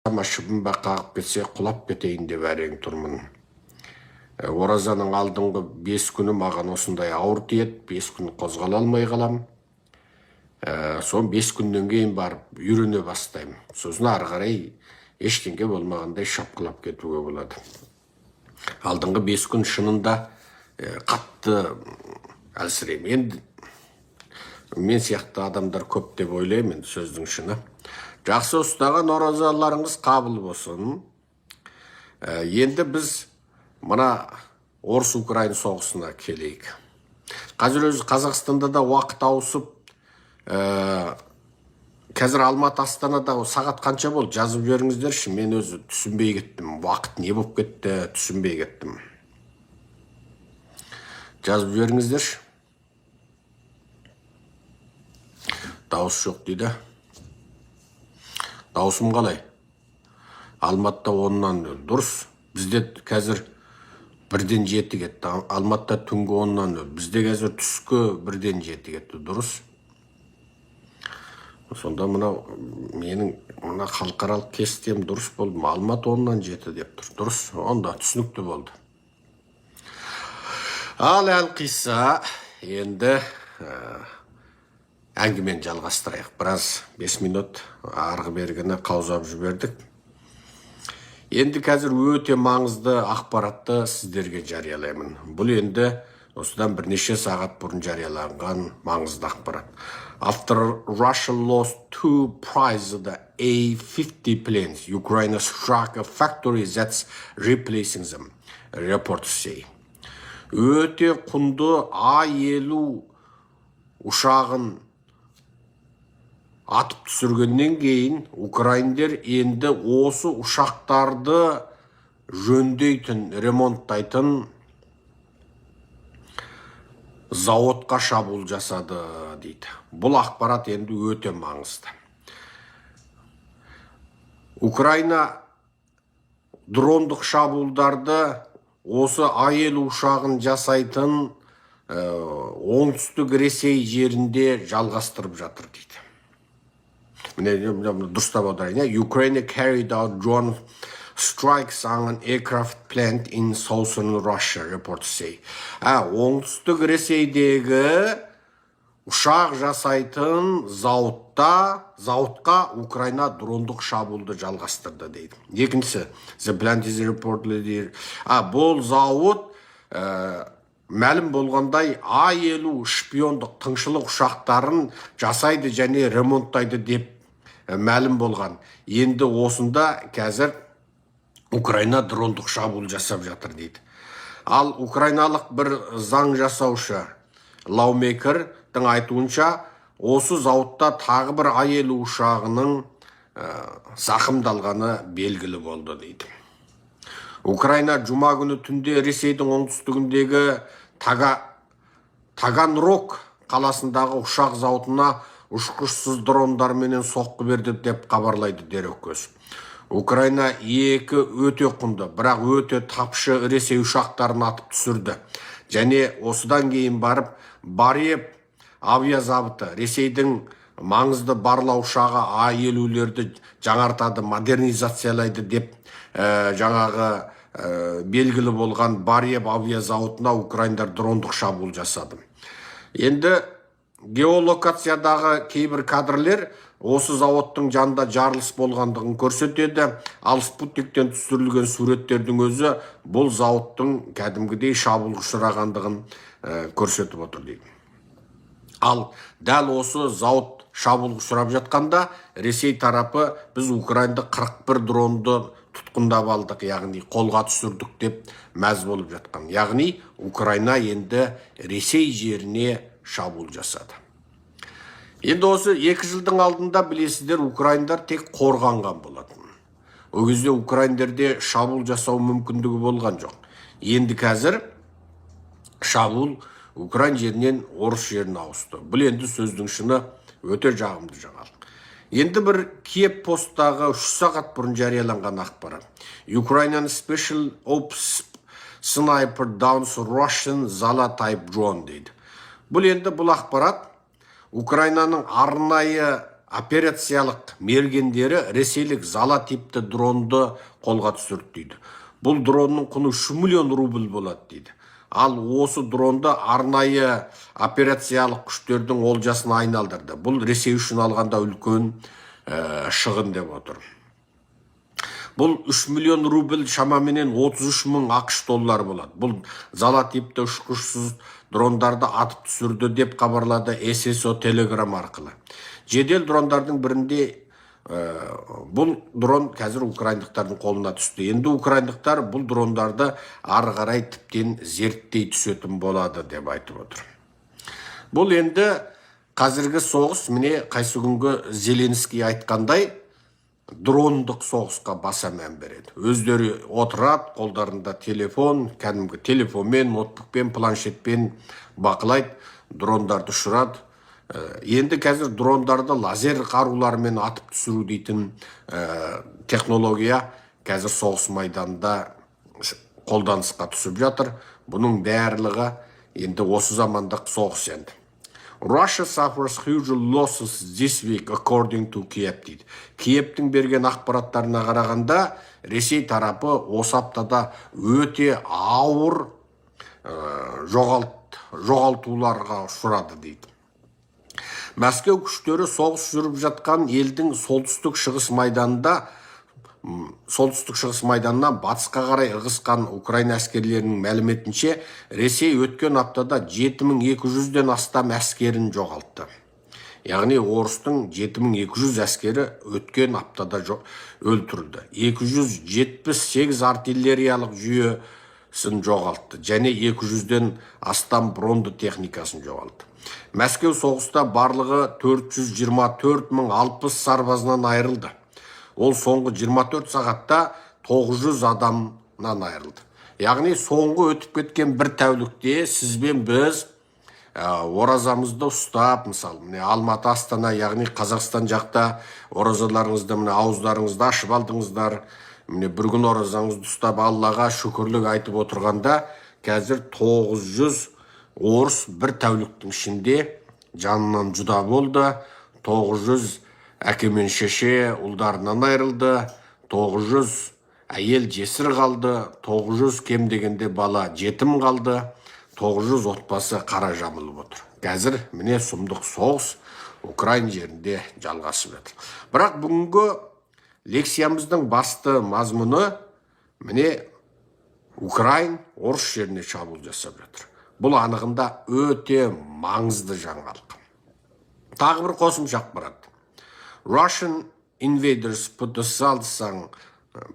Шыбын қағып кетсе, құлап кетейін деп әрең тұрмын. Оразаның алдыңғы 5 күні маған осындай ауыр тиеді, 5 күн қозғала алмай қалам. Сон 5 күннен кейін барып үйрене бастаймын. Сосын ары қарай ештеңе болмағандай шапқылап кетуге болады. Алдыңғы 5 күн шынында қатты әлсіреймін. Енді мен сияқты адамдар көп деп ойлаймын, сөздің шыны. Жақсы ұстаған оразаларыңыз қабыл болсын. Енді біз мына Орыс-Украин соғысына келейік. Қазір өзі Қазақстанда да уақыт ауысып, қазір Алматы Астанада сағат қанша болды? Жазып жіберіңіздерші, мен өзі түсінбей кеттім. Уақыт не болып кетті, түсінбей кеттім. Жазып жіберіңіздерші. Дауыс жоқ дейді. Даусым қалай? Алматыда 10-нан өл. Дұрыс. Бізде қазір 1-ден 7 кетті. Алматыда түнгі 10-нан өл. Бізде қазір түскі 1-ден 7 кетті. Дұрыс. Сонда менің халықаралық кестем дұрыс болды. Алматы 10-нан 7 деп тұр. Дұрыс. Онда түсінікті болды. Ал әлқиса енді әңгімен жалғастырайық. Біраз 5 минут арғы бергені қаузап жібердік. Енді қазір өте маңызды ақпаратты сіздерге жариялаймын. Бұл енді осыдан бірнеше сағат бұрын жарияланған маңызды ақпарат. After Russia lost 2 prizes of the A-50 planes, Ukraine struck a factory that's replacing them, reports say. Өте құнды A-50 ұшағын атып түсіргеннен кейін украиндер енді осы ұшақтарды жөндейтін, ремонттайтын зауытқа шабуыл жасады дейді. Бұл ақпарат енді өте маңызды. Украина дрондық шабуылдарды осы А-50 ұшағын жасайтын оңтүстік Ресей жерінде жалғастырып жатыр дейді. Дұрыстап аударайын. Ukraine carried out drone strikes on an aircraft plant in southern Russia, reports say. Оңтүстік Ресейдегі ұшақ жасайтын зауытқа Украина дрондық шабуылды жалғастырды дейді. Екіншісі, the plant is reportedly. Бұл зауыт мәлім болғандай А-50 шпиондық тыңшылық ұшақтарын жасайды және ремонттайды деп мәлім болған. Енді осында қазір Украина дрондық шабуыл жасап жатыр дейді. Ал украиналық бір заң жасаушы лаумейкердің айтуынша, осы зауытта тағы бір А-50 ұшағының зақымдалғаны белгілі болды дейді. Украина жұма күні түнде Ресейдің оңтүстігіндегі Таганрог қаласындағы ұшақ зауытына ұшқышсыз дрондарменен соққы берді деп хабарлайды дереккөз. Украина 2 өте құнды, бірақ өте тапшы Ресей ұшақтарын атып түсірді. Және осыдан кейін барып Барев авиазаводы Ресейдің маңызды барлау ұшағы А-50-лерді жаңартады, модернизациялайды деп жаңағы белгілі болған Барев авиазауытына украиндар дрондық шабуыл жасады. Енді геолокациядағы кейбір кадрлер осы зауыттың жанында жарылыс болғандығын көрсетеді, ал спутниктен түсірілген суреттердің өзі бұл зауыттың кәдімгідей шабуылға ұшырағандығын көрсетіп отыр дейді. Ал дәл осы зауыт шабуылға ұшырап жатқанда Ресей тарапы біз Украинды 41 дронды тұтқындап алдық, яғни қолға түсірдік деп мәз болып жатқан. Яғни Украина енді Ресей жеріне шабуыл жасады. Енді осы 2 жылдың алдында білесіздер, украиндар тек қорғанған болатын. Ол кезде украиндерде шабуыл жасау мүмкіндігі болған жоқ. Енді қазір шабуыл Украин жерінен Орыс жеріне ауысты. Бұл енді сөздің шыны өте жағымды жаңалық. Енді бір Киев посттағы 3 сағат бұрын жарияланған ақпарат. Ukrainian Special Ops Sniper Downs Russian Zala Type drone дейді. Бұл енді бұл ақпарат Украинаның арнайы операциялық мергендері ресейлік Зала типті дронды қолға түсірді дейді. Бұл дронның құны 3 миллион рубль болады дейді. Ал осы дронды арнайы операциялық күштердің олжасына айналдырды. Бұл Ресей үшін алғанда үлкен шығын деп отыр. Бұл 3 миллион рубль шамаменен 33 мың ақш доллары болады. Бұл Зала типті ұшқышсыз дрондарды атып түсірді деп хабарлады ССО Telegram арқылы. Жедел дрондардың бірінде бұл дрон қазір украиндықтардың қолына түсті. Енді украиндықтар бұл дрондарды ары қарай тіптен зерттей түсетін болады деп айтып отыр. Бұл енді қазіргі соғыс, міне қайсы күнгі Зеленский айтқандай, дрондық соғысқа баса мән береді. Өздері отырады, қолдарында телефон, кәдімгі телефонмен, ноутбукпен, планшетпен бақылайды, дрондарды ұшырады. Енді қазір дрондарды лазер қарулармен атып түсіру дейтін технология қазір соғыс майданында қолданысқа түсіп жатыр. Бұның барлығы енді осы замандық соғыс енді. Russia suffers huge losses this week according to Kiev дейді. Киевтің берген ақпараттарына қарағанда, Ресей тарапы осы аптада өте ауыр жоғалтуларға ұшырады дейді. Мәскеу күштері соғыс жүріп жатқан елдің солтүстік шығыс майданынан батысқа қарай ығысқан Украина әскерлерінің мәліметінше, Ресей өткен аптада 7200-ден астам әскерін жоғалтты. Яғни орыстың 7200 әскері өткен аптада өлтірілді. 278 артиллериялық жүйесін жоғалтты және 200-ден астам бронды техникасын жоғалтты. Мәскеу соғыста барлығы 424 060 сарбазынан айырылды. Ол соңғы 24 сағатта 900 адамнан айырылды. Яғни соңғы өтіп кеткен бір тәулікте сізбен біз оразамызды ұстап, мысалы, Алматы, Астана, яғни Қазақстан жақта оразаларыңызды, ауыздарыңызды ашып алдыңыздар. Бір күн оразаңызды ұстап, Аллаға шүкірлік айтып отырғанда, қазір 900 орыс бір тәуліктің ішінде жанынан жұда болды. 900 әке мен шеше ұлдарынан айырылды. 900 әйел жесір қалды. 900 кем дегенде бала жетім қалды. 900 отбасы қара жамылып отыр. Қазір міне сұмдық соғыс Украина жерінде жалғасып жатыр. Бірақ бүгінгі лекциямыздың басты мазмұны міне Украина орыс жеріне шабуыл жасап жатыр. Бұл анығында өте маңызды жаңалық. Тағы бір қосымша ақпарат. Russian invaders put the salts on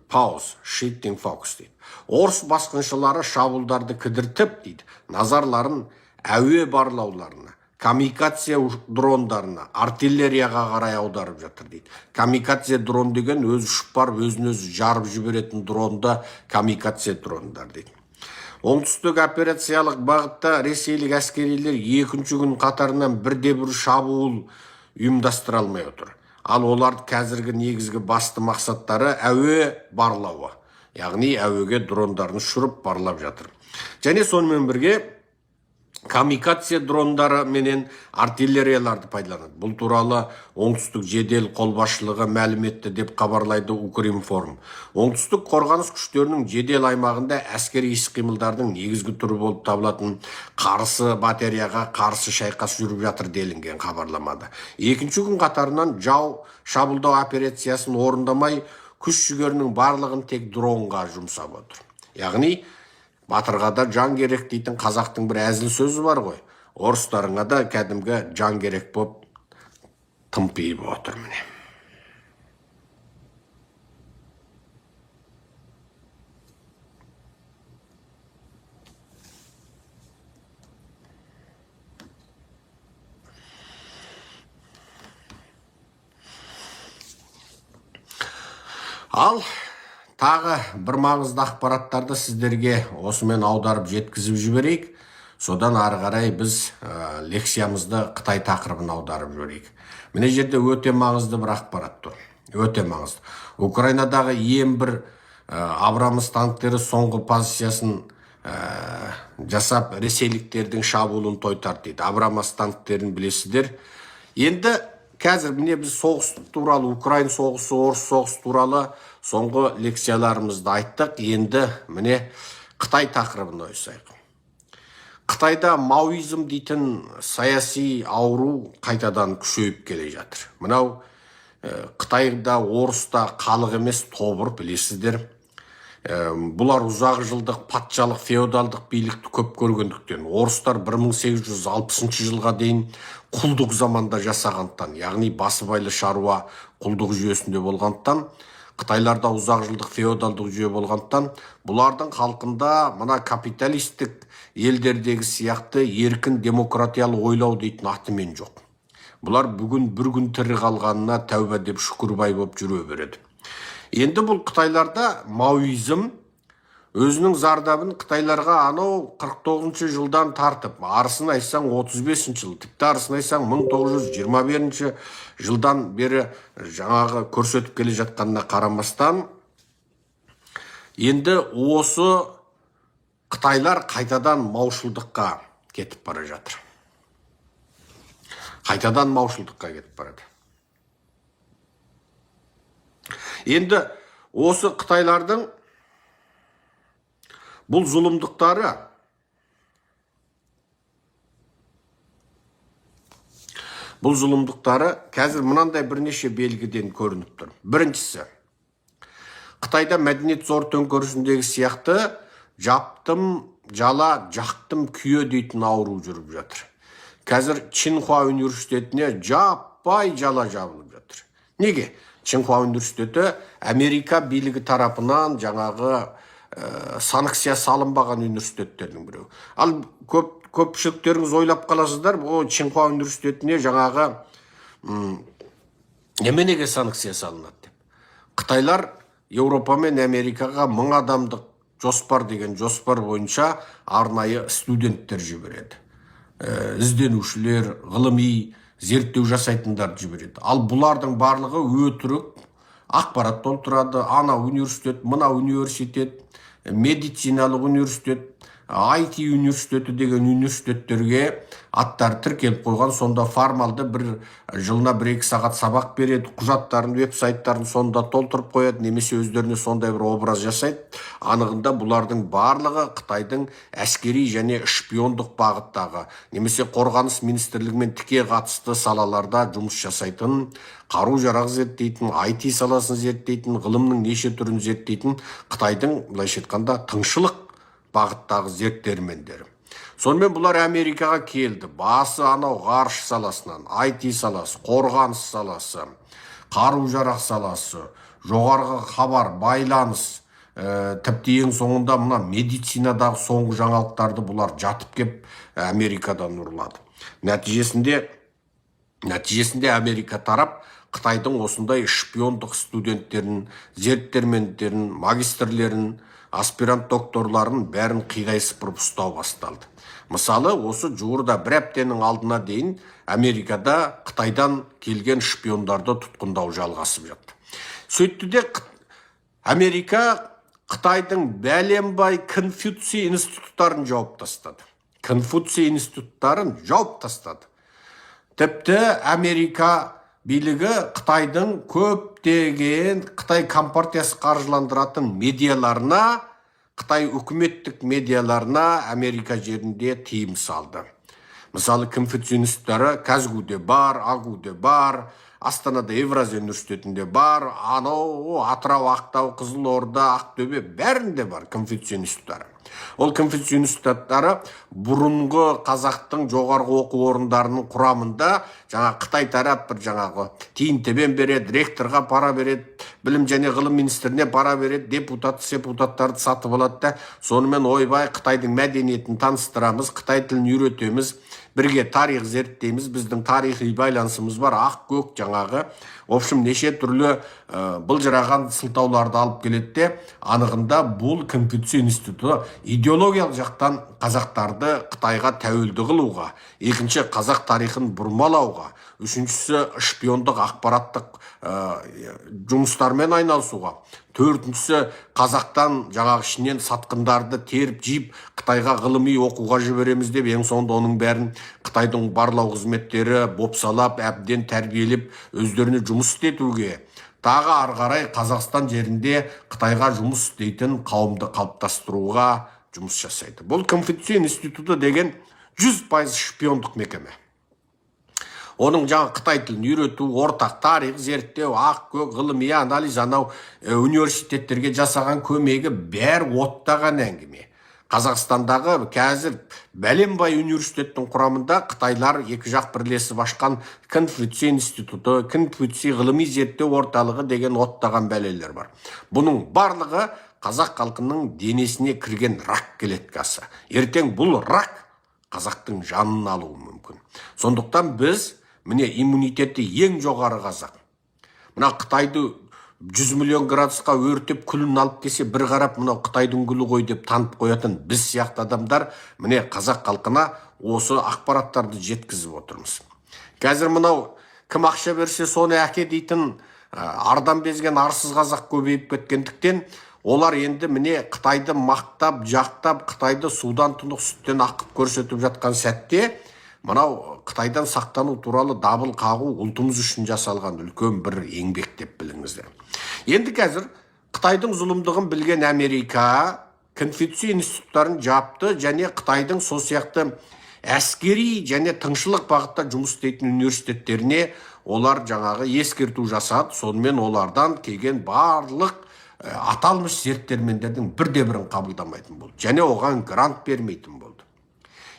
pause, shifting focus дейді. Орыс басқыншылары шабуылдарды кідіртіп дейді, назарларын әуе барлауларына, камикадзе дрондарына, артиллерияға қарай аударып жатыр дейді. Камикадзе дрон деген өз ұшып барып, өзін-өзі жарып жіберетін дронды камикадзе дрондар дейді. Оңтүстік операциялық бағытта ресейлік әскерилер екінші күн қатарынан бірде-бір шабуыл ұйымдастыра алмай отыр. Ал олардың қазіргі негізгі басты мақсаттары әуе барлауы. Яғни әуеге дрондарын ұшырып барлап жатыр. Және сонымен бірге камикадзе дрондары менен артиллерияларды пайдаланады. Бұл туралы оңтүстік жедел қолбасшылығы мәлім етті деп хабарлайды Укринформ. Оңтүстік қорғаныс күштерінің жедел аймағында әскери іс-қимылдардың негізгі түрі болып табылатын қарсы батареяға қарсы шайқас жүріп жатыр делінген хабарламада. Екінші күн қатарынан жау шабуылдау операциясын орындамай, күш жігерінің барлығын тек дронға жұмсап отыр. Яғни батырға да жан керек дейтін қазақтың бір әзіл сөзі бар ғой. Орыстарыңа да кәдімгі жан керек боп тымпиып отыр міне. Ал тағы бір маңызды ақпараттарды сіздерге осымен аударып жеткізіп жіберейік. Содан ары қарай біз лекциямызды Қытай тақырыбына аударып жіберейік. Міне жерде өте маңызды бір ақпарат тұр. Өте маңызды. Украинадағы ең бір Абрамс танктері соңғы позициясын жасап, ресейліктердің шабуылын тойтарды дейді. Абрамс танктерін білесіздер. Енді қазір міне біз соғыс туралы, Украин соғысы, орыс соғысы туралы соңғы лекцияларымызды айттық. Енді міне Қытай тақырыбына ойысайық. Қытайда маоизм дейтін саяси ауру қайтадан күшейіп келе жатыр. Мынау Қытайда орыста халық емес тобыр, білесіздер. Бұлар ұзақ жылдық патшалық феодалдық билікті көп көргендіктен, орыстар 1860 жылға дейін құлдық заманда жасағандықтан, яғни басыбайлы шаруа құлдық жүйесінде болғандықтан, Қытайларда ұзақ жылдық феодалдық жүйе болғандықтан, бұлардың халқында мына капиталистік елдердегі сияқты еркін демократиялы ойлау дейтін атымен жоқ. Бұлар бүгін бір күн тірі қалғанына тәуба деп шүкірбай болып жүре береді. Енді бұл Қытайларда маоизм өзінің зардабын Қытайларға анау 49 жылдан тартып, арысын айтсаң 35 жыл, тіпті арысын айтсаң 1921 жылдан бері жаңағы көрсетіп келе жатқанына қарамастан, енді осы Қытайлар қайтадан маушылдыққа кетіп бара жатыр. Қайтадан маушылдыққа кетіп барады. Енді осы Қытайлардың бұл зұлымдықтары қазір мынандай бірнеше белгіден көрініп тұр. Біріншісі, Қытайда мәдениет зор төңкерісіндегі сияқты жаптым, жала, жақтым, күйе дейтін ауру жүріп жатыр. Қазір Чинхуа университетіне жаппай жала жабылып жатыр. Неге? Чинхуа университеті Америка билігі тарапынан жаңағы санкция салынбаған университеттердің біреу. Ал көпшіліктеріңіз ойлап қаласыздар, бұл Чинхуа университетіне жаңағы неменеге санкция салынады деп. Қытайлар Еуропа мен Америкаға 1000 адамдық жоспар деген жоспар бойынша арнайы студенттер жібереді. Ізденушілер, ғылыми зерттеу жасайтындар жібереді. Ал бұлардың барлығы өтірік ақпарат толтырады. Ана университет, мына университет, медициналық университет, IT университеті деген университеттерге аттар тіркеліп қойған, сонда формалды бір жылына 1-2 сағат сабақ береді, құжаттарын, веб-сайттарын сонда толтырып қояды, немесе өздеріне сондай бір образ жасайды. Анығында бұлардың барлығы Қытайдың әскери және шпиондық бағыттағы, немесе қорғаныс министрлігімен тіке қатысты салаларда жұмыс жасайтын, қару-жарақ зерттейтін, IT саласын зерттейтін, ғылымның неше түрін зерттейтін Қытайдың, былайша айтқанда, тыңшылық бағыттағы зерттелмендері. Сонымен бұлар Америкаға келді. Басы анау ғарыш саласынан, IT саласы, қорғаныс саласы, қару-жарақ саласы, жоғарғы хабар, байланыс, тіпті ең соңында мына медицинадағы соңғы жаңалықтарды бұлар жатып кеп Америкадан ұрлады. Нәтижесінде Америка тарап Қытайдың осындай шпиондық студенттерін, зерттелмендерін, магистрлерін, аспирант докторларын бәрін қидай сыпырып ұстау басталды. Мысалы, осы жуырда бір аптаның алдына дейін Америкада Қытайдан келген шпиондарды тұтқындау жалғасып жатты. Сөйтті де Америка Қытайдың бәленбай Конфуций институттарын жауып тастады. Конфуций институттарын жауып тастады. Тіпті Америка билігі Қытайдың көптеген Қытай компартиясы қаржыландыратын медиаларына, Қытай үкіметтік медиаларына Америка жерінде тыйым салды. Мысалы, Конфуций институттары Казгуде бар, Агуде бар, Астанада Евразия университетінде бар, анау Атырау, Ақтау, Қызылорда, Ақтөбе бәрінде бар Конфуций институттары. Ол Конфуций институттары бұрынғы қазақтың жоғарғы оқу орындарының құрамында жаңа Қытай тарап бір жаңағы тиын тебен береді, ректорға пара береді, білім және ғылым министріне пара береді, депутаттарды сатып алады да, сонымен ойбай Қытайдың мәдениетін таныстырамыз, Қытай тілін үйретеміз, бірге тарих зерттейміз, біздің тарихи байланысымыз бар, ақ көк жаңағы, в общем, неше түрлі былжыраған сылтауларды алып келеді де, анығында бұл Конфуций институты идеологиялық жақтан қазақтарды Қытайға тәуелді қылуға, екінші қазақ тарихын бұрмалауға, үшіншісі шпиондық ақпараттық жұмыстармен айналысуға. Төртіншісі, қазақтан жаңағы ішінен сатқындарды теріп жиып Қытайға ғылыми оқуға жібереміз деп, ең соңында оның бәрін Қытайдың барлау қызметтері бопсалап, әбден тәрбиелеп, өздеріне жұмыс істетуге, тағы ары қарай Қазақстан жерінде Қытайға жұмыс істейтін қауымды қалыптастыруға жұмыс жасайды. Бұл Конфуций институты деген 100% шпиондық мекеме. Оның жаңа Қытай тілін үйрету, ортақ тарих зерттеу, ақ-көк ғылыми анализ, анау университеттерге жасаған көмегі бәр оттаған әңгіме. Қазақстандағы қазір бәленбай университеттің құрамында Қытайлар екі жақ бірлесіп ашқан Конфуций институты, Конфуций ғылыми зерттеу орталығы деген оттаған бәлелер бар. Бұның барлығы қазақ халқының денесіне кірген рак клеткасы. Ертең бұл рак қазақтың жанын алуы мүмкін. Сондықтан біз міне иммунитеті ең жоғары қазақ. Мына Қытайды 100 миллион градусқа өртеп күлін алып келсе, бір қарап мынау Қытайдың гүлі ғой деп танып қоятын біз сияқты адамдар міне қазақ халқына осы ақпараттарды жеткізіп отырмыз. Қазір мынау кім ақша берсе соны әке дейтін ардан безген арсыз қазақ көбейіп кеткендіктен олар енді міне Қытайды мақтап, жақтап, Қытайды судан тұнық сүттен ақып көрсетіп жатқан сәтте мынау Қытайдан сақтану туралы дабыл қағу ұлтымыз үшін жасалған үлкен бір еңбек деп біліңіздер. Енді қазір Қытайдың зұлымдығын білген Америка Конфуций институттарын жапты және Қытайдың сол сияқты әскери және тыңшылық бағытта жұмыс істейтін университеттеріне олар жаңағы ескерту жасады. Сонымен олардан келген барлық аталмыш зерттелмендердің бірде-бірін қабылдамайтын болды. Және оған грант бермейтін болды.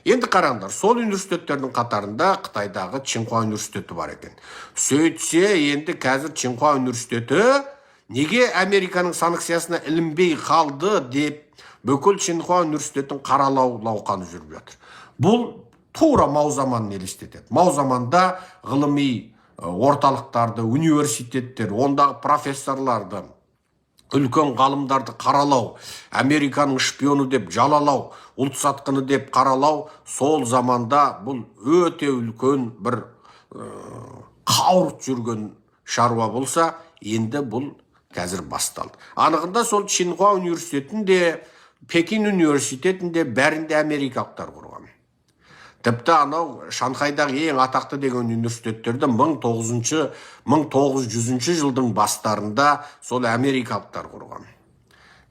Енді қараңдар, сол университеттердің қатарында Қытайдағы Чинхуа университеті бар екен. Сөйтсе, енді қазір Чинхуа университеті неге Американың санкциясына ілінбей қалды деп бүкіл Чинхуа университетін қаралау науқаны жүріп жатыр. Бұл тура Мау заманын елестетеді. Мау заманда ғылыми орталықтарды, университеттер, ондағы профессорларды, үлкен ғалымдарды қаралау, Американың шпионы деп жалалау, ұлт сатқыны деп қаралау, сол заманда бұл өте үлкен бір қауырт жүрген шаруа болса, енді бұл қазір басталды. Анығында сол Чинхуа университетінде, Пекин университетінде бәрінде америкалықтар құрған. Тіпті анау Шанхайдағы ең атақты деген университеттерді 1900 жылдың бастарында сол америкалықтар құрған.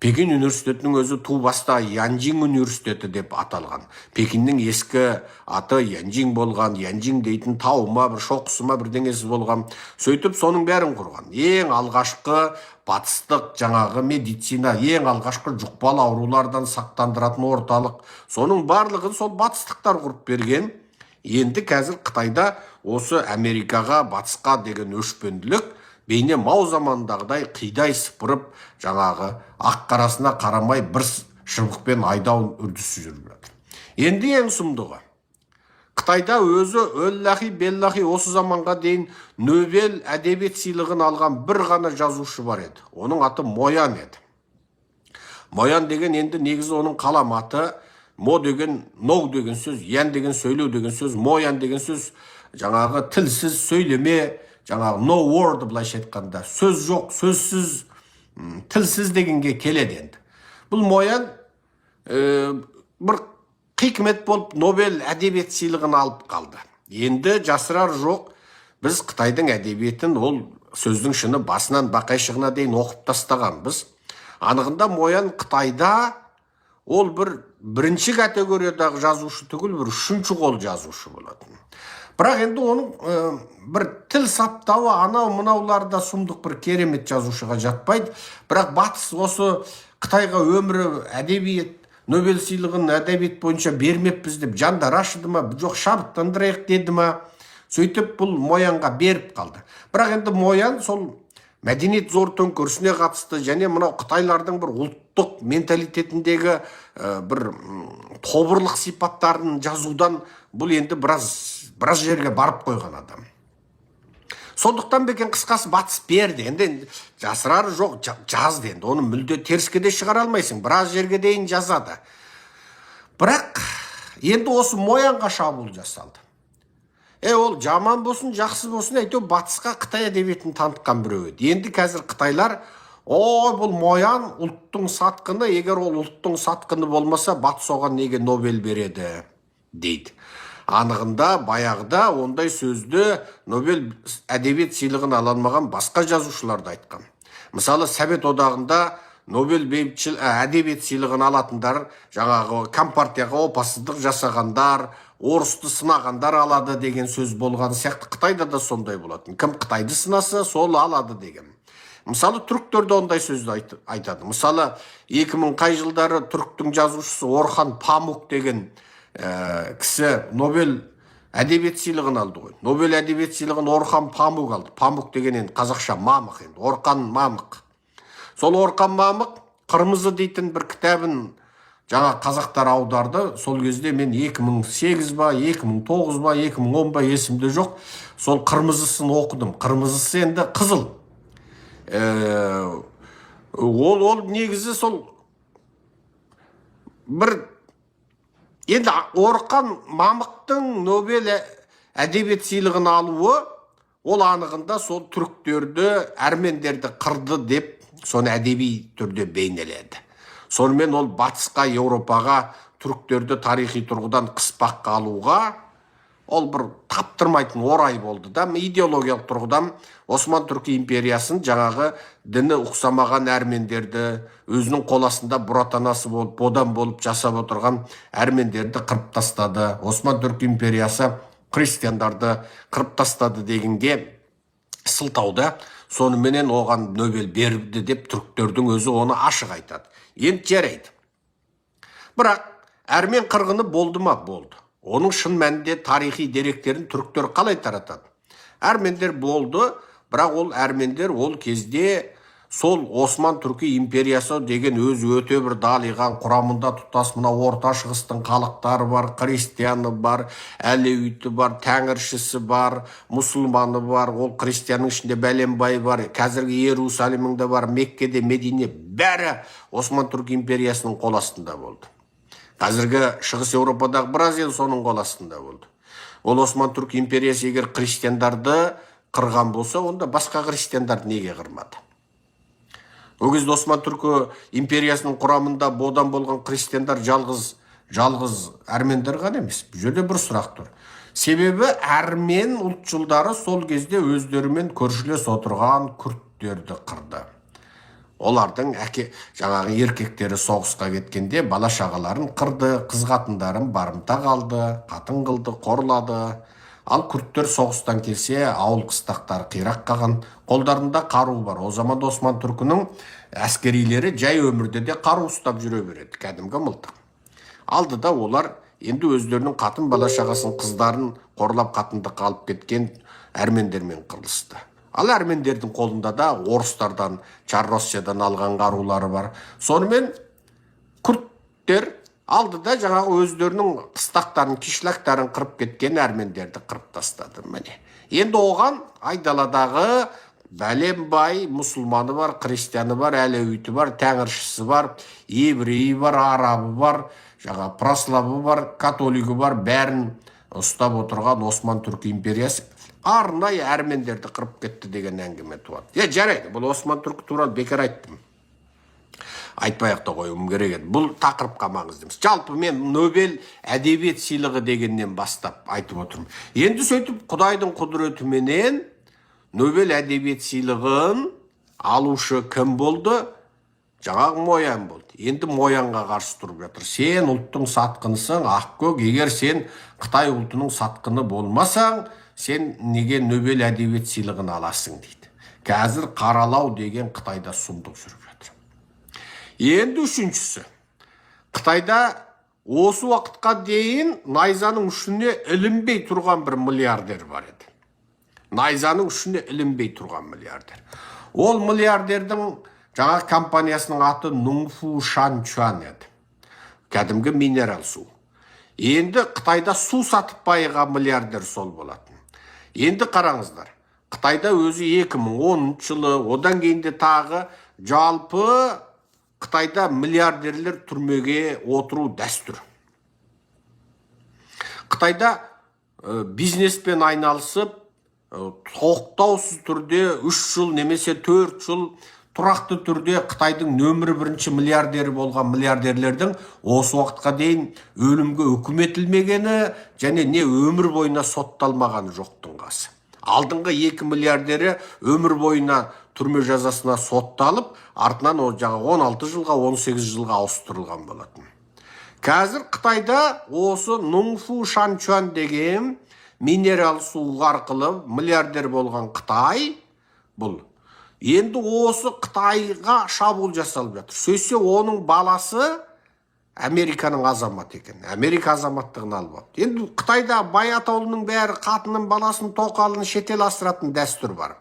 Пекин университетінің өзі ту баста Янжин университеті деп аталған. Пекиннің ескі аты Янжин болған, Янжин дейтін тауыма, бір шоқысыма бірдеңесі болған. Сөйтіп соның бәрін құрған. Ең алғашқы батыстық жаңағы медицина, ең алғашқы жұқпалы аурулардан сақтандыратын орталық. Соның барлығын сол батыстықтар құрып берген. Енді қазір Қытайда осы Америкаға, батысқа деген өшпенділік бейне Мау замандағыдай қидай сыпырып, жаңағы ақ қарасына қарамай бір шыбықпен айдау үрдісі жүріп жатыр. Енді ең сұмдығы, Қытайда өзі өллахи беллахи осы заманға дейін Нобель әдебиет сыйлығын алған бір ғана жазушы бар еді. Оның аты Моян еді. Моян деген енді негізі оның қаламаты. Мо деген ноу деген сөз, ян деген сөйлеу деген сөз, Моян деген сөз жаңағы тілсіз сөйлеме, жаңағы no word былайша айтқанда сөз жоқ, сөзсіз, тілсіз дегенге келеді енді. Бұл Моян бір хикмет болып Нобель әдебиет сыйлығын алып қалды. Енді жасырар жоқ, біз Қытайдың әдебиетін ол сөздің шыны басынан бақайшығына дейін оқып тастағанбыз. Анығында Моян Қытайда ол бірінші категориядағы жазушы түгіл, бір үшінші қол жазушы болатын. Бірақ енді оның бір тіл саптауы анау мұнауларда сұмдық бір керемет жазушыға жатпайды. Бірақ батыс осы Қытайға өмірі әдебиет, Нобель сыйлығын әдебиет бойынша бермеппіз деп жандар ашыды ма, жоқ шабыттандырайық деді ма. Сөйтіп бұл Моянға беріп қалды. Бірақ енді Моян сол мәдениет зор төңкерісіне қатысты және мынау Қытайлардың бір ұлттық менталитетіндегі бір тобырлық сипаттарын жазудан бұл енді біраз жерге барып қойған адам. Сондықтан бекен қысқасы батыс берді. Енді жасырары жоқ, жазды енді. Оны мүлде теріске де шығара алмайсың. Біраз жерге дейін жазады. Бірақ енді осы Моянға шабуыл жасалды. Ол жаман болсын, жақсы болсын, әйтеуір батысқа Қытай әдебиетін танытқан біреу еді. Енді қазір Қытайлар, бұл Моян ұлттың сатқыны, егер ол ұлттың сатқыны болмаса, батыс оған неге Нобель береді дейді. Анығында баяғыда ондай сөзді Нобель әдебиет сыйлығын ала алмаған басқа жазушыларды айтқан. Мысалы, Совет одағында Нобель әдебиет сыйлығын алатындар, жаңағы компартияға опасыздық жасағандар, орысты сынағандар алады деген сөз болған сияқты. Қытайда да сондай болатын. Кім Қытайды сынаса, сол алады деген. Мысалы, түріктерде ондай сөзді айтады. Мысалы, 2000 қай жылдары түріктің жазушысы Орхан Памук деген кісі Нобель әдебиет сыйлығын алды ғой. Нобель әдебиет сыйлығын Орхан Памук алды. Памук деген енді қазақша мамық енді. Орхан Мамық. Сол Орхан Мамық Қырмызы дейтін бір кітабын жаңа қазақтар аударды. Сол кезде мен 2008 ба, 2009 ба, 2010 ба есімде жоқ. Сол Қырмызысын оқыдым. Қырмызысы енді қызыл. Ол негізі сол бір енді Орхан Мамықтың Нобель әдебиет сыйлығын алуы, ол анығында сол түріктерді, әрмендерді қырды деп, соны әдеби түрде бейнеледі. Сонымен ол батысқа, Еуропаға түріктерді тарихи тұрғыдан қыспаққа алуға, ол бір таптырмайтын орай болды да. Идеологиялық тұрғыдан Осман Түркі империясын жаңағы діні ұқсамаған әрмендерді, өзінің қол астында бұратанасы болып, бодан болып жасап отырған әрмендерді қырып тастады. Осман Түркі империясы христиандарды қырып тастады дегенге сылтауда. Соныменен оған Нобель берді деп түріктердің өзі оны ашық айтады. Енді жарайды. Бірақ әрмен қырғыны болды ма? Болды. Оның шын мәнінде тарихи деректерін түріктер қалай таратады? Әрмендер болды, бірақ ол әрмендер ол кезде сол Осман Түркі империясы деген өзі өте бір далиған, құрамында тұтас мына орта шығыстың халықтары бар, христианы бар, әлеуиті бар, тәңіршісі бар, мұсылманы бар, ол христианның ішінде бәленбай бар, қазіргі Иерусалимде бар, Меккеде, Медине, бәрі Осман Түркі империясының қол астында болды. Қазіргі Шығыс Еуропадағы біраз ел соның қол астында болды. Ол Осман Түркі империясы егер христиандарды қырған болса, онда басқа христиандарды неге қырмады? Ол кезде Осман Түркі империясының құрамында бодан болған христиандар жалғыз әрмендер ғана емес. Бұл жерде бір сұрақ тұр. Себебі әрмен ұлтшылдары сол кезде өздерімен көршілес отырған күрдтерді қырды. Олардың жаңағы еркектері соғысқа кеткенде бала шағаларын қырды, қыз қатындарын барымта қалды, қатын қылды, қорлады. Ал күрдтер соғыстан келсе, ауыл қыстақтары қирақ қалған, қолдарында қару бар. О заманда Осман Түркінің әскерилері жай өмірде де қару ұстап жүре береді, кәдімгі мылтық. Алды да олар енді өздерінің қатын бала шағасын, қыздарын қорлап қатындыққа алып кеткен әрмендермен қырылысты. Ал әрмендердің қолында да орыстардан, Чар-Россиядан алған қарулары бар. Сонымен күрдтер алды да жаңағы өздерінің қыстақтарын, кишлактарын қырып кеткен әрмендерді қырып тастады. Міне. Енді оған айдаладағы бәленбай мұсылманы бар, христианы бар, әлеуиті бар, тәңіршісі бар, еврейі бар, арабы бар, жаңағы прославы бар, католигі бар, бәрін ұстап отырған Осман Түркі империясы арнайы әрмендерді қырып кетті деген әңгіме туады. Жарайды, бұл Осман Түркі туралы бекер айттым. Айтпай-ақ та қоюым керек еді. Бұл тақырыпқа маңызды емес. Жалпы мен Нобель әдебиет сыйлығы дегеннен бастап айтып отырмын. Енді сөйтіп Құдайдың құдіретіменен Нобель әдебиет сыйлығын алушы кім болды? Жаңағы Моян болды. Енді Моянға қарсы тұрып жатыр. Сен ұлттың сатқынысың, ақкөк, егер сен Қытай ұлтының сатқыны болмасаң, сен неге Нобель әдебиет сыйлығын аласың дейді. Қазір қаралау деген Қытайда сұмдық жүріп жатыр. Енді үшіншісі, Қытайда осы уақытқа дейін найзаның ұшына ілінбей тұрған бір миллиардер бар еді. Найзаның ұшына ілінбей тұрған миллиардер. Ол миллиардердің жаңа компаниясының аты Нуңфу Шанчуан еді. Кәдімгі минерал су. Енді Қытайда су сатып байыған миллиардер сол болатын. Енді қараңыздар, Қытайда өзі 2010 жылы, одан кейінде тағы жалпы Қытайда миллиардерлер түрмеге отыру дәстүр. Қытайда бизнеспен айналысып, тоқтаусыз түрде 3 жыл немесе 4 жыл тұрақты түрде Қытайдың нөмір бірінші миллиардері болған миллиардерлердің осы уақытқа дейін өлімге үкім етілмегені және не өмір бойына сотталмағаны жоқтың қасы. Алдыңғы 2 миллиардері өмір бойына түрме жазасына сотталып, артынан ол жаңа 16 жылға 18 жылға ауыстырылған болатын. Қазір Қытайда осы Нуңфу Шанчуан деген минерал су арқылы миллиардер болған Қытай бұл. Енді осы Қытайға шабуыл жасалып жатыр. Сөйтсе оның баласы Американың азаматы екен. Америка азаматтығын алып алды. Енді Қытайда бай атаулының бәрі қатынын, баласын, тоқалын шетел асыратын дәстүр бар.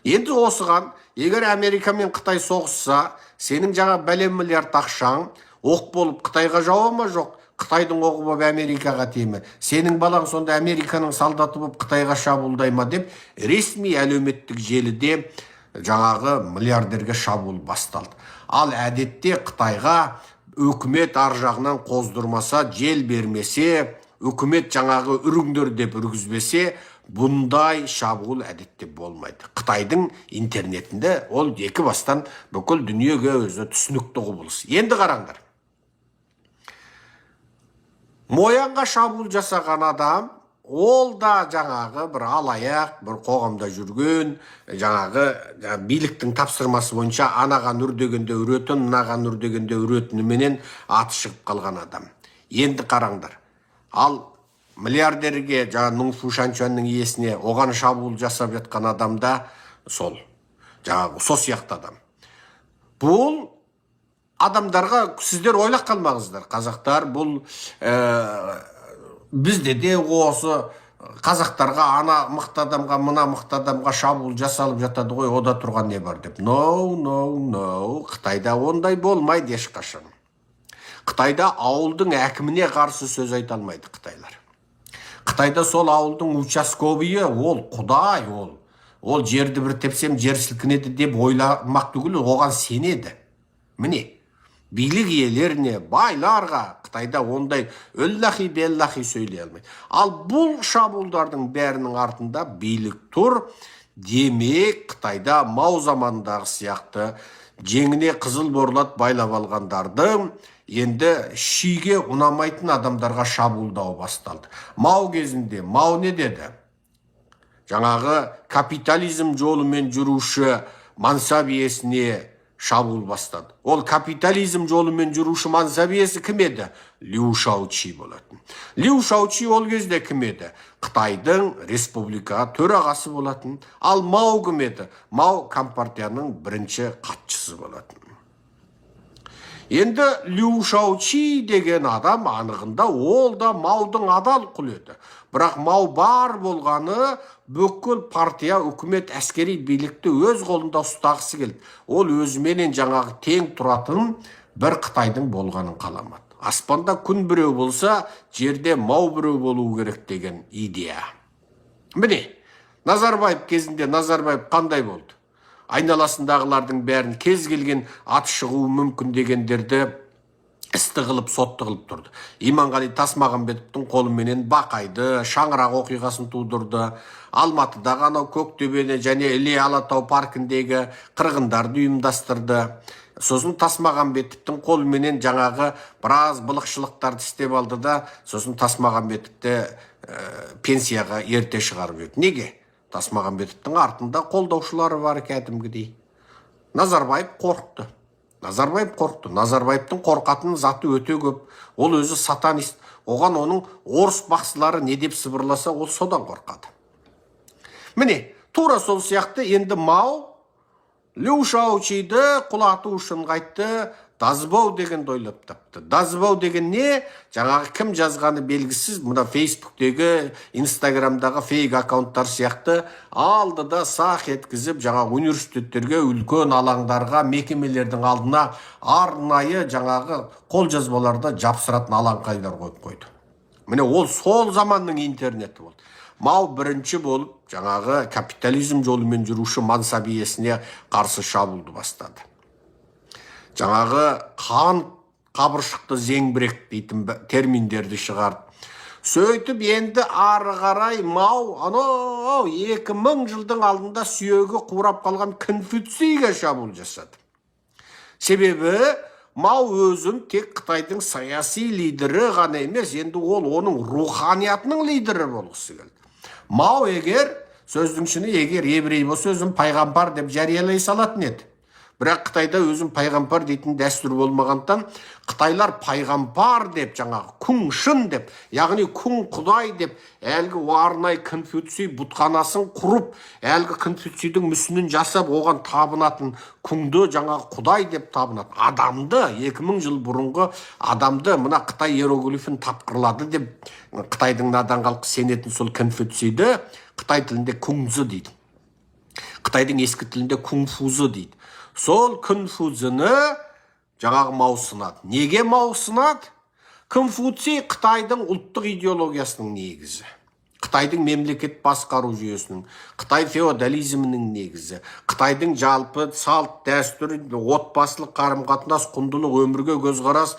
Енді осыған, егер Америка мен Қытай соғысса, сенің жаңа бәлем миллиард ақшаң оқ болып Қытайға жауа ма жоқ? Қытайдың оғы болып Америкаға тиме? Сенің балаң сонда Американың солдаты болып Қытайға шабуылдай ма деп ресми әлеуметтік желіде жаңағы миллиардерге шабуыл басталды. Ал әдетте Қытайға үкімет ар жағынан қоздырмаса, жел бермесе, үкімет жаңағы үріңдер деп үргізбесе, бұндай шабуыл әдетте болмайды. Қытайдың интернетінде ол екі бастан бүкіл дүниеге өзі түсінікті құбылыс. Енді қараңдар. Моянға шабуыл жасаған адам, ол да жаңағы бір алаяқ, бір қоғамда жүрген, жаңағы биліктің тапсырмасы бойынша анаған үрдегенде үретін, мынаған үрдегенде үретініменен аты шығып қалған адам. Енді қараңдар. Ал миллиардерге, жаңа Нуңфу Шанчуанның иесіне оған шабуыл жасап жатқан адам да сол. Жаңағы сол сияқты адам. Бұл адамдарға сіздер ойлап қалмаңыздар, қазақтар, бұл бізде де осы қазақтарға ана мықты адамға, мына мықты адамға шабуыл жасалып жатады ғой, ода тұрған не бар деп. No. Қытайда ондай болмайды ешқашан. Қытайда ауылдың әкіміне қарсы сөз айта алмайды қытайлар. Қытайда сол ауылдың участковыйы, ол құдай, ол жерді бір тепсем жер сілкінеді деп ойламақ түгіл, оған сенеді. Міне, билік иелеріне, байларға Қытайда ондай өллахи беллахи сөйлей алмайды. Ал бұл шабуылдардың бәрінің артында билік тұр. Демек, Қытайда Мау замандағы сияқты жеңіне қызыл борлат байлап алғандардың енді шиге ұнамайтын адамдарға шабуылдау басталды. Мау кезінде Мау не деді? Жаңағы капитализм жолымен жүруші мансап иесіне шабуыл бастады. Ол капитализм жолымен жүруші мансап иесі кім еді? Лю Шаочи болатын. Лю Шаочи ол кезде кім еді? Қытайдың республика төрағасы болатын. Ал Мау кім еді? Мау компартияның бірінші хатшысы болатын. Енді Лю Шаочи деген адам анығында ол да Маудың адал құл еді. Бірақ Мау бар болғаны бүкіл партия, үкімет, әскери билікті өз қолында ұстағысы келді. Ол өзіменен жаңағы тең тұратын бір Қытайдың болғанын қаламады. Аспанда күн біреу болса, жерде Мау біреу болуы керек деген идея. Міне, Назарбаев кезінде Назарбаев қандай болды? Айналасындағылардың бәрін кез келген аты шығуы мүмкін дегендерді істі қылып, сотты қылып тұрды. Иманғали Тасмағамбетовтің қолыменен Бақайды, Шаңырақ оқиғасын тудырды. Алматыдағы анау Көктөбені және Іле Алатау паркіндегі қырғындарды ұйымдастырды. Сосын Тасмағамбетовтің қолыменен жаңағы біраз былықшылықтарды істеп алды да, сосын Тасмағамбетовті пенсияға ерте шығарып еді. Неге? Тасмағамбетовтің артында қолдаушылары бар кәдімгідей. Назарбаев қорқты. Назарбаевтың қорқатын заты өте көп. Ол өзі сатанист. Оған оның орыс бақсылары не деп сыбырласа, ол содан қорқады. Міне, тура сол сияқты енді Мау Лю Шаочиді құлату үшін қайтты, Дазбау деген дойлап тапты. Дазбау деген не? Жаңағы кім жазғаны белгісіз, мұна Фейсбуктегі, Инстаграмдағы фейк аккаунттар сияқты алды да сақ еткізіп, жаңағы университеттерге, үлкен алаңдарға, мекемелердің алдына арнайы жаңағы қол жазбаларда жапсыратын алаңқайлар қойып қойды. Міне ол сол заманның интернеті болды. Мау бірінші болып, жаңағы капитализм жолымен жүруші мансап иесіне қарсы шабуылды бастады. Жаңағы қан қабыршықты зеңбірек дейтін терминдерді шығарды. Сөйтіп енді ары қарай мау анау 2000 жылдың алдында сүйегі қурап қалған Конфуцийге шабуыл жасады. Себебі мау өзін тек Қытайдың саяси лидері ғана емес, енді ол оның руханиятының лидері болғысы келді. Мау егер сөздің ішіне егер еврей болса өзін пайғамбар деп жариялай салатын еді. Бірақ Қытайда өзін пайғамбар дейтін дәстүр болмағандықтан, Қытайлар пайғамбар деп, жаңағы күң шын деп, яғни күң құдай деп, әлгі арнайы Конфуций бұтханасын құрып, әлгі Конфуцийдің мүсінін жасап, оған табынатын күңді жаңағы құдай деп табынатын адамды, 2000 жыл бұрынғы адамды мына Қытай иероглифін тапқырлады деп, Қытайдың надан халқы сенетін сол Конфуцийді Қытай тілінде күңзі дейді. Қытайдың ескі тілінде күңфузы дейді. Сол Конфуцийні жаңағы мау сынады. Неге мау сынады? Конфуций Қытайдың ұлттық идеологиясының негізі. Қытайдың мемлекет басқару жүйесінің, Қытай феодализмінің негізі, Қытайдың жалпы салт, дәстүр, отбасылық қарым-қатынас, құндылық, өмірге көзқарас,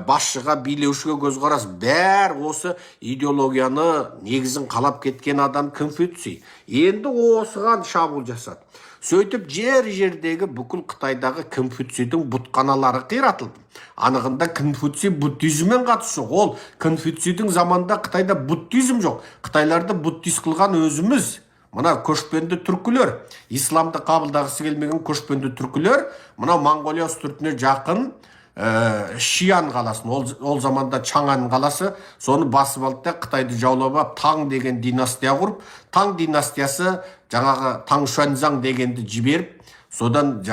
басшыға, билеушіге көзқарас, бәр осы идеологияны негізін қалап кеткен адам Конфуций. Енді осыған шабуыл жасады. Сөйтіп жердегі бүкіл Қытайдағы Конфуцийдің бұтханалары қиратылды. Анығында Конфуций буддизммен қатысы жоқ. Ол Конфуцийдің заманында Қытайда буддизм жоқ. Қытайларды буддист қылған өзіміз. Мына көшпенді түркілер, исламды қабылдағысы келмеген көшпенді түркілер, мына Монғолия үстіртіне жақын Шиян қаласын, ол заманда Чаңан қаласы, соны басып алды да Қытайды жаулап алып, Таң деген династия құрып, Таң династиясы жаңағы Таңшуанзаң дегенді жіберіп, содан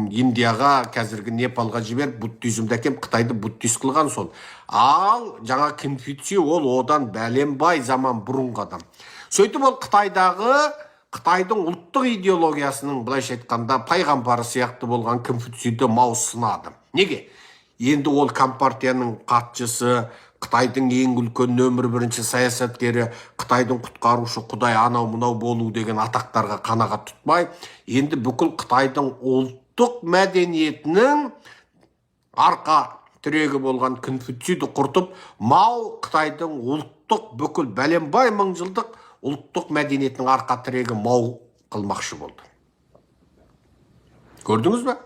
Индияға, қазіргі Непалға жіберіп, буддизмді әкеп Қытайды буддист қылған сол. Ал жаңа Конфуций ол одан бәленбай заман бұрынғы адам. Сөйтіп ол Қытайдың ұлттық идеологиясының былайша айтқанда пайғамбары сияқты болған Конфуцийді мау сынады. Неге? Енді ол компартияның қатшысы, Қытайдың ең үлкен нөмір бірінші саясаткері, Қытайдың құтқарушы құдай анау мынау болу деген атақтарға қанағат тұтпай, енді бүкіл Қытайдың ұлттық мәдениетінің арқа тірегі болған Конфуцийді құртып, мау Қытайдың ұлттық бүкіл бәленбай мың жылдық ұлттық мәдениетінің арқа тірегі мау қылмақшы болды. Көрдіңіз бе?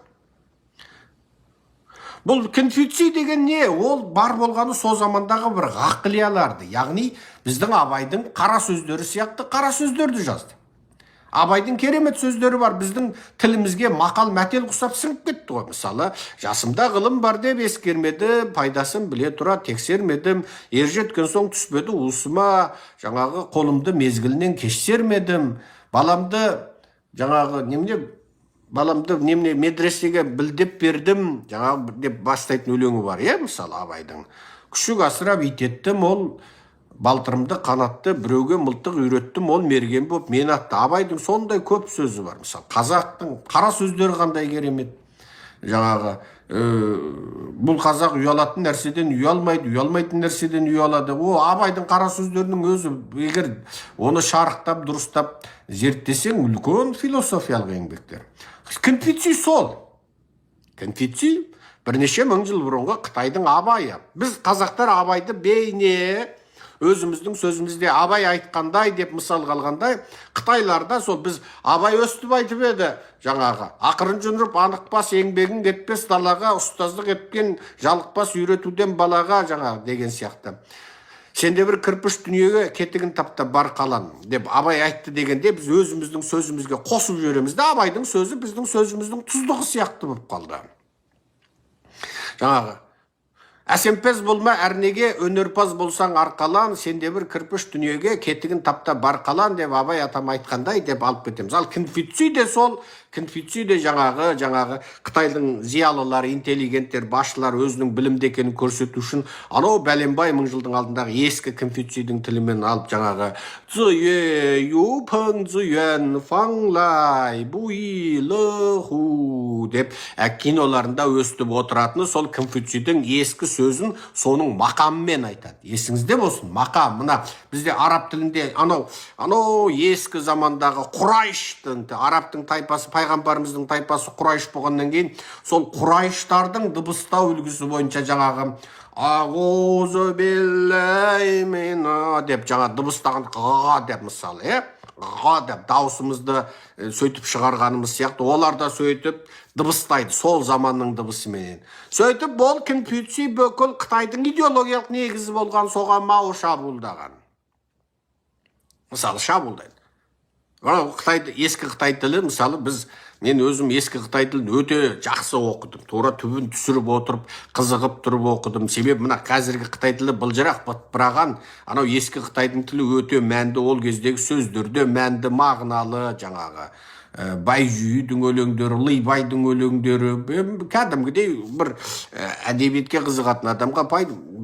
Бұл Конфуций деген не? Ол бар болғаны сол замандағы бір ғақлияларды, яғни біздің Абайдың қара сөздері сияқты қара сөздерді жазды. Абайдың керемет сөздері бар, біздің тілімізге мақал мәтел құсап сіңіп кетті ғой. Мысалы, жасымда ғылым бар деп ескермеді, пайдасын біле тұра тексермедім, ер жеткен соң түспеді уысыма, жаңағы қолымды мезгілінен кеш сермедім, баламды медресеге білдеп бердім, жаңағы деп бастайтын өлеңі бар, мысалы Абайдың. Күшік асырап итеттім, ол балтырымды қанатты, біреуге мылтық үйреттім, ол мерген боп мен атты. Абайдың сондай көп сөзі бар. Мысалы, қазақтың қара сөздері қандай керемет. Жаңағы бұл қазақ ұялатын нәрседен ұялмайды, ұялмайтын нәрседен ұялады. О, Абайдың қара сөздерінің өзі, егер оны шарықтап, дұрыстап зерттесең, үлкен философиялық еңбектер. Конфуций сол. Конфуций бірнеше мың жыл бұрынғы Қытайдың Абайы. Біз қазақтар Абайды бейне өзіміздің сөзімізде Абай айтқандай деп мысал қалғандай, Қытайларда сол біз Абай өстіп айтып еді, жаңағы ақырын жүріп анықпас еңбегің кетпес далаға, ұстаздық еткен жалықпас үйретуден балаға, жаңағы деген сияқты. Сенде бір кірпіш дүниеге кетігін тапта бар қалан деп Абай айтты дегенде біз өзіміздің сөзімізге қосып жібереміз де, Абайдың сөзі біздің сөзіміздің тұздығы сияқты болып қалды. Жаңағы әсемпез болма әрнеге, өнерпаз болсаң арқалан, сенде бір кірпіш дүниеге кетігін тапта бар қалан деп Абай атам айтқандай деп алып кетеміз. Ал Конфуций де сол, Конфуций де жаңағы Қытайдың зиялылары, интеллигенттер, басшылар өзінің білімді екенін көрсету үшін анау бәленбай мың жылдың алдындағы ескі Конфуцийдің тілімен алып жаңағы «Зүйе ю пың зүйен фаңлай буи лы ху» деп киноларында өстіп отыратыны сол Конфуцийдің ескі сөзін соның мақамымен айтады. Есіңізде болсын, мақам. Мына бізде араб тілінде анау ескі замандағы Құрайштың, арабтың тайпасы, пайғамбарымыздың тайпасы Құрайш болғаннан кейін, сол Құрайштардың дыбыстау үлгісі бойынша жаңағы Ағузу биллаhi мина деп жаңа дыбыстаған ға деп мысалы, ға деп дауысымызды сөйтіп шығарғанымыз сияқты, олар да сөйтіп дыбыстайды сол заманның дыбысыменен. Сөйтіп ол Конфуций бүкіл Қытайдың идеологиялық негізі болған соған Мао шабуылдаған. Мысалы шабуылдайды. Ескі Қытай тілі, мысалы мен өзім ескі Қытай тілін өте жақсы оқыдым. Тура түбін түсіріп отырып, қызығып тұрып оқыдым. Себебі мына қазіргі Қытай тілі былжырақ бытпыраған, анау ескі Қытайдың тілі өте мәнді, ол кездегі сөздерде мәнді, мағыналы, жаңағы Байжүйдің өлеңдері, Лыйбайдың өлеңдері, кәдімгідей бір әдебиетке қызығатын адамға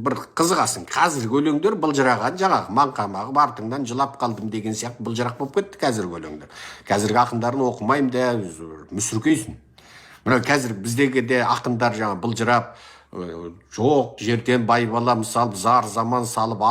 бір қызығасың. Қазіргі өлеңдер былжыраған, жаңағы маңқамағы артыңнан жылап қалдым деген сияқты былжырақ болып кетті қазіргі өлеңдер. Қазіргі ақындарын оқымаймын да мүсіркейсің. Мына қазір біздегі де ақындар жаңа былжырап, жоқ жерден байбала мысалы зар заман салып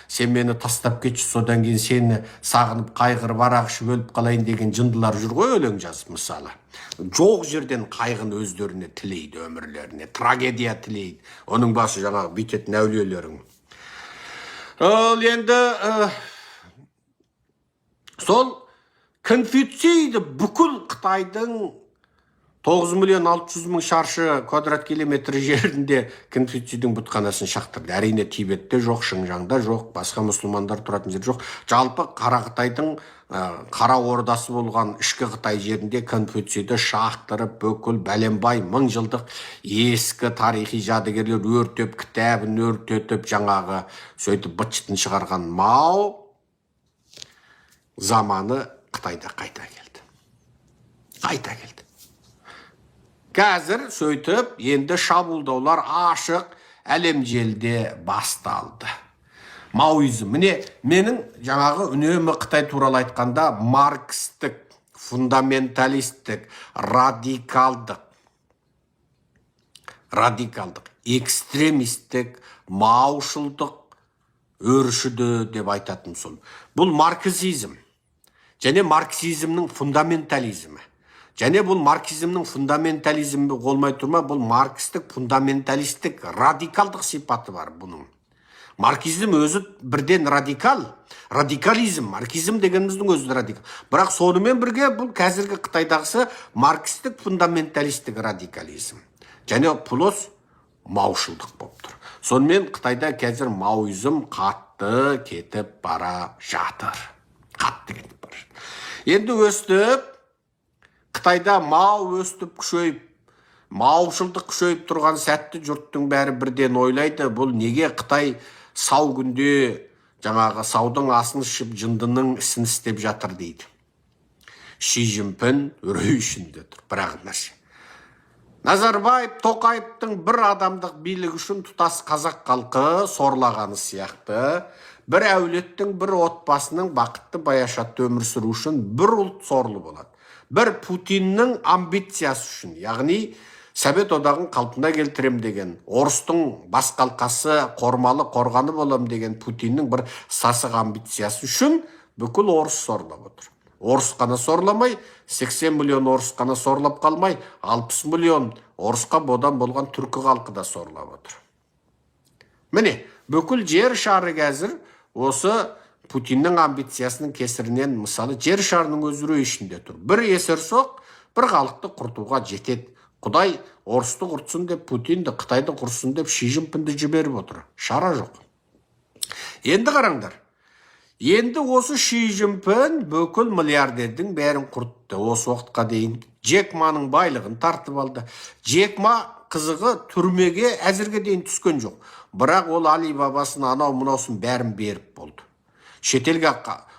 сен мені тастап кетші, содан кейін сені сағынып қайғырып арақ ішіп өліп қалайын деген жындылар жүр ғой өлең жазып. Мысалы жоқ жерден қайғыны өздеріне тілейді, өмірлеріне трагедия тілейді. Оның басы жаңағы бүйтетін әулиелерің. Ол енді сол Конфуцийді бүкіл Қытайдың 9.600.000 шаршы квадрат километр жерінде Конфуцийдің бұтханасын шақтырды. Әрине Тибетте жоқ, Шыңжаңда жоқ, басқа мұсылмандар тұратын жер жоқ. Жалпы Қара Қытайдың қара ордасы болған ішкі Қытай жерінде Конфуцийді шақтырып, бүкіл бәленбай 1000 жылдық ескі тарихи жәдігерлер өртеп, кітабын өртетіп, жаңағы сөйтіп быт-шытын шығарған Мао заманы Қытайда қайта келді. Қазір сөйтіп енді шабуылдаулар ашық әлем желде басталды. Маоизм. Міне менің жаңағы үнемі Қытай туралы айтқанда маркстік, фундаменталистік, радикалдық, экстремистік, маошылдық өршіді деп айтатын сол. Бұл марксизм және марксизмнің фундаментализмі. Және бұл марксизмнің фундаментализмі болмай тұрма, бұл маркстік, фундаменталистік, радикалдық сипаты бар бұның. Марксизм өзі бірден радикализм, марксизм дегеніміздің өзі радикал. Бірақ сонымен бірге бұл қазіргі Қытайдағысы маркстік, фундаменталистік радикализм. Және плюс маошылдық болып тұр. Сонымен Қытайда қазір маоизм қатты кетіп бара жатыр. Енді өстіп, Қытайда Мао өстіп күшейіп, маошылдық күшейіп тұрған сәтті жұрттың бәрі бірден ойлайды, бұл неге Қытай сау күнде жаңағы саудың асын ішіп жындының ісін істеп жатыр дейді. Ши Цзиньпин үрей ішінде тұр, бірақ нәрсе. Назарбаев Тоқаевтың бір адамдық билік үшін тұтас қазақ халқы сорлағаны сияқты, бір әулеттің, бір отбасының бақытты баяшатты өмір сүру үшін бір ұлт сорлы болады. Бір Путиннің амбициясы үшін, яғни Совет одағын қалпына келтірем деген, орыстың бас қалқасы, қормалы қорғаны болам деген Путиннің бір сасық амбициясы үшін бүкіл орыс сорлап отыр. Орыс қана сорламай, 80 миллион орыс қана сорлап қалмай, 60 миллион орысқа бодан болған түркі халқы да сорлап отыр. Міне, бүкіл жер шары қазір осы Путиннің амбициясының кесірінен, мысалы, жер шарының өзірі ішінде тұр. Бір есер соқ, бір халықты құртуға жетеді. Құдай орысты құртсын деп, Путинді, Қытайды құртсын деп, Ши Цзиньпинді жіберіп отыр. Шара жоқ. Енді қараңдар. Енді осы Ши Цзиньпин бүкіл миллиардердің бәрін құртты. Осы уақытқа дейін Джек Маның байлығын тартып алды. Джек Ма қызығы түрмеге әзірге дейін түскен жоқ. Бірақ ол Алибабасын анау-мынаусын бәрін беріп болды. Шетелге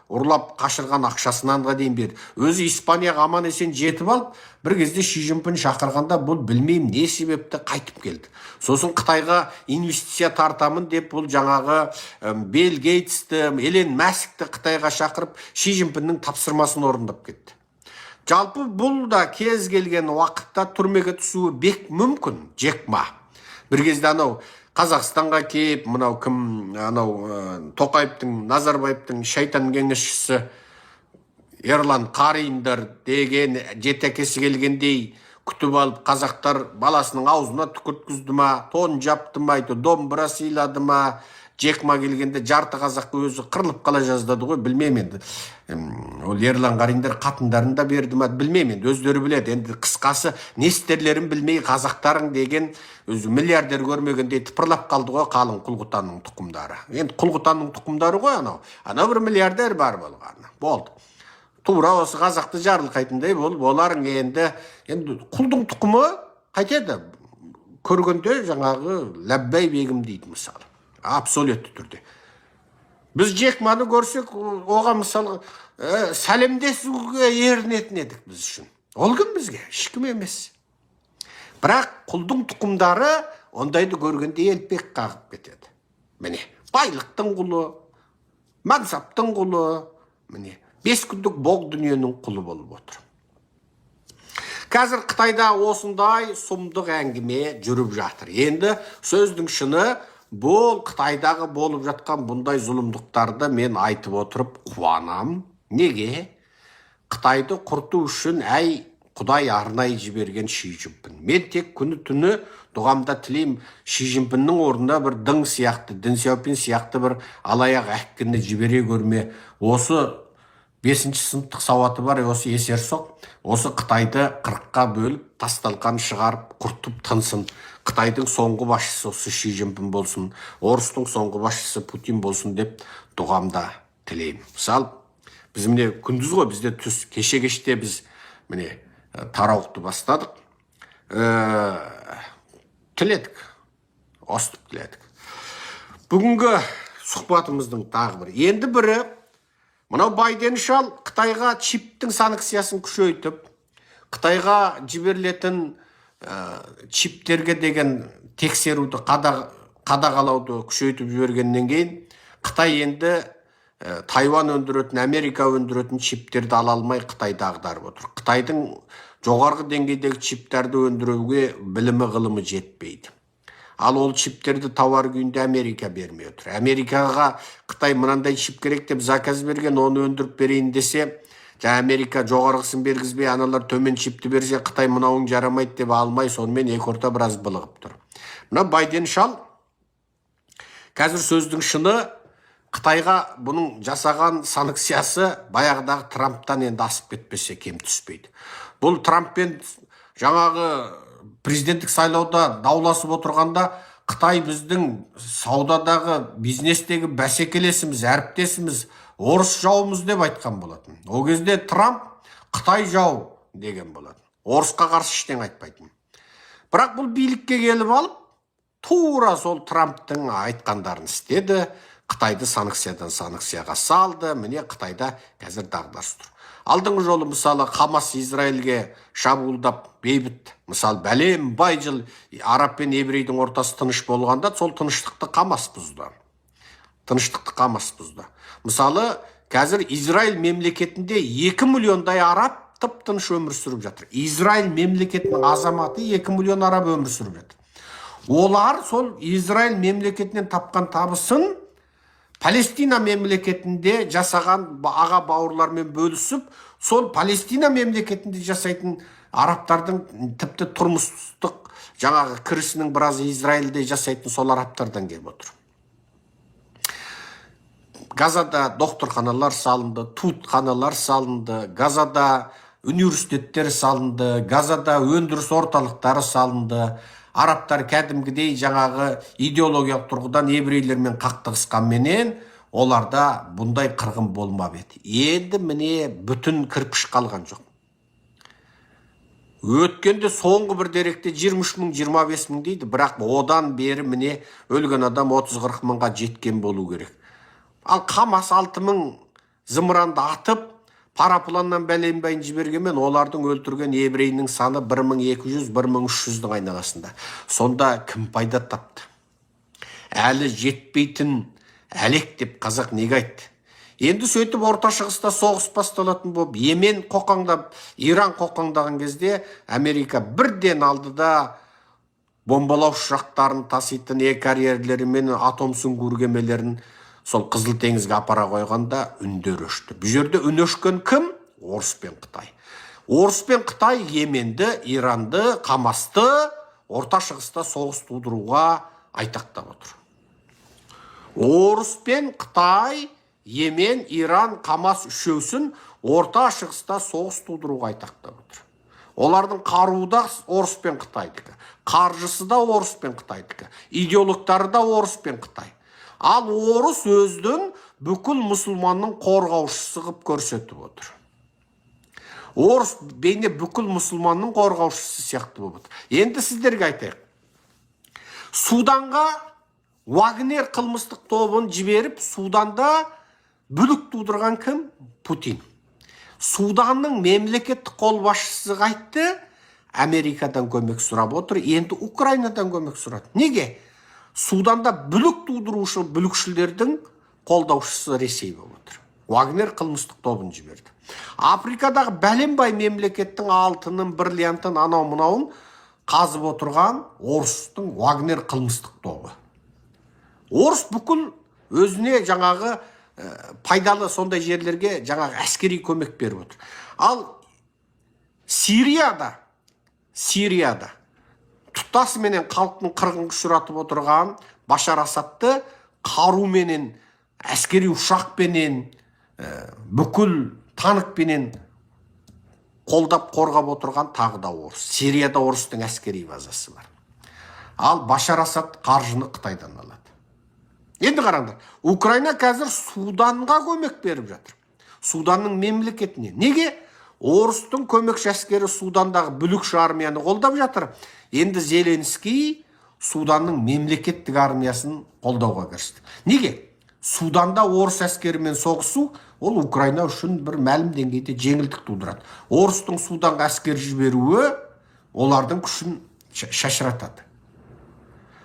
ұрлап қашырған ақшасынанға дейін берді. Өзі Испанияға аман есен жетіп алып, бір кезде Ши Цзиньпин шақырғанда бұл білмеймін не себепті қайтып келді. Сосын Қытайға инвестиция тартамын деп бұл жаңағы Билл Гейтсті, Элон Маскты Қытайға шақырып, Ши Цзиньпиннің тапсырмасын орындап кетті. Жалпы бұл да кез келген уақытта түрмеге түсуі бек мүмкін. Джек Ма бір кезде анау Қазақстанға келіп, мынау кім, анау Тоқаевтың, Назарбаевтың шайтан кеңесшісі Ерлан Қариндер деген жетекесі келгендей күтіп алып, қазақтар баласының аузына түкірткізді ма, тон жапты ма, домбыра сыйлады ма, Джекма келгенде жарты қазаққа өзі қырылып қала жаздады ғой, білмеймін енді. Ол Ерлан Қариндер қатындарын да берді ма, білмеймін енді, өздері біледі. Енді қысқасы не істерлерін білмей қазақтарың деген өзі миллиардер көрмегендей тыпырлап қалды ғой қалың Құл-Құтанның тұқымдары. Енді Құл-Құтанның тұқымдары ғой анау бір миллиардер бар болғаны. Болды. Тура осы қазақты жарылқайтындай болып, оларың енді құлдың тұқымы қайтеді. Көргенде жаңағы Ләббай бегім дейді мысалы. Абсолютті түрде. Біз Джекманы көрсек, оған мысалы сәлемдесуге ерінетін едік біз үшін. Ол кім бізге? Ешкім емес. Бірақ құлдың тұқымдары ондайды көргенде елпек қағып кетеді. Міне, байлықтың құлы, мансаптың құлы, міне, 5 күндік боқ дүниенің құлы болып отыр. Қазір Қытайда осындай сұмдық әңгіме жүріп жатыр. Енді сөздің шыны, бұл Қытайдағы болып жатқан бұндай зұлымдықтарды мен айтып отырып қуанам. Неге? Қытайды құрту үшін Құдай арнайы жіберген Ши Цзиньпин. Мен тек күні түні дұғамда тілеймін, Ши Цзиньпиннің орнына бір Дэн Сяопин сияқты бір алаяқ әккіні жібере көрме. Осы 5-ші сыныптық сауаты бар, осы есерсоқ, осы Қытайды 40-қа бөліп, тасталқан шығарып, құртып тынсын. Қытайдың соңғы басшысы осы Ши Цзиньпин болсын, орыстың соңғы басшысы Путин болсын деп дұғамда тілеймін. Мысалы, біз міне күндіз ғой, бізде түс, кеше-кеште біз міне тарауықты бастадық. Тіледік, остып тіледік. Бүгінгі сұхбатымыздың тағы бір. Енді бірі, мынау Байден шал Қытайға чиптің санкциясын күшейтіп, Қытайға жіберілетін чиптерге деген тексеруді, қадағалауды күшейтіп жібергеннен кейін, Қытай енді Тайван өндіретін, Америка өндіретін чиптерді ала алмай Қытайды ағдарып отыр. Қытайдың жоғарғы деңгейдегі чиптерді өндіруге білімі ғылымы жетпейді. Ал ол чиптерді тауар күйінде Америка бермей отыр. Америкаға Қытай мынандай чип керек деп заказ берген, оны өндіріп берейін десе, Америка жоғарғысын бергізбей, аналар төмен чипті берсе, Қытай мынауың жарамайды деп алмай, сонымен екі орта біраз былығып тұр. Мына Байден шал қазір сөздің шыны, Қытайға бұның жасаған санкциясы баяғыдағы Трамптан енді асып кетпесе кем түспейді. Бұл Трамппен жаңағы президенттік сайлауда дауласып отырғанда Қытай біздің саудадағы, бизнестегі бәсекелесіміз, әріптесіміз, орыс жауымыз деп айтқан болатын. Ол кезде Трамп Қытай жау деген болатын. Орысқа қарсы ештеңе айтпайтын. Бірақ бұл билікке келіп алып, тура сол Трамптың айтқандарын істеді. Қытайды санкциядан санкцияға салды. Міне Қытайда қазір дағдарыс тұр. Алдыңғы жолы мысалы Хамас Израильге шабуылдап бейбіт, мысалы бәлем бай жыл араб пен еврейдің ортасы тыныш болғанда, сол тыныштықты Хамас бұзды. Мысалы, қазір Израиль мемлекетінде 2 миллиондай араб тып-тыныш өмір сүріп жатыр. Израиль мемлекетінің азаматы 2 миллион араб өмір сүріп жатыр. Олар сол Израиль мемлекетінен тапқан табысын Палестина мемлекетінде жасаған аға бауырлармен бөлісіп, сол Палестина мемлекетінде жасайтын арабтардың тіпті тұрмыстық жаңағы кірісінің біразы Израильде жасайтын сол арабтардан келіп отыр. Газада докторханалар салынды, туытханалар салынды, Газада университеттер салынды, Газада өндіріс орталықтары салынды. Арабтар кәдімгідей жаңағы идеологиялық тұрғыдан еврейлермен қақтығысқанменен оларда бұндай қырғын болмап еді. Енді міне бүтін кірпіш қалған жоқ. Өткенде соңғы бір деректе 23 мың, 25 мың дейді, бірақ одан бері міне өлген адам 30-40 мыңға жеткен болу керек. Ал Хамас 6 мың зымыранды атып, парапланнан бәленбайын жібергенмен олардың өлтірген еврейінің саны 1200-1300-дің айналасында. Сонда кім пайда тапты? Әлі жетпейтін әлек деп қазақ неге айтты? Енді сөйтіп орта шығыста соғыс басталатын болып, Йемен қоқаңдап, Иран қоқаңдаған кезде Америка бірден алды да бомбалау ұшақтарын таситын карьерлері мен атом сүңгуір кемелерін сол Қызыл теңізге апара қойғанда үндер өшті. Бұл жерде үн өшкен кім? Орыс пен Қытай. Орыс пен Қытай Йеменді, Иранды, Қамасты Орта Шығыста соғыс тудыруға айтақтап отыр. Орыс пен Қытай, Йемен, Иран, Қамас үшеусін Орта Шығыста соғыс тудыруға айтақтап отыр. Олардың қаруы да Орыс пен Қытайдікі, қаржысы да Орыс пен Қытайдікі, идеологтары да Орыс пен Қытай. Ал Орыс өздің бүкіл мұсылманның қорғаушысы қып көрсетіп отыр. Орыс бейне бүкіл мұсылманның қорғаушысы сияқты болып отыр. Енді сіздерге айтайық. Суданға Вагнер қылмыстық тобын жіберіп, Суданда бүлік тудырған кім? Путин. Суданның мемлекеттік қолбасшысы қайтты, Америкадан көмек сұрап отыр, енді Украинадан көмек сұрады. Неге? Суданда бүлік тудырушы бүлікшілердің қолдаушысы Ресей болып отыр. Вагнер қылмыстық тобын жіберді. Африкадағы бәленбай мемлекеттің алтынын, бриллиантын, анау-мынауын қазып отырған Орыстың Вагнер қылмыстық тобы. Орыс бүкіл өзіне жаңағы пайдалы сондай жерлерге жаңағы әскери көмек беріп отыр. Ал Сирияда тұтасыменен халықтың қырғын ұшыратып отырған Башар Асадты қаруменен, әскери ұшақпенен, бүкіл танкпенен қолдап қорғап отырған тағы да Орыс. Сирияда Орыстың әскери базасы бар. Ал Башар Асад қаржыны Қытайдан алады. Енді қараңдар, Украина қазір Суданға көмек беріп жатыр. Суданның мемлекетіне. Неге? Орыстың көмекші әскері Судандағы бүлікші армияны қолдап жатыр. Енді Зеленский Суданның мемлекеттік армиясын қолдауға кірісті. Неге? Суданда Орыс әскерімен соғысу, ол Украина үшін бір мәлім деңгейде жеңілдік тудырады. Орыстың Суданға әскер жіберуі олардың күшін шашыратады.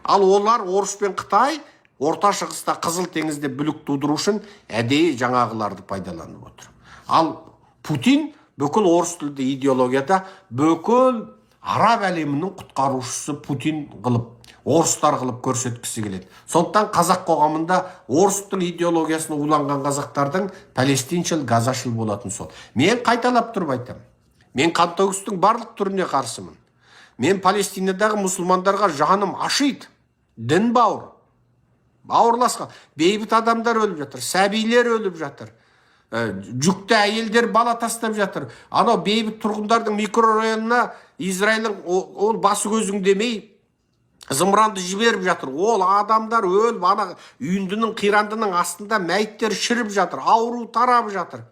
Ал олар Орыс пен Қытай Орта Шығыста Қызыл теңізде бүлік тудыру үшін әдейі жаңағыларды пайдаланып отыр. Ал Путин бүкіл орыс тілді идеологияда бүкіл араб әлемінің құтқарушысы Путин қылып, орыстар қылып көрсеткісі келеді. Сондықтан қазақ қоғамында орыстың идеологиясына уланған қазақтардың палестиншіл, газашыл болатын сол. Мен қайталап тұрып айтамын. Мен қантөгістің барлық түріне қарсымын. Мен Палестинадағы мұсылмандарға жаным ашиды. Дін бауыр. Бауырласқан. Бейбіт адамдар өліп жатыр, сәбилер өліп жатыр. Жүкті әйелдер бала тастап жатыр. Анау бейбіт тұрғындардың микрорайонына Израильдің ол басы көзің демей зымыранды жіберіп жатыр. Ол адамдар өліп, ана үйіндінің қирандының астында мәйттер шіріп жатыр, ауру тарап жатыр.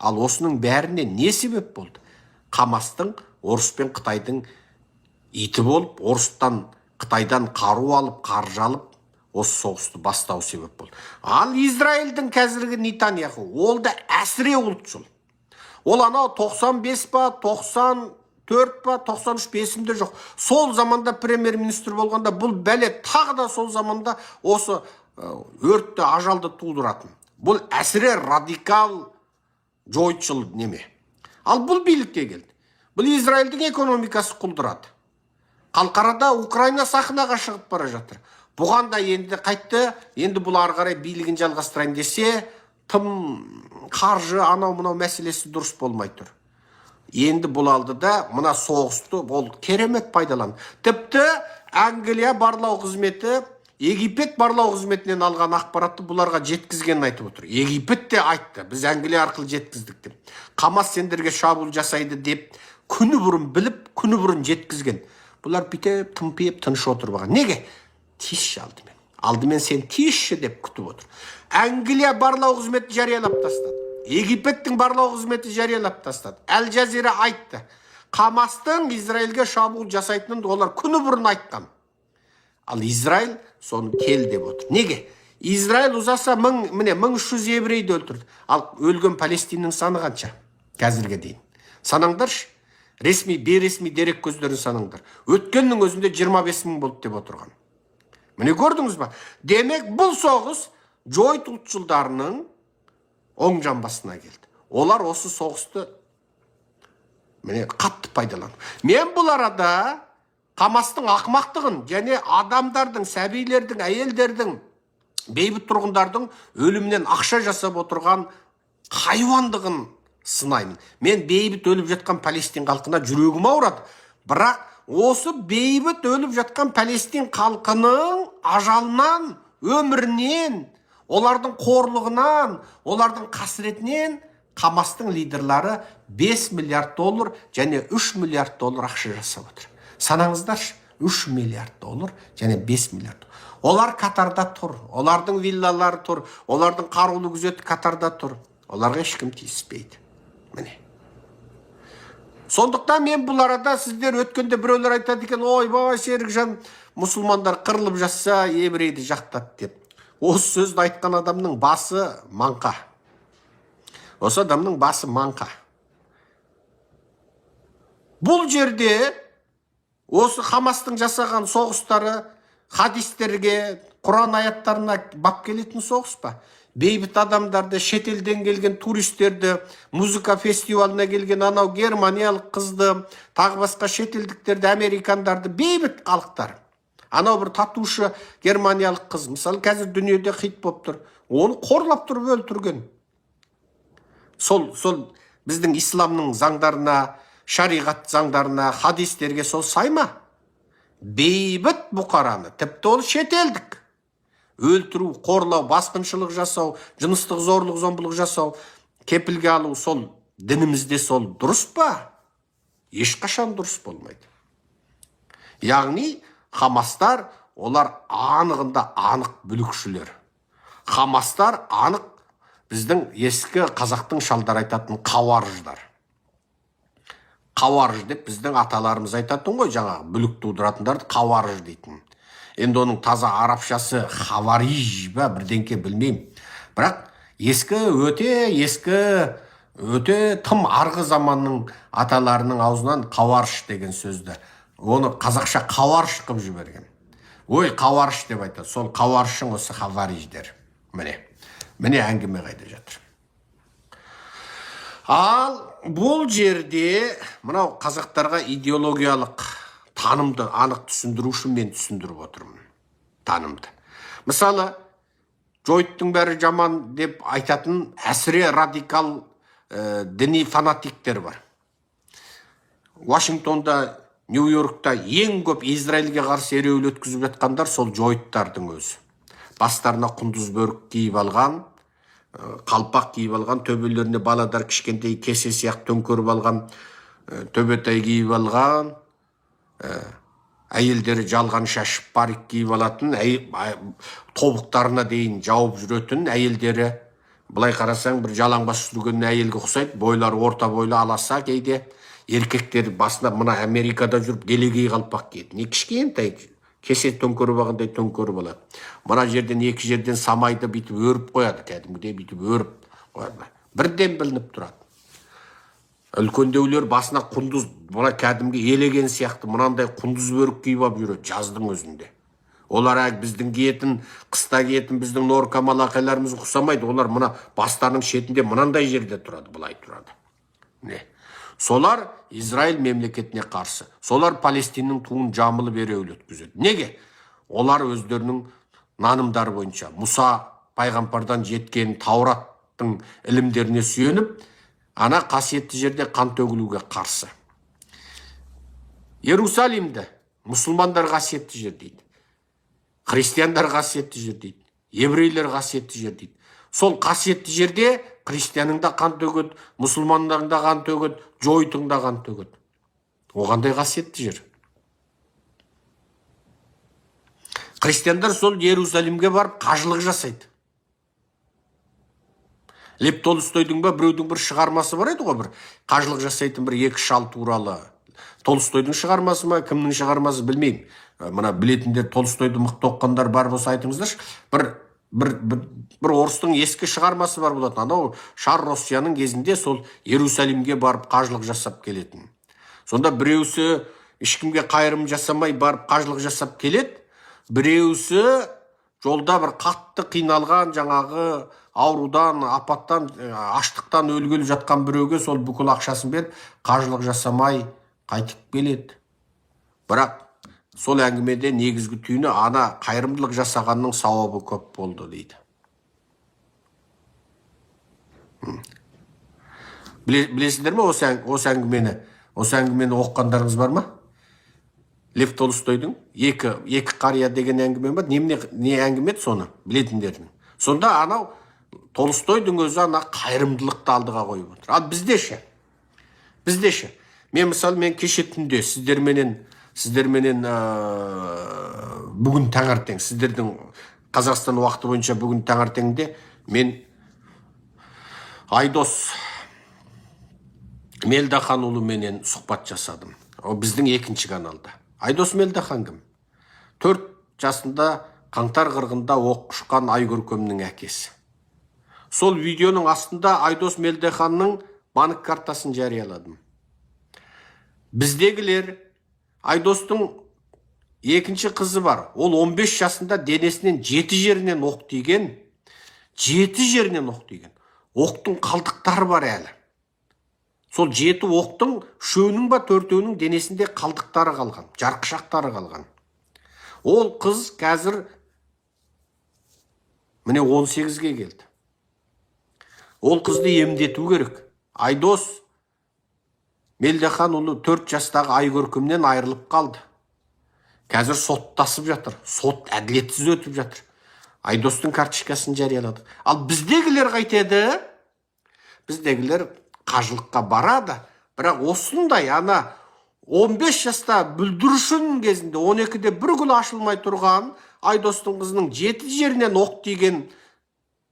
Ал осының бәріне не себеп болды? Қамастың Орыс пен Қытайдың иті болып, Орыстан, Қытайдан қару алып, қаржы алып, осы соғысты бастау себеп болды. Ал Израильдің қазіргі Нетаньяху, ол да әсіре ұлтшыл. Ол анау 95 па, 94 па, 93 есімде жоқ. Сол заманда премьер-министр болғанда бұл бәле тағы да сол заманда осы өртті, ажалды тудыратын. Бұл әсіре радикал жойытшыл неме. Ал бұл билікке келді. Бұл Израильдің экономикасы құлдырады. Қалқарада Украина сахнаға шығып бара жатыр. Бұған да енді қайтты, енді бұл ары қарай билігін жалғастырайын десе, тым қаржы анау-мынау мәселесі дұрыс болмай тұр. Енді бұл алдыда мына соғысты ол керемет пайдаланды. Тіпті Англия барлау қызметі, Египет барлау қызметінен алған ақпаратты бұларға жеткізгенін айтып отыр. Египет те айтты, біз Англия арқылы жеткіздік деп. Қамас сендерге шабуыл жасайды деп, күні бұрын біліп, күні бұрын жеткізген. Бұлар бүйтіп, тымпиып, тыныш отырып алған. Неге? Тиісші алдымен. Алдымен сен тиісші деп күтіп отыр. Англия барлау қызметі жариялап тастады. Египеттің барлау қызметі жариялап тастады. Әл-Жазира айтты. Қамастың Израильге шабуыл жасайтынын олар күні бұрын айтқан. Ал Израиль соны кел деп отыр. Неге? Израиль ұзаса 1300 еврейді өлтірді. Ал өлген Палестиннің саны қанша? Қазірге дейін. Санаңдаршы. Ресми, бейресми дерек көздерін санаңдар. Өткеннің өзінде 25 000 болды деп отырған. Міне көрдіңіз ба? Демек бұл соғыс жойт ұлтшылдарының оң жамбасына келді. Олар осы соғысты міне қатты пайдаланды. Мен бұл арада Хамастың ақмақтығын және адамдардың, сәбилердің, әйелдердің, бейбіт тұрғындардың өлімінен ақша жасап отырған хайуандығын сынаймын. Мен бейбіт өліп жатқан Палестин халқына жүрегім ауырады. Бірақ осы бейбіт өліп жатқан Палестин халқының ажалынан, өмірінен, олардың қорлығынан, олардың қасіретінен Хамастың лидерлары 5 миллиард доллар және 3 миллиард доллар ақша жасап отыр. Санаңыздаршы, 3 миллиард доллар және 5 миллиард. Олар Катарда тұр, олардың виллалары тұр, олардың қарулы күзеті Катарда тұр. Оларға ешкім тиіспейді. Міне. Сондықтан мен бұл арада сіздер өткенде біреулер айтады екен, ой, баба Серікжан, мұсылмандар қырылып жатса, еврейді жақтады деп. Осы сөзді айтқан адамның басы маңқа. Осы адамның басы маңқа. Бұл жерде осы Хамастың жасаған соғыстары хадистерге, Құран аяттарына бап келетін соғыс па? Бейбіт адамдарды, шетелден келген туристерді, музыка фестивалына келген анау германиялық қызды, тағы басқа шетелдіктерді, американдарды, бейбіт халықтар. Анау бір татушы германиялық қыз, мысалы қазір дүниеде хит болып тұр, оны қорлап тұрып өлтірген. Сол біздің исламның заңдарына, шариғат заңдарына, хадистерге сол сайма? Бейбіт бұқараны, тіпті ол шетелдік. Өлтіру, қорлау, басқыншылық жасау, жыныстық зорлық, зомбылық жасау, кепілге алу, сол дінімізде сол дұрыс па? Ешқашан дұрыс болмайды. Яғни Хамастар, олар анығында анық бүлікшілер. Хамастар анық біздің ескі қазақтың шалдар айтатын қауарыждар. Қауарыж деп біздің аталарымыз айтатын ғой, жаңағы бүлік тудыратындарды қауарыж дейтін. Енді оның таза арабшасы хавариж ба, бірдеңке білмеймін. Бірақ өте тым арғы заманның аталарының аузынан қауарыш деген сөзді. Оны қазақша қауарыш қып жіберген. Ой, қауарыш деп айтады. Сол қауарышың осы хавариждер. Міне әңгіме қайда жатыр. Ал бұл жерде мынау қазақтарға идеологиялық танымды анық түсіндіру үшін мен түсіндіріп отырмын. Танымды. Мысалы, Джойттың бәрі жаман деп айтатын әсіре радикал діни фанатиктер бар. Вашингтонда, Нью-Йоркта ең көп Израильге қарсы ереуіл өткізіп жатқандар сол Джойттардың өзі. Бастарына құндыз бөрік киіп алған, қалпақ киіп алған, төбелеріне баладар кішкентай кесе сияқты төңкеріп алған, төбетай киіп алған, әйелдері жалған шашып парик киіп алатын, тобықтарына дейін жауып жүретін әйелдері, былай қарасаң бір жалаңбас жүрген әйелге ұқсайды, бойлары орта бойлы аласа кейде, еркектер басына мына Америкада жүріп делегей қалпақ киеді. Не кішкентай кесе төңкеріп алғандай төңкеріп алады. Мына жерден екі жерден самайды бүйтіп өріп қояды, кәдімгідей бүйтіп өріп қояды. Бірден білініп тұрады. Үлкендеулер басына құндыз, мына кәдімгі елеген сияқты мынандай құндыз бөрік киіп алып жүреді жаздың өзінде. Олар біздің киетін, қыста киетін біздің норкамалақайларымыз ұқсамайды. Олар мына бастарының шетінде мынандай жерде тұрады, былай тұрады. Не? Солар Израиль мемлекетіне қарсы. Солар Палестиннің туын жамылып ереуіл өткізеді. Неге? Олар өздерінің нанымдары бойынша Мұса пайғамбардан жеткен Таураттың ілімдеріне сүйеніп, ана қасиетті жерде қан төгілуге қарсы. Иерусалимді мұсылмандар қасиетті жер дейді. Христиандар қасиетті жер дейді. Еврейлер қасиетті жер дейді. Сол қасиетті жерде христианың да қан төгеді, мұсылмандардың да қан төгеді, Джойттың да қан төгеді. Оғандай қасиетті жер. Христиандар сол Иерусалимге барып қажылық жасайды. Лев Толстойдың ба біреудің бір шығармасы бар еді ғой, бір қажылық жасайтын бір екі шал туралы. Толстойдың шығармасы ма, кімнің шығармасы білмеймін. Мына білетіндер, Толстойды мықты оққандар бар болса айтыңыздаршы. Бір орыстың ескі шығармасы бар болатын. Анау Шар Россияның кезінде сол Иерусалимге барып қажылық жасап келетін. Сонда біреусі ешкімге қайырым жасамай барып қажылық жасап келеді. Біреусі жолда бір қатты қиналған, жаңағы аурудан, апаттан, аштықтан өлгелі жатқан біреуге сол бүкіл ақшасын беріп, қажылық жасамай қайтып келеді. Бірақ сол әңгімеде негізгі түйіні ана қайырымдылық жасағанның сауабы көп болды дейді. Білесіздер ме осы әңгімені? Осы әңгімені оқығандарыңыз бар ма? Лев Толстойдың екі қария деген әңгіме бар. Не әңгіме еді соны білетіндердің. Сонда анау Толстойдың өзі ана қайырымдылықты алдыға қойып отыр. Ал бізде ше. Мен кеше түнде сіздерменен бүгін таңертең, сіздердің Қазақстан уақыты бойынша бүгін таңертеңде мен Айдос Мелдаханұлыменен сұхбат жасадым. О біздің екінші каналда. Айдос Мелдахан кім? 4 жасында қаңтар қырғында оқ ұшқан Айгөркемнің әкесі. Сол видеоның астында Айдос Мелдаханның банк картасын жарияладым. Біздегілер Айдостың екінші қызы бар. Ол 15 жасында денесінен 7 жерінен оқ тиген. 7 жерінен оқ тиген. Оқтың қалдықтары бар әлі. Сол 7 оқтың 3-інің ба 4-інің денесінде қалдықтары қалған, жарқышақтары қалған. Ол қыз қазір міне 18-ге келді. Ол қызды емдету керек. Айдос Мелдаханұлы 4 жастағы Айгөркемнен айырылып қалды. Қазір соттасып жатыр. Сот әділетсіз өтіп жатыр. Айдостың карточкасын жариялады. Ал біздегілер қайтеді? Біздегілер қажылыққа барады. Бірақ осындай ана 15 жаста бүлдіршін кезінде 12-де бір күн ашылмай тұрған Айдостың қызының 7 жерінен оқ тиген,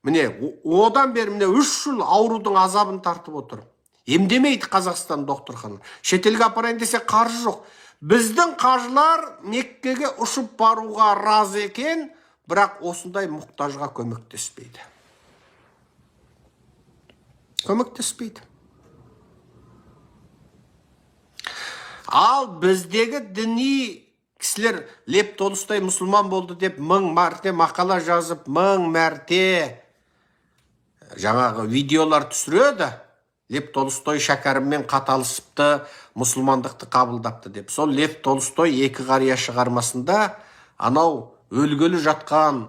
міне одан бері 3 жыл аурудың азабын тартып отыр. Емдемейді Қазақстан докторхана. Шетелге апарайын десе қаржы жоқ. Біздің қажылар Меккеге ұшып баруға разы екен, бірақ осындай мұқтажға көмектеспейді. Ал біздегі діни кісілер Лев Толстой мұсылман болды деп 1000 мәрте мақала жазып, 1000 мәрте жаңағы видеолар түсіреді. Лев Толстой шәкәріммен қаталысыпты, мұсылмандықты қабылдапты деп. Сол Лев Толстой 2 қария шығармасында анау өлгелі жатқан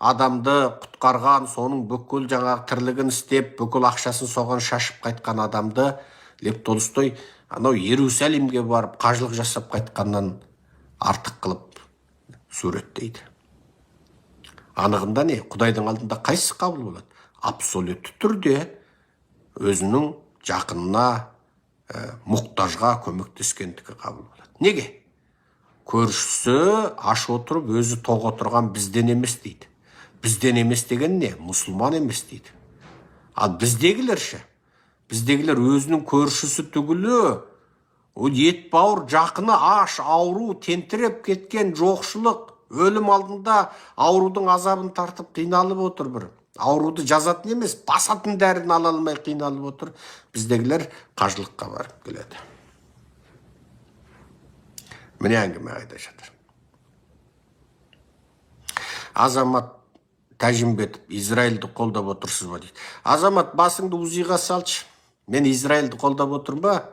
адамды құтқарған, соның бүкіл жаңағы тірлігін істеп, бүкіл ақшасын соған шашып қайтқан адамды Лев Толстой анау Иерусалимге барып қажылық жасап қайтқаннан артық қылып суреттейді. Анығында не? Құдайдың алдында қайсысы қабыл болады? Абсолютті түрде өзінің жақынына, мұқтажға көмектескендігі қабыл болады. Неге? Көршісі аш отырып, өзі тоқ отырған бізден емес дейді. Бізден емес деген не? Мұсылман емес дейді. Ал біздегілер ше? Біздегілер өзінің көршісі түгілі, ет бауыр жақыны аш, ауру, тентіреп кеткен, жоқшылық, өлім алдында аурудың азабын тартып қиналып отыр бір. Ауруды жазатын емес, басатын дәрін ала алмай қиналып отыр. Біздегілер қажылыққа барып келеді. Міне әңгіме қайда жатыр. Азамат Тәжімбетов, Израильді қолдап отырсыз ба дейді. Азамат, басыңды УЗИ-ға салшы. Мен Израильді қолдап отырмын ба?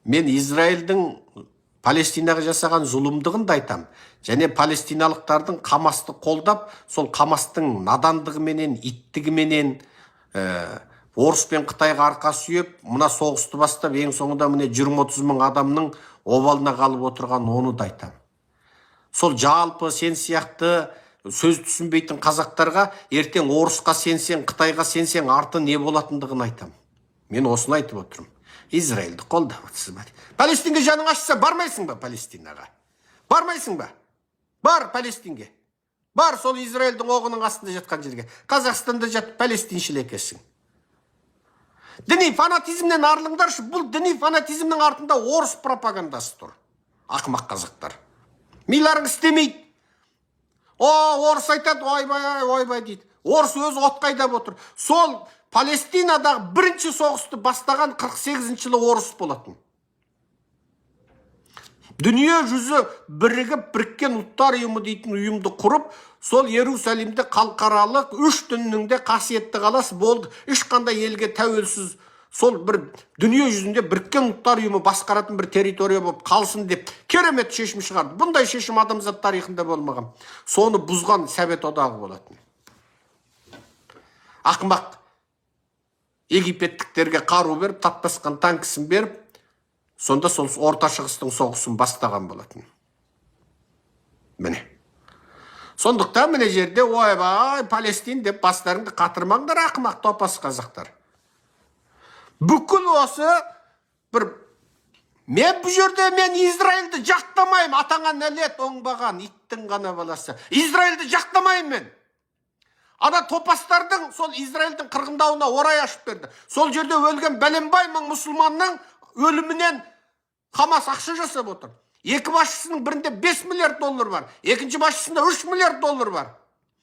Мен Израильдің Палестинаға жасаған зұлымдығын да айтам. Және палестиналықтардың Хамасты қолдап, сол Хамастың надандығыменен, иттігіменен, Орыс пен Қытайға арқа сүйеп, мына соғысты бастап, ең соңында міне 20-30 мың адамның обалына қалып отырған оны да айтам. Сол жалпы сен сияқты сөз түсінбейтін қазақтарға ертең Орысқа сенсең, Қытайға сенсең, арты не болатындығын айтам. Мен осыны айтып отырмын. Израильді қолдап отырсыз ба? Палестинге жаның ашса бармайсың ба Палестинаға? Бармайсың ба? Бар Палестинге. Бар сол Израильдің оғының астында жатқан жерге. Қазақстанда жатып палестиншіл екенсің. Діни фанатизмнен арылыңдаршы. Бұл діни фанатизмнің артында орыс пропагандасы тұр. Ақымақ қазақтар. Миларың істемейді. Орыс айтады, ойбай дейді. Орыс өзі отқайдап отыр. Сол Палестинадағы бірінші соғысты бастаған 48 жылы орыс болатын. Дүние жүзі біріккен ұлттар ұйымы дейтін ұйымды құрып, сол Иерусалимде халықаралық 3 діннің де қасиетті қаласы болды. Ешқандай елге тәуелсіз сол бір дүние жүзінде біріккен ұлттар ұйымы басқаратын бір территория болып қалсын деп керемет шешім шығарды. Бұндай шешім адамзат тарихында болмаған. Соны бұзған Совет одағы болатын. Ақымақ египеттіктерге қару беріп, таппасқан танкісін беріп, сонда сол Орта Шығыстың соғысын бастаған болатын. Міне. Сондықтан міне жерде ойбай Палестин деп бастарыңды қатырмаңдар, ақымақ топас қазақтар. Бүкіл осы бір мен бұл жерде мен Израильді жақтамайым, атаңа нәлет оңбаған иттің ғана баласы. Израильді жақтамайым мен. Ана топастардың сол Израильдің қырғындауына орай ашып берді. Сол жерде өлген бәленбай мың мұсылманның өлімінен Хамас ақша жасап отыр. Екі басшысының бірінде 5 миллиард доллар бар, екінші басшысында 3 миллиард доллар бар.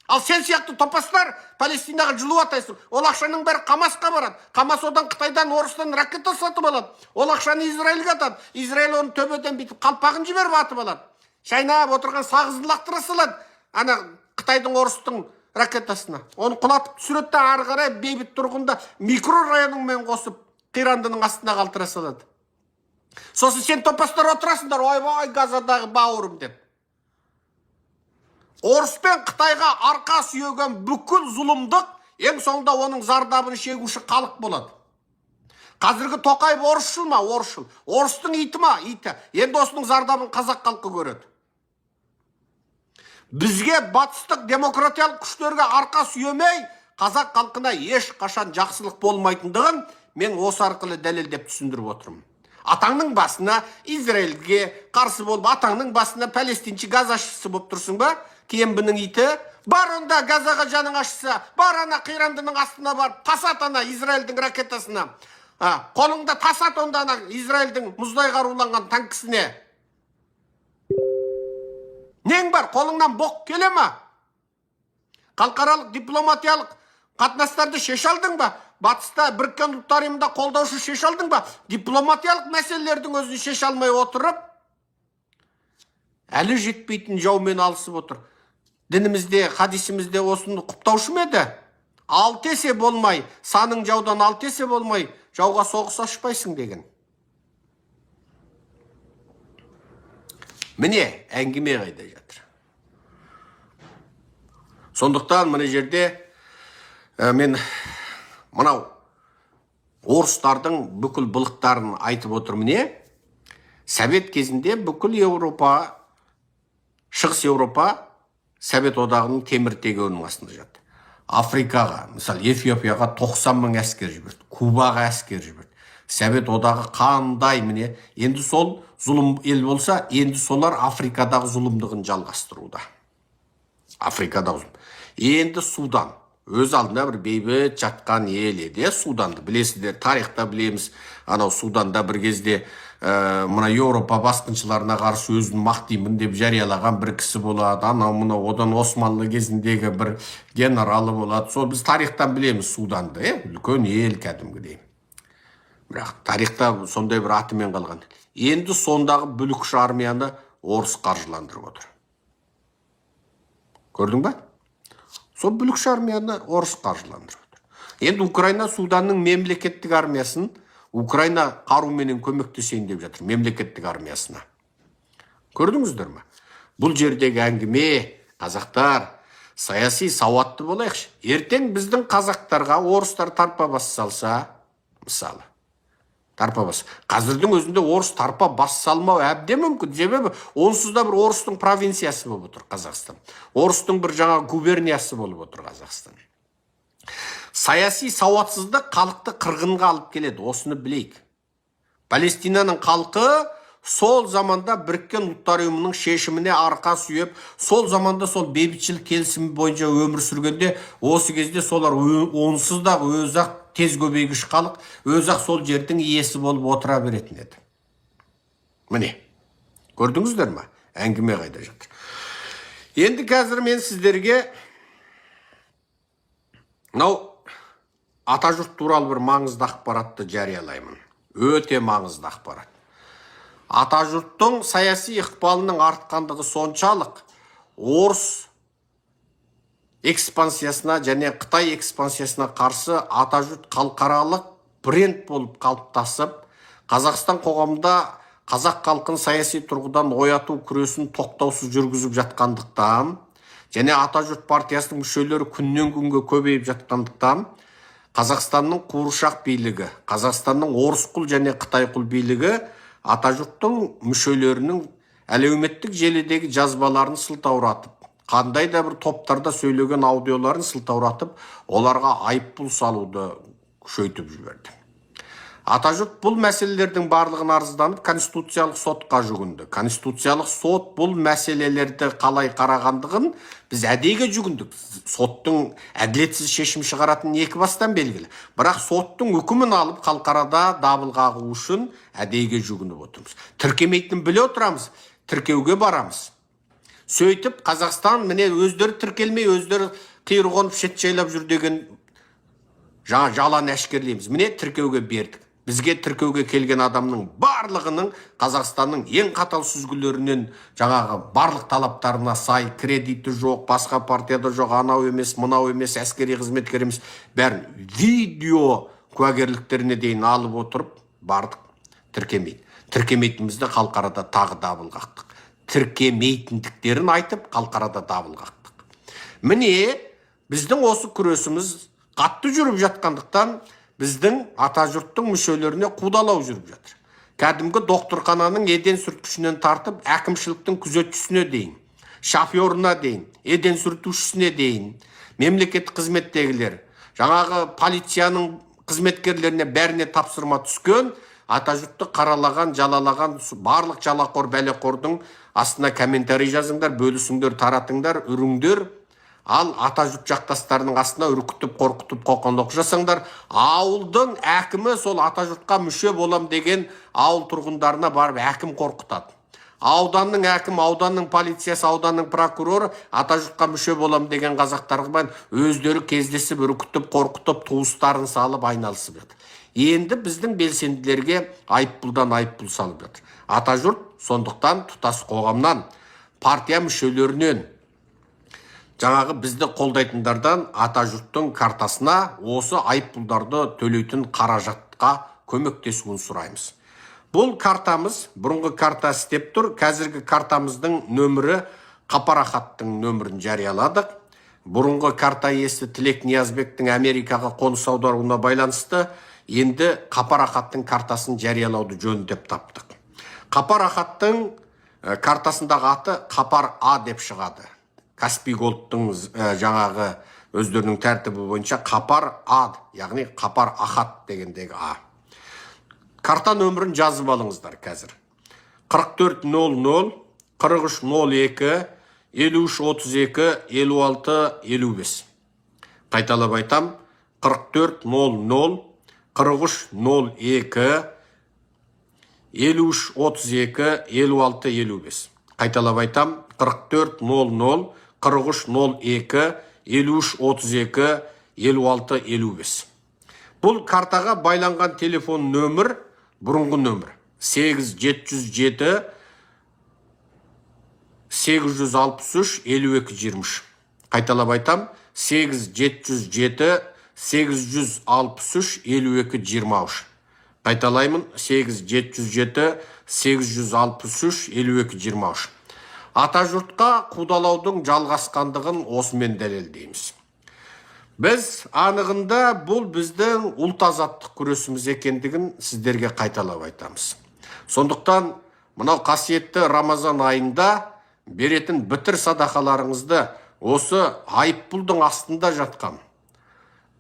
Ал сен сияқты топастар Палестинаға жылу атайсың. Ол ақшаның бәрі Хамасқа барады. Хамас одан Қытайдан, Орыстан ракета сатып алады. Ол ақшаны Израильге атады. Израиль оны төбеден бүйтіп қалпағын жіберіп атып алады. Шайнап отырған сағызды лақтыра салады. Ана Қытайдың, Орыстың ракетасына. Оны құлатып түсіреді, ары қарай бейбіт тұрғында микрорайоныңмен қосып қирандының астына қалтыра салады. Сосын сен топастар отырасыңдар, ойбай Газадағы бауырым деп. Орыс пен Қытайға арқа сүйеген бүкіл зұлымдық ең соңында оның зардабын шегуші халық болады. Қазіргі Тоқаев орысшыл ма? Орысшыл. Орыстың иті ма? Иті. Енді осының зардабын қазақ халқы көреді. Бізге батыстық демократиялық күштерге арқа сүйемей, қазақ халқына еш қашан жақсылық болмайтындығын мен осы арқылы дәлелдеп түсіндіріп отырмын. Атаңның басына Израильге қарсы болып, атаңның басына палестинші газ ашысы болып тұрсың ба? Кембінің иті, бар онда Газаға жаның ашса, бар ана қирандының астына бар, тасат ана Израильдің ракетасына. Қолыңда тасат онда ана Израильдің мұздай қаруланған танкісіне. Нең бар, қолыңнан боқ келе ма? Халықаралық дипломатиялық қатынастарды шеше алдың ба? Батыста біріккен ұлттар ұйымында қолдаушы шеше алдың ба? Дипломатиялық мәселелердің өзін шеше алмай отырып, әлі жетпейтін жаумен алысып отыр. Дінімізде, хадисімізде осыны құптаушы ма еді? 6 есе болмай, саның жаудан 6 есе болмай, жауға соғыс ашпайсың деген. Міне, әңгіме қайда жатыр. Сондықтан мына жерде мен мынау орыстардың бүкіл былықтарын айтып отырмын. Не? Совет кезінде бүкіл Еуропа, Шығыс Еуропа Совет одағының теміртегі астында жатты. Африкаға, мысалы Эфиопияға 90 мың әскер жіберді, Кубаға әскер жіберді. Совет одағы қандай, міне, енді сол зұлым ел болса, енді солар Африкадағы зұлымдығын жалғастыруда. Африкадағы зұлым. Енді Судан, өз алдына бір бейбіт жатқан ел еді. Суданды білесіздер, тарихта білеміз. Анау Суданда бір кезде мына Еуропа басқыншыларына қарсы өзін мақтаймын деп жариялаған бір кісі болады. Анау мына одан Османлы кезіндегі бір генералы болады. Сол біз тарихтан білеміз Суданды, үлкен ел кәдімгідей. Бірақ тарихта сондай бір атымен қалған. Енді сондағы бүлікші армияны орыс қаржыландырып отыр. Көрдің ба? Сол бүлікші армияны орыс қаржыландырып отыр. Енді Украина Суданның мемлекеттік армиясын Украина қаруменен көмектесейін деп жатыр, мемлекеттік армиясына. Көрдіңіздер ме? Бұл жердегі әңгіме, қазақтар, саяси сауатты болайықшы. Ертең біздің қазақтарға орыстар тарпа бас салса, мысалы, тарпа бас. Қазірдің өзінде орыс тарпа бас салмау әбден мүмкін. Себебі онсыз да бір орыстың провинциясы болып отыр Қазақстан. Орыстың бір жаңа губерниясы болып отыр Қазақстан. Саяси сауатсыздық халықты қырғынға алып келеді, осыны білейік. Палестинаның халқы сол заманда біріккен ұлттар ұйымының шешіміне арқа сүйеп, сол заманда сол бейбітшілік келісімі бойынша өмір сүргенде, осы кезде солар онсыз да өзі-ақ тез көбейгіш халық, өзі-ақ сол жердің иесі болып отыра беретін еді. Міне, көрдіңіздер ме? Әңгіме қайда жатыр. Енді қазір мен сіздерге Атажұрт туралы бір маңызды ақпаратты жариялаймын. Өте маңызды ақпарат. Атажұрттың саяси ықпалының артқандығы соншалық, орыс экспансиясына және Қытай экспансиясына қарсы Атажұрт халықаралық бренд болып қалыптасып, Қазақстан қоғамында қазақ халқын саяси тұрғыдан ояту күресін тоқтаусыз жүргізіп жатқандықтан, және Атажұрт партиясының мүшелері күннен күнге көбейіп жатқандықтан, Қазақстанның қуыршақ билігі, Қазақстанның орысқұл және қытайқұл билігі Атажұрттың мүшелерінің әлеуметтік желідегі жазбаларын сылтауратып, қандай да бір топтарда сөйлеген аудиоларын сылтауратып, оларға айыппұл салуды күшейтіп жіберді. Атажұрт бұл мәселелердің барлығын арызданып, Конституциялық сотқа жүгінді. Конституциялық сот бұл мәселелерді қалай қарағандығын біз әдейіге жүгіндік. Соттың әділетсіз шешім шығаратын екі бастан белгілі. Бірақ соттың үкімін алып, қалқарада дабыл қағу үшін әдейіге жүгініп отырмыз. Тіркемейтінін біле отырамыз, тіркеуге барамыз. Сөйтіп, Қазақстан міне өздері тіркелмей, өздері қиыр қонып шет жайлап жүр деген жаңа жалан әшкерлейміз. Міне тіркеуге бердік. Бізге тіркеуге келген адамның барлығының Қазақстанның ең қатал сүзгілерінен жаңағы барлық талаптарына сай, кредиті жоқ, басқа партияда жоқ, анау емес, мынау емес, әскери қызметкер емес, бәрін видео куәгерліктеріне дейін алып отырып бардық, тіркемейді. Тіркемейтінімізді қалқарада тағы дабыл қақтық. Тіркемейтіндіктерін айтып, қалқарада дабыл қақтық. Міне біздің осы күресіміз қатты жүріп жатқандықтан, біздің Атажұрттың мүшелеріне қудалау жүріп жатыр. Кәдімгі докторхананың еден сүрткішінен тартып, әкімшіліктің күзетшісіне дейін, шоферына дейін, еден сүртушісіне дейін, мемлекеттік қызметтегілер, жаңағы полицияның қызметкерлеріне бәріне тапсырма түскен, Атажұртты қаралаған, жалалаған барлық жалақор, бәлеқордың астына комментарий жазыңдар, бөлісіңдер, таратыңдар, үріңдер. Ал Атажұрт жақтастарының астына үркітіп, қорқытып, қоқондық жасаңдар. Ауылдың әкімі сол Атажұртқа мүше болам деген ауыл тұрғындарына барып әкім қорқытады. Ауданның әкім, ауданның полициясы, ауданның прокуроры Атажұртқа мүше болам деген қазақтарға өздері кездесіп, үркітіп, қорқытып, туыстарын салып айналысып жатыр. Енді біздің белсенділерге айыппұлдан айыппұл салып жатыр. Атажұрт сондықтан тұтас қоғамнан, партия мүшелерінен, жаңағы бізді қолдайтындардан Атажұрттың картасына осы айыппұлдарды төлейтін қаражатқа көмектесуін сұраймыз. Бұл картамыз, бұрынғы карта істеп тұр. Қазіргі картамыздың нөмірі Қапарахаттың нөмірін жарияладық. Бұрынғы карта иесі Тілек Ниязбектің Америкаға қоныс аударуына байланысты енді Қапарахаттың картасын жариялауды жөн деп таптық. Қапарахаттың картасындағы аты Қапар А деп шығады. Каспий Голдтың жаңағы өздерінің тәртібі бойынша Қапар А, яғни Қапар Ахат дегендегі А. Карта нөмірін жазып алыңыздар қазір. 4400 4302 5332 56 55. Қайталап айтам. 4400 4302 5332 56 55. Қайталап айтам. 4400 4302 5332 56 55. Бұл картаға байланған телефон нөмір, бұрынғы нөмір 8707 863 52 23. Қайталап айтам. 8707 863 52 23. Қайталаймын. 8707 863 52 23. Атажұртқа қудалаудың жалғасқандығын осымен дәлелдейміз. Біз анығында бұл біздің ұлт азаттық күресіміз екендігін сіздерге қайталап айтамыз. Сондықтан мынау қасиетті Рамазан айында беретін бітір садақаларыңызды осы айыппұлдың астында жатқан,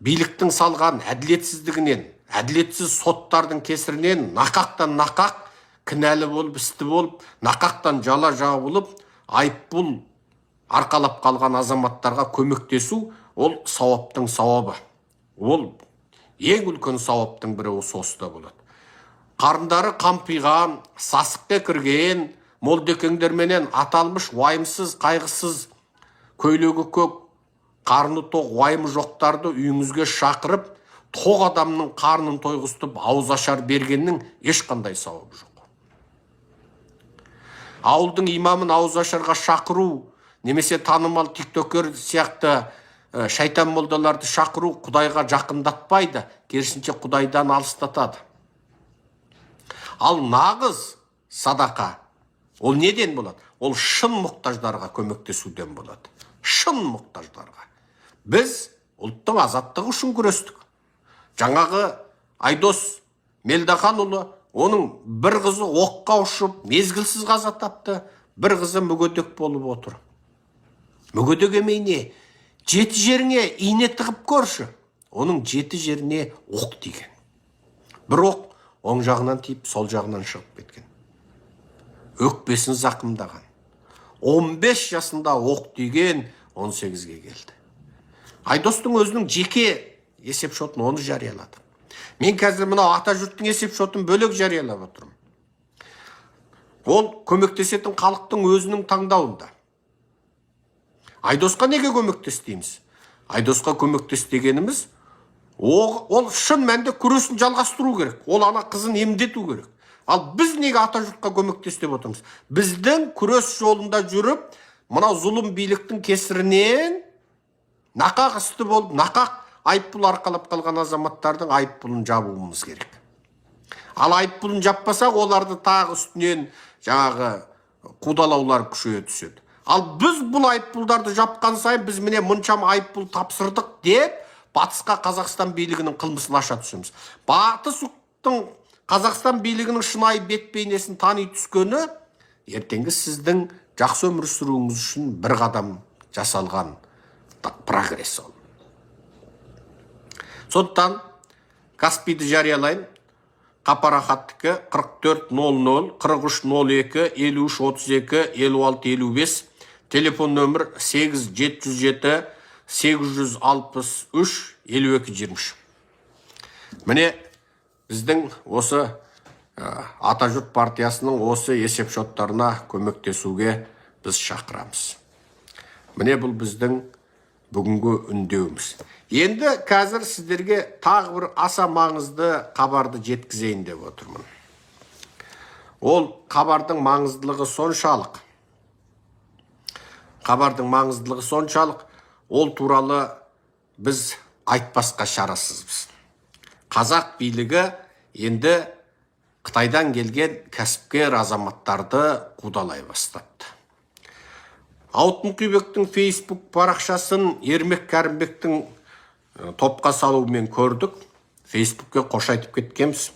биліктің салған әділетсіздігінен, әділетсіз соттардың кесірінен нақақтан нақақ, кінәлі болып, істі болып, нақақтан жала жабылып, айыппұл арқалап қалған азаматтарға көмектесу, ол сауаптың сауабы. Ол ең үлкен сауаптың бірі осыда болады. Қарындары қампиған, сасыққа кірген, молдекеңдерменен аталмыш уайымсыз, қайғысыз, көйлегі көк, қарны тоқ, уайымы жоқтарды үйіңізге шақырып, тоқ адамның қарнын тойғызтып, ауыз ашар бергеннің ешқандай сауабы жоқ. Ауылдың имамын ауыз ашарға шақыру, немесе танымал тиктокер сияқты шайтан молдаларды шақыру Құдайға жақындатпайды, керісінше Құдайдан алыстатады. Ал нағыз садақа ол неден болады? Ол шын мұқтаждарға көмектесуден болады. Шын мұқтаждарға. Біз ұлттың азаттығы үшін күрестік. Жаңағы Айдос Мелдаханұлы, оның бір қызы оққа ұшып, мезгілсіз қаза тапты, бір қызы мүгедек болып отыр. Мүгедек емей не? 7 жеріне ине тығып көрші. Оның 7 жеріне оқ тиген. Бір оқ оң жағынан тиіп, сол жағынан шығып кеткен. Өкпесін зақымдаған. 15 жасында оқ тиген, 18-ге келді. Айдостың өзінің жеке есеп шотын оны жариялады. Мен қазір мына ата жұрттың есеп шотын бөлек жариялап отырмын. Ол көмектесетін халықтың өзінің таңдауында. Айдосқа неге көмектестейміз? Айдосқа көмектестегеніміз, ол шын мәнде күресін жалғастыру керек. Ол ана қызын емдету керек. Ал біз неге ата жұртқа көмектестеп отырмыз? Біздің күрес жолында жүріп, мына зұлым биліктің кесірінен нақақ істі болып, нақақ айыппұл арқалап қалған азаматтардың айыппұлын жабуымыз керек. Ал айыппұлын жаппасақ, оларды тағы үстінен жаңағы қудалаулар күшейе түседі. Ал біз бұл айыппұлдарды жапқан сайын, біз міне мұншам айыппұл тапсырдық деп, батысқа Қазақстан билігінің қылмысын аша түсеміз. Батыс ұлттың Қазақстан билігінің шынайы бет бейнесін тани түскені, ертеңгі сіздің жақсы өмір сүруіңіз үшін бір қадам жасалған прогресс ол. Сондықтан Каспийді жариялайын. Қапара хаттікі 4400 4302 5332 5655, телефон нөмір 8707 863 5223. Міне біздің осы Ата жұрт партиясының осы есеп шоттарына көмектесуге біз шақырамыз. Міне бұл біздің бүгінгі үндеуіміз. Енді қазір сіздерге тағы бір аса маңызды хабарды жеткізейін деп отырмын. Ол хабардың маңыздылығы соншалық, ол туралы біз айтпасқа шарасызбыз. Қазақ билігі енді Қытайдан келген кәсіпкер азаматтарды қудалай бастапты. Алтын Құйбектің Facebook парақшасын Ермек Кәрімбектің топқа салуымен көрдік. Facebook'ке қош айтып кеткенбіз.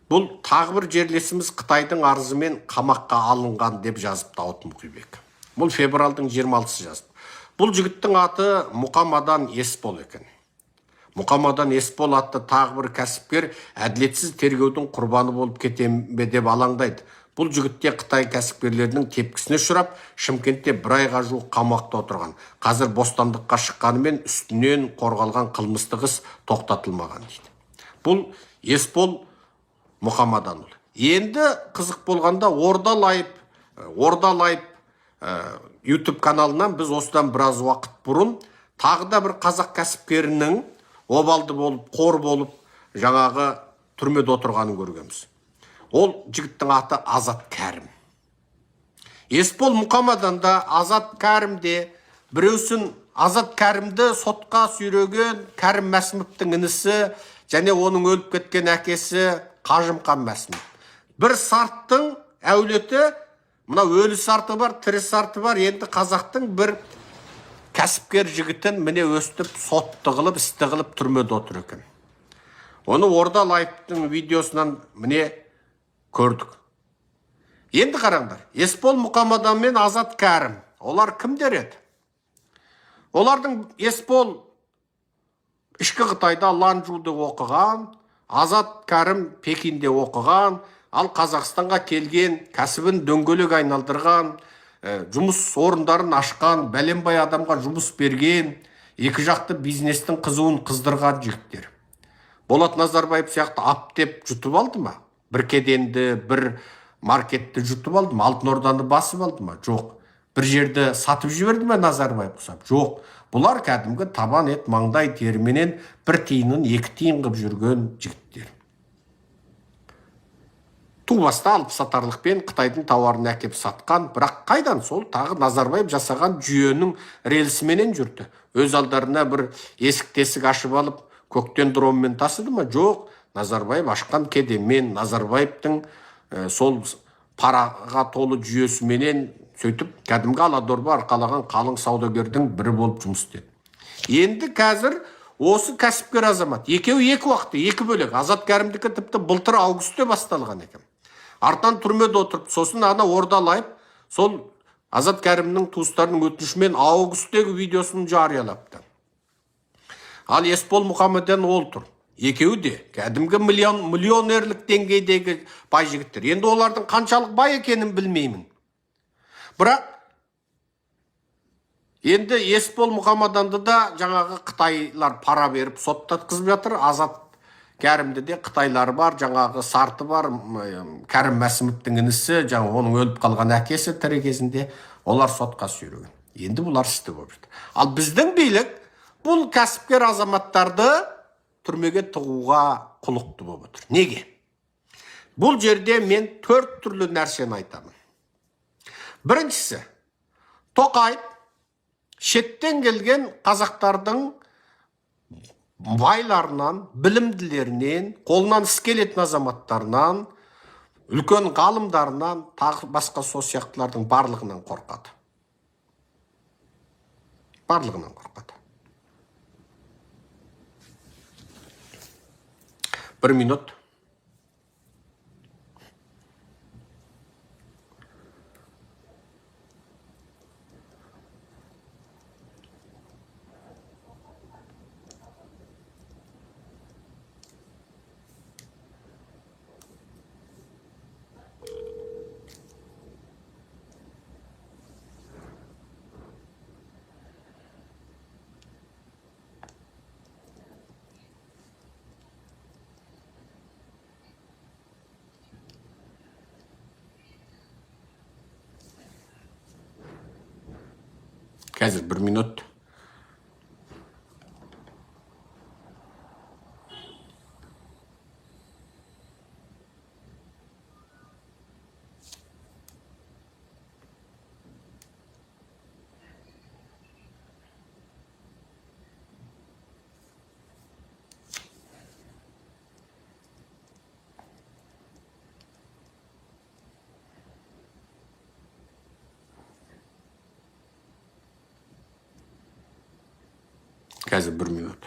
Бұл тағы бір жерлесіміз Қытайдың арызымен қамаққа алынған деп жазыпты Алтын Құйбек. Бұл февралдың 26-сы жазды. Бұл жігіттің аты Мұқамадан Есбол екен. Мұқамадан Есбол атты тағы бір кәсіпкер әділетсіз тергеудің құрбаны болып кетембе деп алаңдайды. Бұл жігітте Қытай кәсіпкерлерінің тепкісіне ұшырап, Шымкентте бір айға жуық қамақта отырған. Қазір бостандыққа шыққанымен үстінен қорғалған қылмыстық іс тоқтатылмаған дейді. Бұл Есбол Мұқамаданұлы. Енді қызық болғанда Орда Лайып YouTube каналынан біз осыдан біраз уақыт бұрын тағы да бір қазақ кәсіпкерінің обалды болып, қор болып, жаңағы түрмеде отырғанын көргенбіз. Ол жігіттің аты Азат Кәрім. Есбол Мұқамадан да Азат Кәрім де, біреусін Азат Кәрімді сотқа сүйреген Кәрім Мәсімовтің інісі, және оның өліп кеткен әкесі Қажымқан Мәсімов. Бір сарттың әулеті, мына өлі сарты бар, тірі сарты бар, енді қазақтың бір кәсіпкер жігітін міне өстіп, сотты қылып, істі қылып түрмеде отыр екен. Оны Орда Лайыптың видеосынан міне көрдік. Енді қараңдар, Есбол Мұқамадан мен Азат Кәрім, олар кімдер еді? Олардың Есбол ішкі Қытайда Ланчжоуда оқыған, Азат Кәрім Пекинде оқыған, ал Қазақстанға келген, кәсібін дөңгелек айналдырған, жұмыс орындарын ашқан, бәленбай адамға жұмыс берген, екі жақты бизнестің қызуын қыздырған жігіттер. Болат Назарбаев сияқты аптеп жұтып алды ма? Бір кеденді, бір маркетті жұтып алды ма? Алтын Орданы басып алды ма? Жоқ. Бір жерді сатып жіберді ме Назарбаев құсап? Жоқ. Бұлар кәдімгі табан ет маңдай терменен бір тиынын екі тиын қып жүрген жігіттер. ту баста алып сатарлықпен Қытайдың тауарын әкеп сатқан, бірақ қайдан? Сол тағы Назарбаев жасаған жүйенің рельсіменен жүрді. Өз алдарына бір есік-тесік ашып алып, көктен дронмен тасыды ма? Жоқ. Назарбаев ашқан кедемен, Назарбаевтың сол параға толы жүйесіменен сөйтіп кәдімгі Аладорба арқалаған қалың саудагердің бірі болып жұмыс істеді. Енді қазір осы кәсіпкер азамат, екеуі екі уақытта, екі бөлек. Азат Кәрімдікі тіпті былтыр августте басталған екен. Артан түрмеде отырып, сосын ана ордалайып, сол Азат Кәрімнің туыстарының өтінішімен августтегі видеосын жариялапты. Ал Есбол Мұхаммеден ол тұр. Екеуі де кәдімгі миллионерлік деңгейдегі бай жігіттер. Енді олардың қаншалық бай екенін білмеймін. Бірақ енді Есбол Мұхаммеданды да жаңағы Қытайлар пара беріп соттатқызып жатыр. Азат Кәрімді де Қытайлар бар, жаңағы Сарты бар, Кәрім Мәсімовтің інісі, жаңа оның өліп қалған әкесі тірі кезінде, олар сотқа сүйреген. Енді бұлар істі болып жатыр. Ал біздің билік бұл кәсіпкер азаматтарды түрмеге тығуға құлықты болып отыр. Неге? Бұл жерде мен 4 түрлі нәрсені айтамын. Біріншісі, Тоқаев шеттен келген қазақтардың байларынан, білімділерінен, қолынан іс келетін азаматтарынан, үлкен ғалымдарынан, тағы басқа сол сияқтылардың барлығынан қорқады. Барлығынан қорқады. 1 минут. Қазір 1 минут. Қазір 1 минут.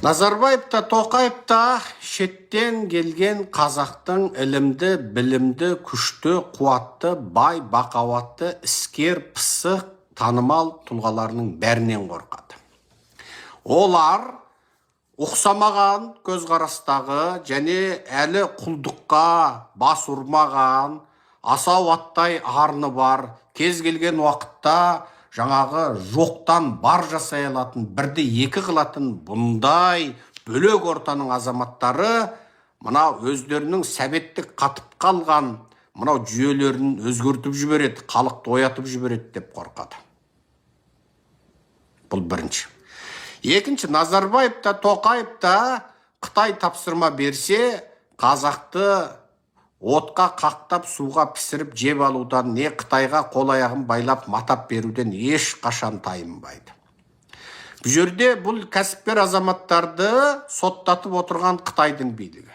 Назарбаев та, Тоқаев та шеттен келген қазақтың ілімді, білімді, күшті, қуатты, бай, бақауатты, іскер, пысық, танымал тұлғаларының бәрінен қорқады. Олар ұқсамаған көзқарастағы және әлі құлдыққа бас ұрмаған, асау аттай арны бар, кез келген уақытта жаңағы жоқтан бар жасай алатын, бірді екі қылатын бұндай бөлек ортаның азаматтары мынау өздерінің сәбеттік қатып қалған мынау жүйелерін өзгертіп жібереді, халықты оятып жібереді деп қорқады. Бұл бірінші. Екінші, Назарбаев та, Тоқаев та Қытай тапсырма берсе, қазақты отқа қақтап, суға пісіріп жеп алудан, не Қытайға қол аяғын байлап матап беруден еш қашан тайынбайды. Бұл жерде бұл кәсіпкер азаматтарды соттатып отырған Қытайдың билігі.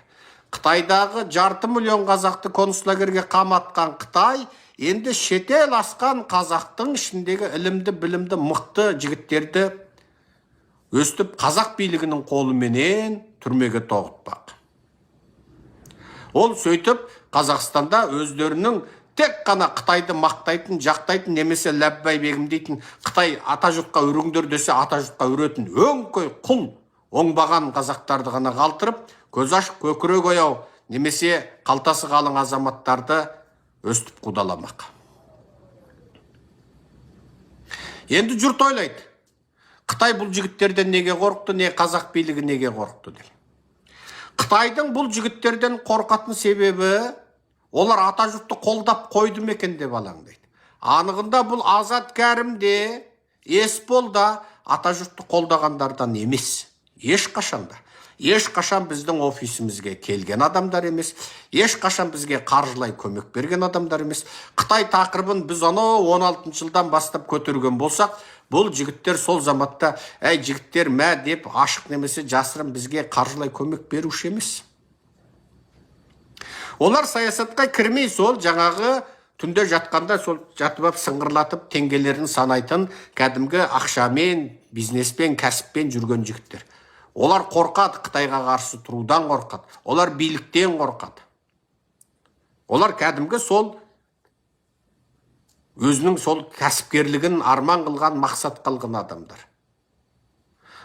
Қытайдағы 500 миллион қазақты концлагерге қаматқан Қытай, енді шетел асқан қазақтың ішіндегі ілімді, білімді, мықты жігіттерді өстіп қазақ билігінің қолыменен түрмеге тоғытпақ. Ол сөйтіп Қазақстанда өздерінің тек қана Қытайды мақтайтын, жақтайтын, немесе ләббай бегім дейтін, Қытай ата жұртқа үріңдер десе ата жұртқа үретін өңкөй құл оңбаған қазақтарды ғана қалтырып, көз ашық көкірек ояу немесе қалтасы қалың азаматтарды өстіп қудаламақ. Енді жұрт ойлайды. Қытай бұл жігіттерден неге қорықты, не қазақ билігі неге қорықты деп. Қытайдың бұл жігіттерден қорқатын себебі, олар ата жұртты қолдап қойды ма екен деп алаңдайды. Анығында бұл Азат Кәрім де, Есбол да ата жұртты қолдағандардан емес. Ешқашанда. Ешқашан біздің офисімізге келген адамдар емес. Ешқашан бізге қаржылай көмек берген адамдар емес. Қытай тақырыбын біз 16 жылдан бастап көтерген болсақ, бұл жігіттер сол заматта, әй жігіттер мә деп ашық немесе жасырын бізге қаржылай көмек беруші емес. Олар саясатқа кірмей сол жаңағы түнде жатқанда сол жатып сыңғырлатып теңгелерін санайтын кәдімгі ақшамен, бизнеспен, кәсіппен жүрген жігіттер. Олар қорқады, Қытайға қарсы тұрудан қорқады. Олар биліктен қорқады. Олар кәдімгі сол өзінің сол кәсіпкерлігін арман қылған, мақсат қылған адамдар.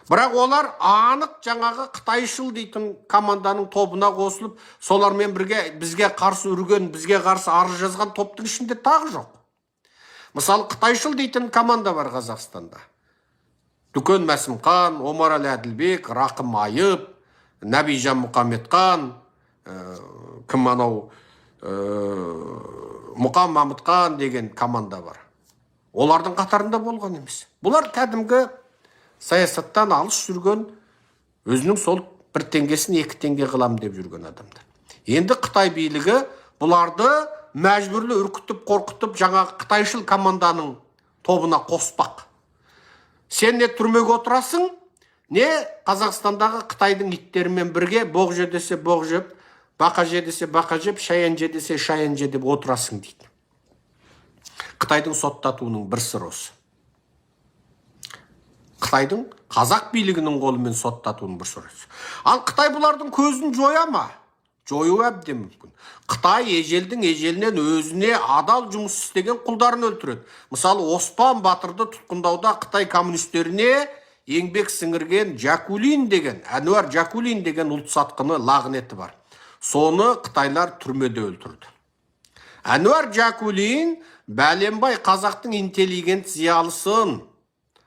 Бірақ олар анық жаңағы Қытайшыл дейтін команданың тобына қосылып, солармен бірге бізге қарсы үрген, бізге қарсы арыз жазған топтың ішінде тағы жоқ. Мысалы, Қытайшыл дейтін команда бар Қазақстанда. Дүкен Мәсімхан, Омарәлі Әділбек, Рақым Айып, Нәбижан Мұқаметқан, кім анау Мұқан Мамытқан деген команда бар. Олардың қатарында болған емес. Бұлар кәдімгі саясаттан алыс жүрген, өзінің сол бір теңгесін 2 теңге қылам деп жүрген адамдар. Енді Қытай билігі бұларды мәжбүрлі үркітіп, қорқытып, жаңағы Қытайшыл команданың тобына қоспақ. Сен не түрмеге отырасың, не Қазақстандағы Қытайдың иттерімен бірге боқ же десе боқ жеп, бақа же десе бақа жеп, шаян же десе шаян же деп отырасың дейді. Қытайдың соттатуының бір сыры осы. Қытайдың қазақ билігінің қолымен соттатуының бір сыры осы. Ал Қытай бұлардың көзін жоя ма? Жою әбден мүмкін. Қытай ежелдің ежелінен өзіне адал жұмыс істеген құлдарын өлтіреді. Мысалы, Оспан Батырды тұтқындауда Қытай коммунистеріне еңбек сіңірген Жакулин деген, Әнуар Жакулин деген ұлт сатқыны лағынеті бар. Соны Қытайлар түрмеде өлтірді. Әнуар Жакулин бәленбай қазақтың интеллигент зиялысын,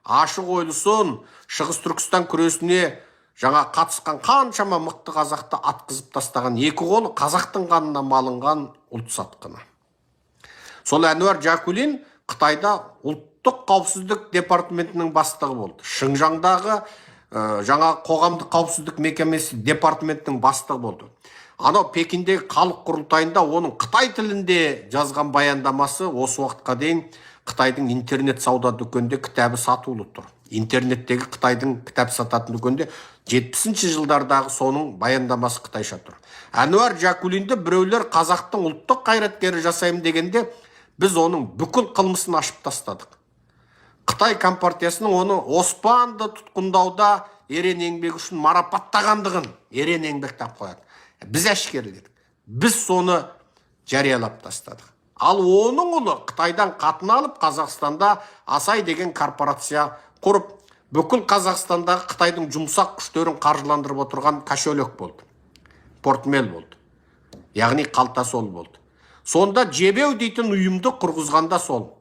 ашық ойлысын, Шығыс Түркістан күресіне жаңа қатысқан қаншама мықты қазақты атқызып тастаған, 2 қолы қазақтың қанына малынған ұлт сатқыны. Сол Әнуар Жакулин Қытайда ұлттық қауіпсіздік департаментінің бастығы болды. Шыңжаңдағы жаңа қоғамдық қауіпсіздік мекемесі департаментінің бастығы болды. Анау Пекиндегі халық құрылтайында оның Қытай тілінде жазған баяндамасы осы уақытқа дейін Қытайдың интернет сауда дүкенде кітабы сатулы тұр. Интернеттегі Қытайдың кітап сататын дүкенде 70-ші жылдардағы соның баяндамасы қытайша тұр. Әнуар Жакулинді біреулер қазақтың ұлттық қайраткері жасаймын дегенде, біз оның бүкіл қылмысын ашып тастадық. Қытай компартиясының оны Оспанды тұтқындауда ерен еңбек үшін марапаттағандығын ерен еңбектен қояды. Біз әшкерледік. Біз соны жариялап тастадық. Ал оның ұлы Қытайдан қатын алып Қазақстанда Асай деген корпорация құрып, бүкіл Қазақстандағы Қытайдың жұмсақ күштерін қаржыландырып отырған кошелек болды. Портмел болды. Яғни қалта сол болды. Сонда Жебеу дейтін ұйымды құрғызғанда сол.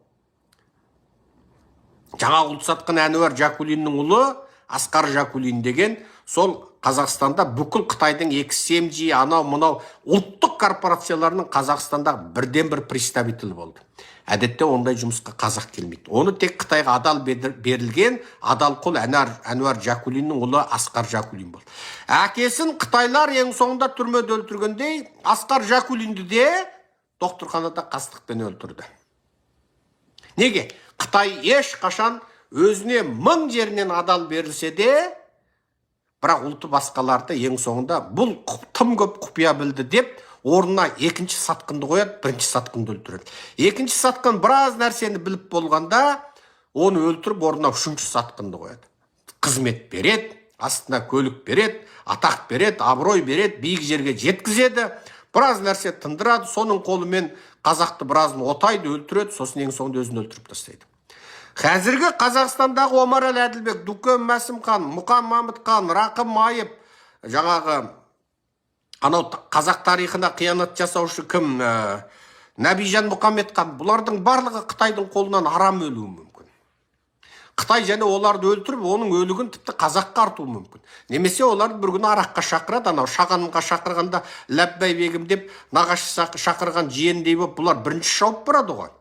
Жаңа ұлт сатқын Әнуар Жакулиннің ұлы Асқар Жакулин деген сол Қазақстанда бүкіл Қытайдың XMG, анау мынау ұлттық корпорацияларының Қазақстандағы бірден бір представитель болды. Әдетте ондай жұмысқа қазақ келмейді. Оны тек Қытайға адал берілген адал құл Әнуар Жакулиннің ұлы Асқар Жакулин болды. Әкесін Қытайлар ең соңында түрмеде өлтіргендей, Асқар Жакулинді де докторханада қастықпен өлтірді. Неге? Қытай ешқашан өзіне 1000 жерінен адал берілсе де, бірақ ұлты басқаларды ең соңында бұл тым көп құпия білді деп, орнына екінші сатқынды қояды, бірінші сатқынды өлтіреді. Екінші сатқын біраз нәрсені біліп болғанда, оны өлтіріп, орнына үшінші сатқынды қояды. Қызмет береді, астына көлік береді, атақ береді, абырой береді, биік жерге жеткізеді, біраз нәрсе тындырады, соның қолымен қазақты біразын отайды, өлтіреді, сосын ең соңында өзін өлтіріп тастайды. Қазіргі Қазақстандағы Омарәлі Әділбек, Дүкен Мәсімхан, Мұқан Мамытқан, Рақым Айып, жаңағы анау қазақ тарихына қиянат жасаушы кім, Нәбижан Мұқаметқан, бұлардың барлығы Қытайдың қолынан арам өлуі мүмкін. Қытай және оларды өлтіріп, оның өлігін тіпті қазаққа артуы мүмкін. Немесе оларды бір күні араққа шақырады, анау шағанға шақырғанда ләббәй бегім деп нағашы шақырған жиендей болып, бұлар бірінші шауып барады ғой.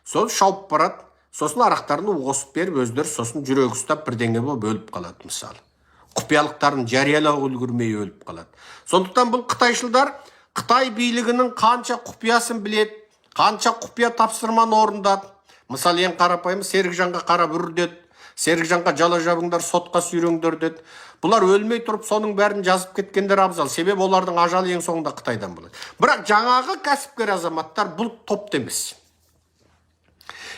Сол шауып барады, сосын арақтарын осып беріп, өздері сосын жүрегі ұстап бірдеңе болып өліп қалады мысалы. Құпиялықтарын жариялауға үлгермей өліп қалады. Сондықтан бұл қытайшылдар Қытай билігінің қанша құпиясын біледі, қанша құпия тапсырманы орындады. Мысалы, ең қарапайым Серікжанға қарап үр деді, Серікжанға жала жабыңдар, сотқа сүйреңдер деді. Бұлар өлмей тұрып соның бәрін жазып кеткендер абзал. Себебі олардың ажалы ең соңында Қытайдан болады. Бірақ жаңағы кәсіпкер азаматтар бұл топта емес.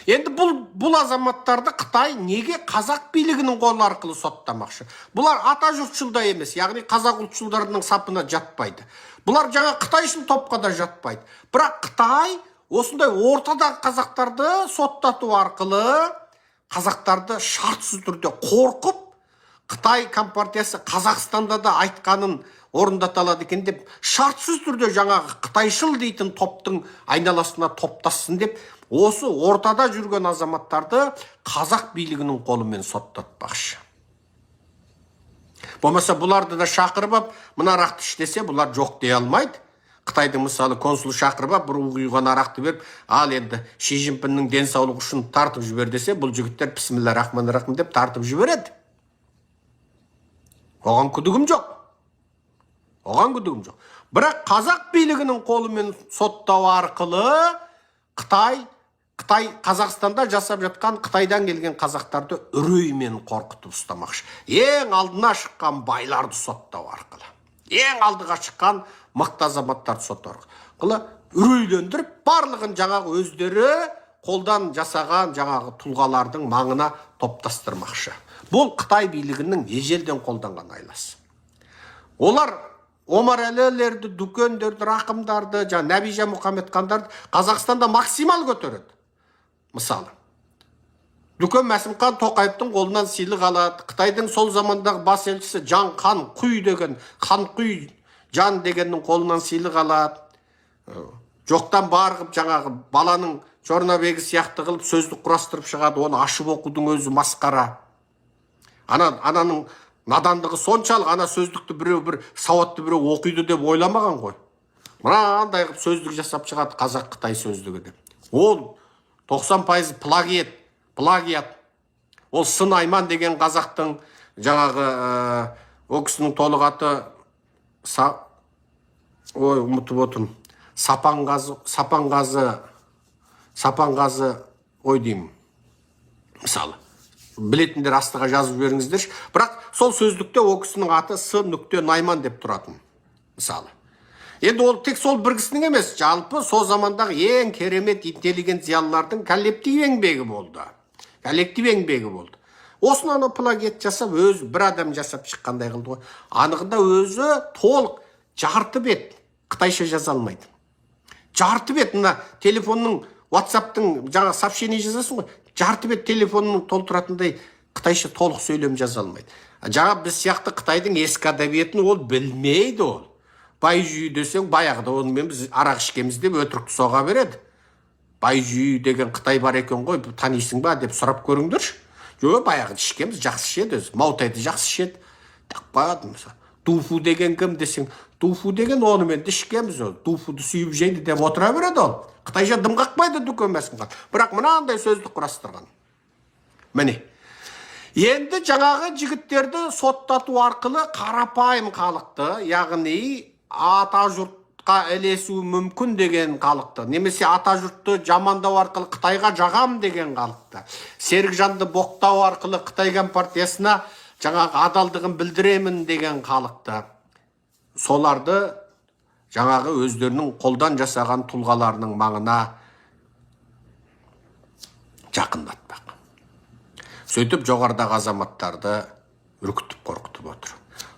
Енді бұл азаматтарды Қытай неге қазақ билігінің қолы арқылы соттамақшы? Бұлар ата жұртшылда емес, яғни қазақ ұлтшылдарының сапына жатпайды. Бұлар жаңа Қытайшыл топқа да жатпайды. Бірақ Қытай осындай ортадағы қазақтарды соттату арқылы қазақтарды шартсыз түрде қорқып, Қытай компартиясы Қазақстанда да айтқанын орындата алады екен деп, шартсыз түрде жаңағы Қытайшыл дейтін топтың айналасына топтассын деп, осы ортада жүрген азаматтарды қазақ билігінің қолымен соттатпақшы. Болмаса бұларды да шақырып, мына арақты іш десе, бұлар жоқ дей алмайды. Қытайдың мысалы консул шақырып, бір ұйған арақты беріп, ал енді Ши Цзиньпиннің денсаулығы үшін тартып жібер десе, бұл жігіттер бисмилля рахман рахим деп тартып жібереді. Оған күдігім жоқ. Бірақ қазақ билігінің қолымен соттау арқылы Қытай Қазақстанда жасап жатқан Қытайдан келген қазақтарды үреймен қорқытып ұстамақшы. Ең алдына шыққан байларды соттау арқылы. Ең алдыға шыққан мықты азаматтарды соттау арқылы үрейлендіріп, барлығын жаңағы өздері қолдан жасаған жаңағы тұлғалардың маңына топтастырмақшы. Бұл Қытай билігінің ежелден қолданған айласы. Олар Омар Әлілерді, Дүкендерді, Рақымдарды, Нәбижа Мұхамедхандарды Қазақстанда максимал көтереді. Мысалы, Дүкен Мәсімхан Тоқаевтың қолынан сыйлық алады. Қытайдың сол замандағы бас елшісі Жан Хан Құй деген, Хан Құй Жан дегеннің қолынан сыйлық алады. Жоқтан барғып, жаңағы баланың Жорнабегі сияқты қылып сөздік құрастырып шығады, оны ашып оқудың өзі масқара. Ананың надандығы соншалық, ана сөздікті бір сауатты біреу оқиды деп ойламаған ғой. Мынандай қылып сөздік жасап шығады, қазақ-қытай сөздігі деп. Ол 90% плагиат. Ол Сын Айман деген қазақтың жаңағы о кісінің толық аты ұмытып отырмын. Сапанғазы ой деймін. Мысалы, білетіндер астыға жазып беріңіздерші. Бірақ сол сөздікте о кісінің аты Сы.Найман деп тұратын. Мысалы. Енді ол тек сол бір кісінің емес, жалпы сол замандағы ең керемет интеллигент зиялылардың коллектив еңбегі болды. Осыны плагиат жасап, өзі бір адам жасап шыққандай қылды ғой. Анығында өзі толық жарты бет қытайша жаза алмайды. Жарты бет, мына телефонның, WhatsApp-тың жаңа сообщение жазасың ғой, жарты бет телефонның толтыратындай қытайша толық сөйлем жаза алмайды. Жаңа біз сияқты Қытайдың ескі әдебиетін ол білмейді ол. Бай жүйі десең, баяғыда онымен біз арақ ішкеміз деп өтірікті соға береді. Бай жүйі деген Қытай бар екен ғой, танисың ба деп сұрап көріңдірші. Жоқ, баяғыда ішкеміз, жақсы ішеді өзі. Маутайды жақсы ішеді. Тақпады мысалы. Туфу деген кім десең, туфу деген онымен де ішкеміз ол. Туфуды сүйіп жейді деп отыра береді ол. Қытайша дым қақпайды Дүкен Мәсімхан. Бірақ мынандай сөзді құрастырған. Міне. Енді жаңағы жігіттерді соттату арқылы қарапайым халықты, яғни ата жұртқа ілесуі мүмкін деген халықты, немесе ата жұртты жамандау арқылы Қытайға жағам деген халықты, Серікжанды боқтау арқылы Қытай компартиясына жаңағы адалдығын білдіремін деген халықты, соларды жаңағы өздерінің қолдан жасаған тұлғаларының маңына жақындатпақ. Сөйтіп жоғарыдағы азаматтарды үркітіп қорқытып отыр.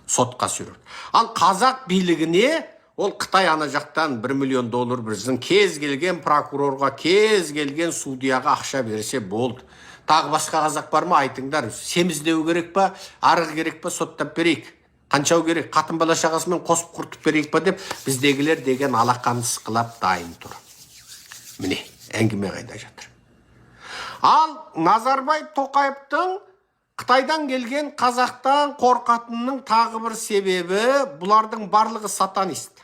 Сотқа сүйреді. Ал қазақ билігіне ол Қытай ана жақтан $1 миллион біздің кез келген прокурорға, кез келген судьяға ақша берсе болды. Тағы басқа қазақ бар ма, айтыңдар. Семіздеу керек па, арғы керек па, соттап берейік. Қаншау керек, қатын бала шағасымен қосып құртып берейік па деп, біздегілер деген алақанын сықылап дайын тұр. Міне, әңгіме қайда жатыр. Ал Назарбаев Тоқаевтың Қытайдан келген қазақтан қорқатынның тағы бір себебі, бұлардың барлығы сатанист.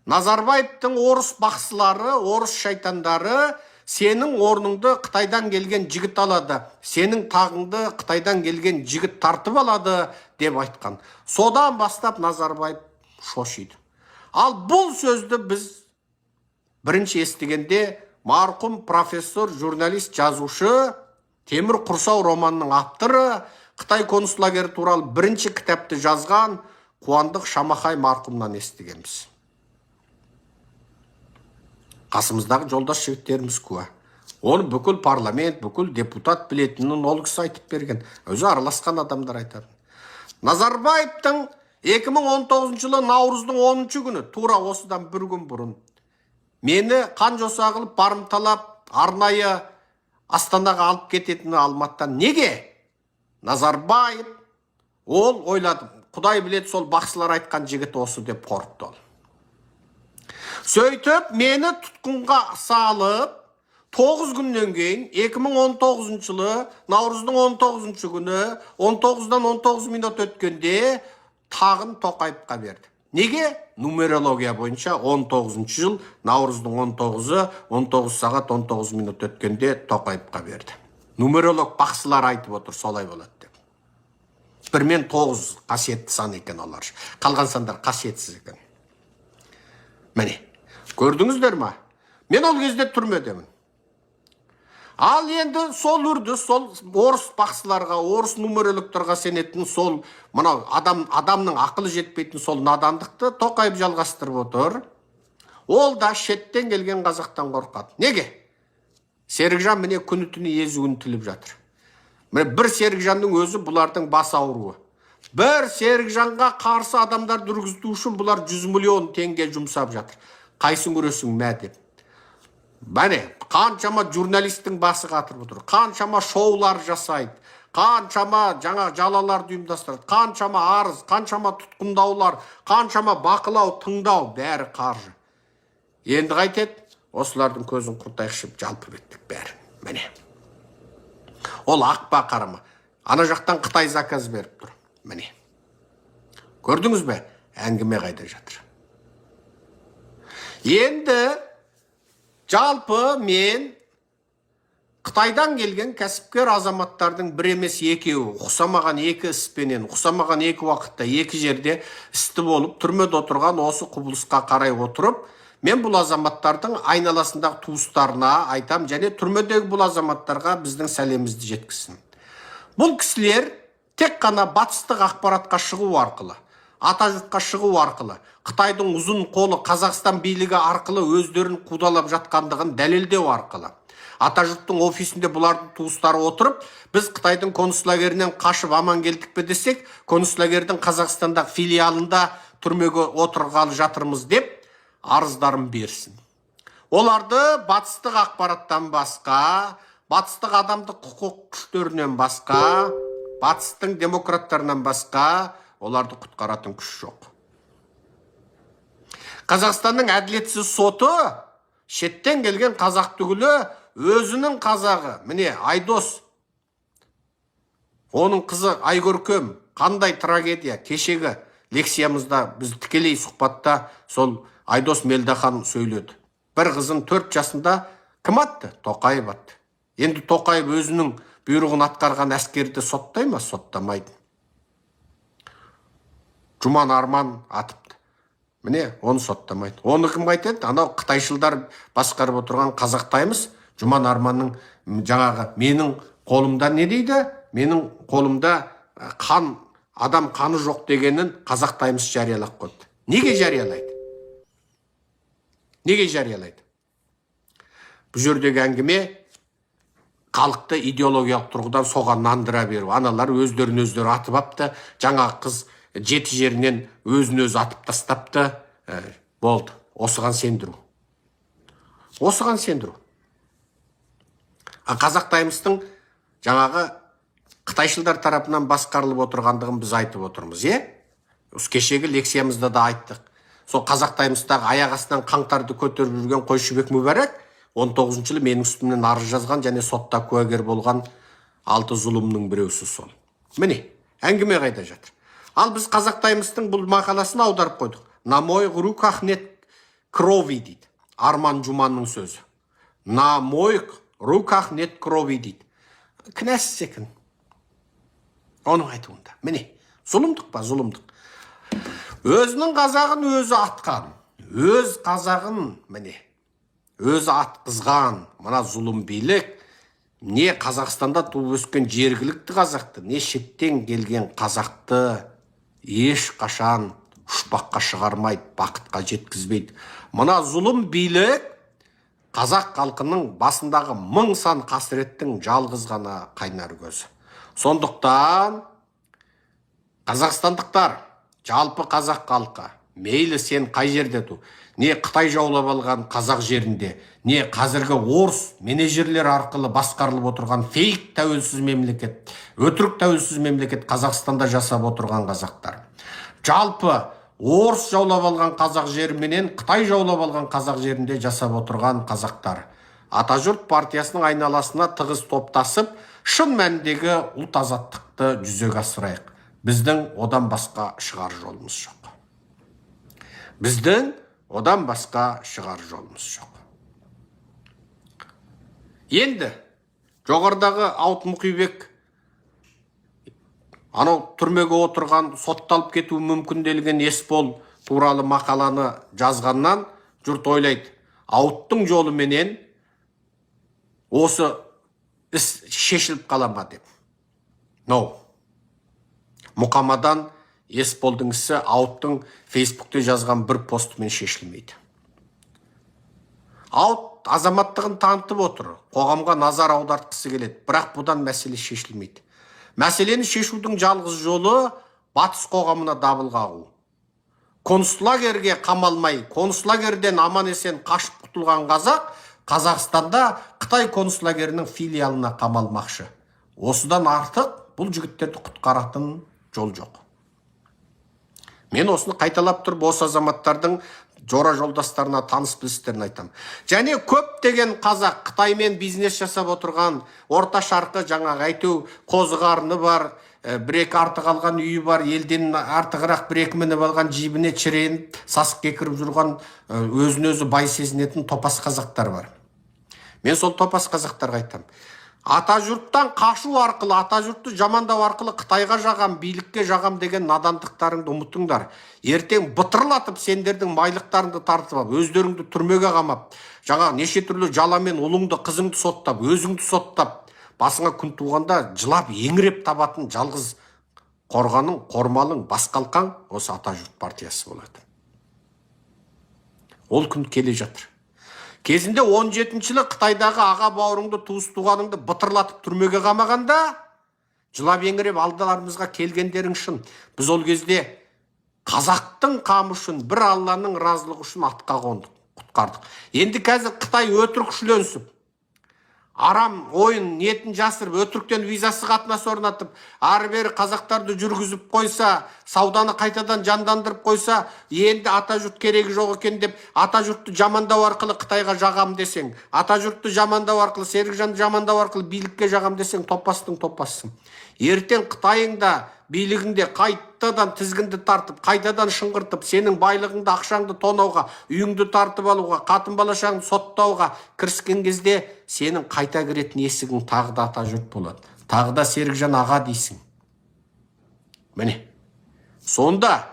Назарбаевтың орыс бақсылары, орыс шайтандары сенің орныңды Қытайдан келген жігіт алады, сенің тағыңды Қытайдан келген жігіт тартып алады деп айтқан. Содан бастап Назарбаев шошиды. Ал бұл сөзді біз бірінші естігенде марқұм профессор, журналист, жазушы Темір Құрсау романының авторы, Қытай концлагері туралы бірінші кітапты жазған Қуандық Шамахай марқұмнан естігенбіз. Қасымыздағы жолдас жігіттеріміз куә. Оны бүкіл парламент, бүкіл депутат білетінін ол кісі айтып берген. Өзі араласқан адамдар айтады. Назарбаевтың 2019 жылы наурыздың 10 күні, тура осыдан бір күн бұрын, мені қан жоса қылып барымталап, арнайы Астанаға алып кететіні Алматыдан. Неге? Назарбаев ол ойлады. Құдай біледі, сол бақсылар айтқан жігіт осы деп қорықты ол. Сөйтіп, мені тұтқынға салып, 9 күннен кейін 2019 жылы наурыздың 19 күні 19-дан 19 минут өткенде тағын Тоқаевқа берді. Неге? Нумерология бойынша 19 жыл наурыздың 19-ы 19 сағат 19 минут өткенде Тоқаевқа берді. Нумеролог бақсылар айтып отыр, солай болады деп. 1 мен 9 қасиетті сан екен олар. Қалған сандар қасиетсіз екен. Міне, көрдіңіздер ма? Мен ол кезде түрмедемін. Ал енді сол үрді, сол орыс бақсыларға, орыс нумерологтарға сенетін сол мынау адамның ақылы жетпейтін сол надандықты Тоқаев жалғастырып отыр. Ол да шеттен келген қазақтан қорқады. Неге? Серікжан міне күні түні езуін тіліп жатыр. Міне бір Серікжанның өзі бұлардың бас ауруы. Бір Серікжанға қарсы адамдар жүргізу үшін бұлар 100 миллион теңге жұмсап жатыр. Қайсын көресің мә деп. Бәне, қаншама журналистің басы қатырып отыр, қаншама шоулар жасайды, қаншама жаңа жалаларды ұйымдастырады, қаншама арыз, қаншама тұтқындаулар, қаншама бақылау, тыңдау, бәрі қаржы. Енді қайтеді, осылардың көзін құртайықшып жалпы беттік бәрі. Міне. Ол ақпа қарама. Ана жақтан Қытай заказ беріп тұр. Міне. Көрдіңіз бе? Әңгіме қайда жатыр. Енді жалпы мен Қытайдан келген кәсіпкер азаматтардың бір емес екеуі, ұқсамаған екі іспенен, ұқсамаған екі уақытта, екі жерде істі болып, түрмеде отырған осы құбылысқа қарай отырып, мен бұл азаматтардың айналасындағы туыстарына айтам, және түрмедегі бұл азаматтарға біздің сәлемімізді жеткізсін. Бұл кісілер тек қана батыстық ақпаратқа шығу арқылы, атажұртқа шығу арқылы, Қытайдың ұзын қолы Қазақстан билігі арқылы өздерін қудалап жатқандығын дәлелдеу арқылы. Атажұрттың офисінде бұлардың туыстары отырып, біз Қытайдың концлагерінен қашып аман келдік пе десек, концлагердің Қазақстандағы филиалында түрмеге отырғалы жатырмыз деп арыздарын берсін. Оларды батыстық ақпараттан басқа, батыстық адамдық құқық күштерінен басқа, батыстың демократтарынан басқа оларды құтқаратын күш жоқ. Қазақстанның әділетсіз соты шеттен келген қазақ түгілі өзінің қазағы, міне Айдос, оның қызы Айгөркем, қандай трагедия. Кешегі лекциямызда біз тікелей сұхбатта сол Айдос Мелдахан сөйледі. Бір қызын 4 жасында кім атты? Тоқаев атты. Енді Тоқаев өзінің бұйрығын атқарған әскерді соттай ма? Соттамайды. Жұман Арман атыпты. Міне, оны соттамайды. Оны кім айтады? Анау қытайшылдар басқарып отырған Қазақтаймыз. Жұман Арманның жаңағы менің қолымда не дейді? Менің қолымда адам қаны жоқ дегенін Қазақтаймыз жариялап қойды. Неге жариялайды? Неге жариялайды? Бұл жердегі әңгіме халықты идеологиялық тұрғыдан соған нандыра беру. Аналар өздерін өздері атып апты. Жаңа қыз 7 жерінен өзін өзі атып тастапты. Болды. Осыған сендіру. Осыған сендіру. Қазақтаймыстың жаңағы қытайшылдар тарапынан басқарылып отырғандығын біз айтып отырмыз, кешегі лекциямызда да айттық. Сол Қазақтаймыстағы аяқ астынан қаңтарды көтеріп жүрген Қойшыбек Мүбәрак 19 жылы менің үстімнен арыз жазған және сотта куәгер болған алты зұлымның біреусі сол. Міне, әңгіме қайда жатыр. Ал біз Қазақтаймыстың бұл мақаласын аударып қойдық. На моих руках нет крови дейді. Арман Жұманның сөзі. На моих руках нет крови дейді. Кінәсі секін. Оның айтуында. Міне, зұлымдық па, зұлымдық. Өзінің қазағын өзі атқан. Өз қазағын, міне, өзі атқызған. Мына зұлым билік. Не Қазақстанда туып өскен жергілікті қазақты, не шеттен келген қазақты еш қашан ұшпаққа шығармайды, бақытқа жеткізбейді. Мына зұлым билік қазақ халқының басындағы мың сан қасіреттің жалғыз ғана қайнар көзі. Сондықтан қазақстандықтар, жалпы қазақ халқы, мейлі сен қай жерде ту, не Қытай жаулап алған қазақ жерінде, не қазіргі орыс менеджерлер арқылы басқарылып отырған фейк тәуелсіз мемлекет, өтірік тәуелсіз мемлекет Қазақстанда жасап отырған қазақтар. Жалпы орыс жаулап алған қазақ жеріменен Қытай жаулап алған қазақ жерінде жасап отырған қазақтар. Атажұрт партиясының айналасына тығыз топтасып, шын мәніндегі ұлт азаттықты жүзеге асырайық. Біздің одан басқа шығар жолымыз жоқ. Біздің одан басқа шығар жолымыз жоқ. Енді жоғарыдағы Ауыт Мұқибек анау түрмеге отырған, сотталып кетуі мүмкінделген Есбол туралы мақаланы жазғаннан жұрт ойлайды, Ауыттың жолыменен осы іс шешіліп қала ма деп. Мұқамадан Есболдың ісі Ауыттың Фейсбукте жазған бір постымен шешілмейді. Ауыт азаматтығын танытып отыр, қоғамға назар аудартқысы келеді, бірақ бұдан мәселе шешілмейді. Мәселені шешудің жалғыз жолы батыс қоғамына дабыл қағу. Концлагерге қамалмай, концлагерден аман есен қашып құтылған қазақ Қазақстанда Қытай концлагерінің филиалына қамалмақшы. Осыдан артық бұл жігіттерді құтқаратын жол жоқ. Мен осыны қайталап тұрып, осы азаматтардың жора жолдастарына, таныс білістерін айтам. Және көптеген қазақ Қытаймен бизнес жасап отырған, орта шарқы жаңағы әйтеу қозығарыны бар, бір-екі артық алған үйі бар, елден артығырақ бір-екі мініп алған жібіне шіреніп, сасыққа кіріп жүрген, өзін-өзі бай сезінетін топас қазақтар бар. Мен сол топас қазақтарға айтам. Атажұрттан қашу арқылы, атажұртты жамандау арқылы Қытайға жағам, билікке жағам деген надандықтарыңды ұмытыңдар. Ертең бытырлатып сендердің майлықтарыңды тартып алып, өздеріңді түрмеге қамап, жаңа неше түрлі жаламен ұлыңды, қызыңды соттап, өзіңді соттап, басыңа күн туғанда жылап еңіреп табатын жалғыз қорғаның, қормалың, басқалқаң осы Атажұрт партиясы болады. Ол күн келе жатыр. Кезінде 17-шілі Қытайдағы аға бауырыңды, туыс туғаныңды бытырлатып түрмеге қамағанда, жылап еңіреп алдыларымызға келгендерің шын. Біз ол кезде қазақтың қамы үшін, бір Алланың разылығы үшін атқа қондық, құтқардық. Енді қазір Қытай өтірік шүленсіп, арам ойын ниетін жасырып, өтіріктен визасы қатынас орнатып, ары-бері қазақтарды жүргізіп қойса, сауданы қайтадан жандандырып қойса, енді Атажұрт керегі жоқ екен деп, Атажұртты жамандау арқылы Қытайға жағам десең, Атажұртты жамандау арқылы, Серікжанды жамандау арқылы билікке жағам десең, топастың топассың. Ертең Қытайыңда, билігіңде қайтадан тізгінді тартып, қайтадан шыңғыртып, сенің байлығыңды, ақшаңды тонауға, үйіңді тартып алуға, қатын балашаңды соттауға кіріскен кезде сенің қайта кіретін есігің тағы да Атажұрт болады. Тағы да Серікжан аға дейсің. Міне, сонда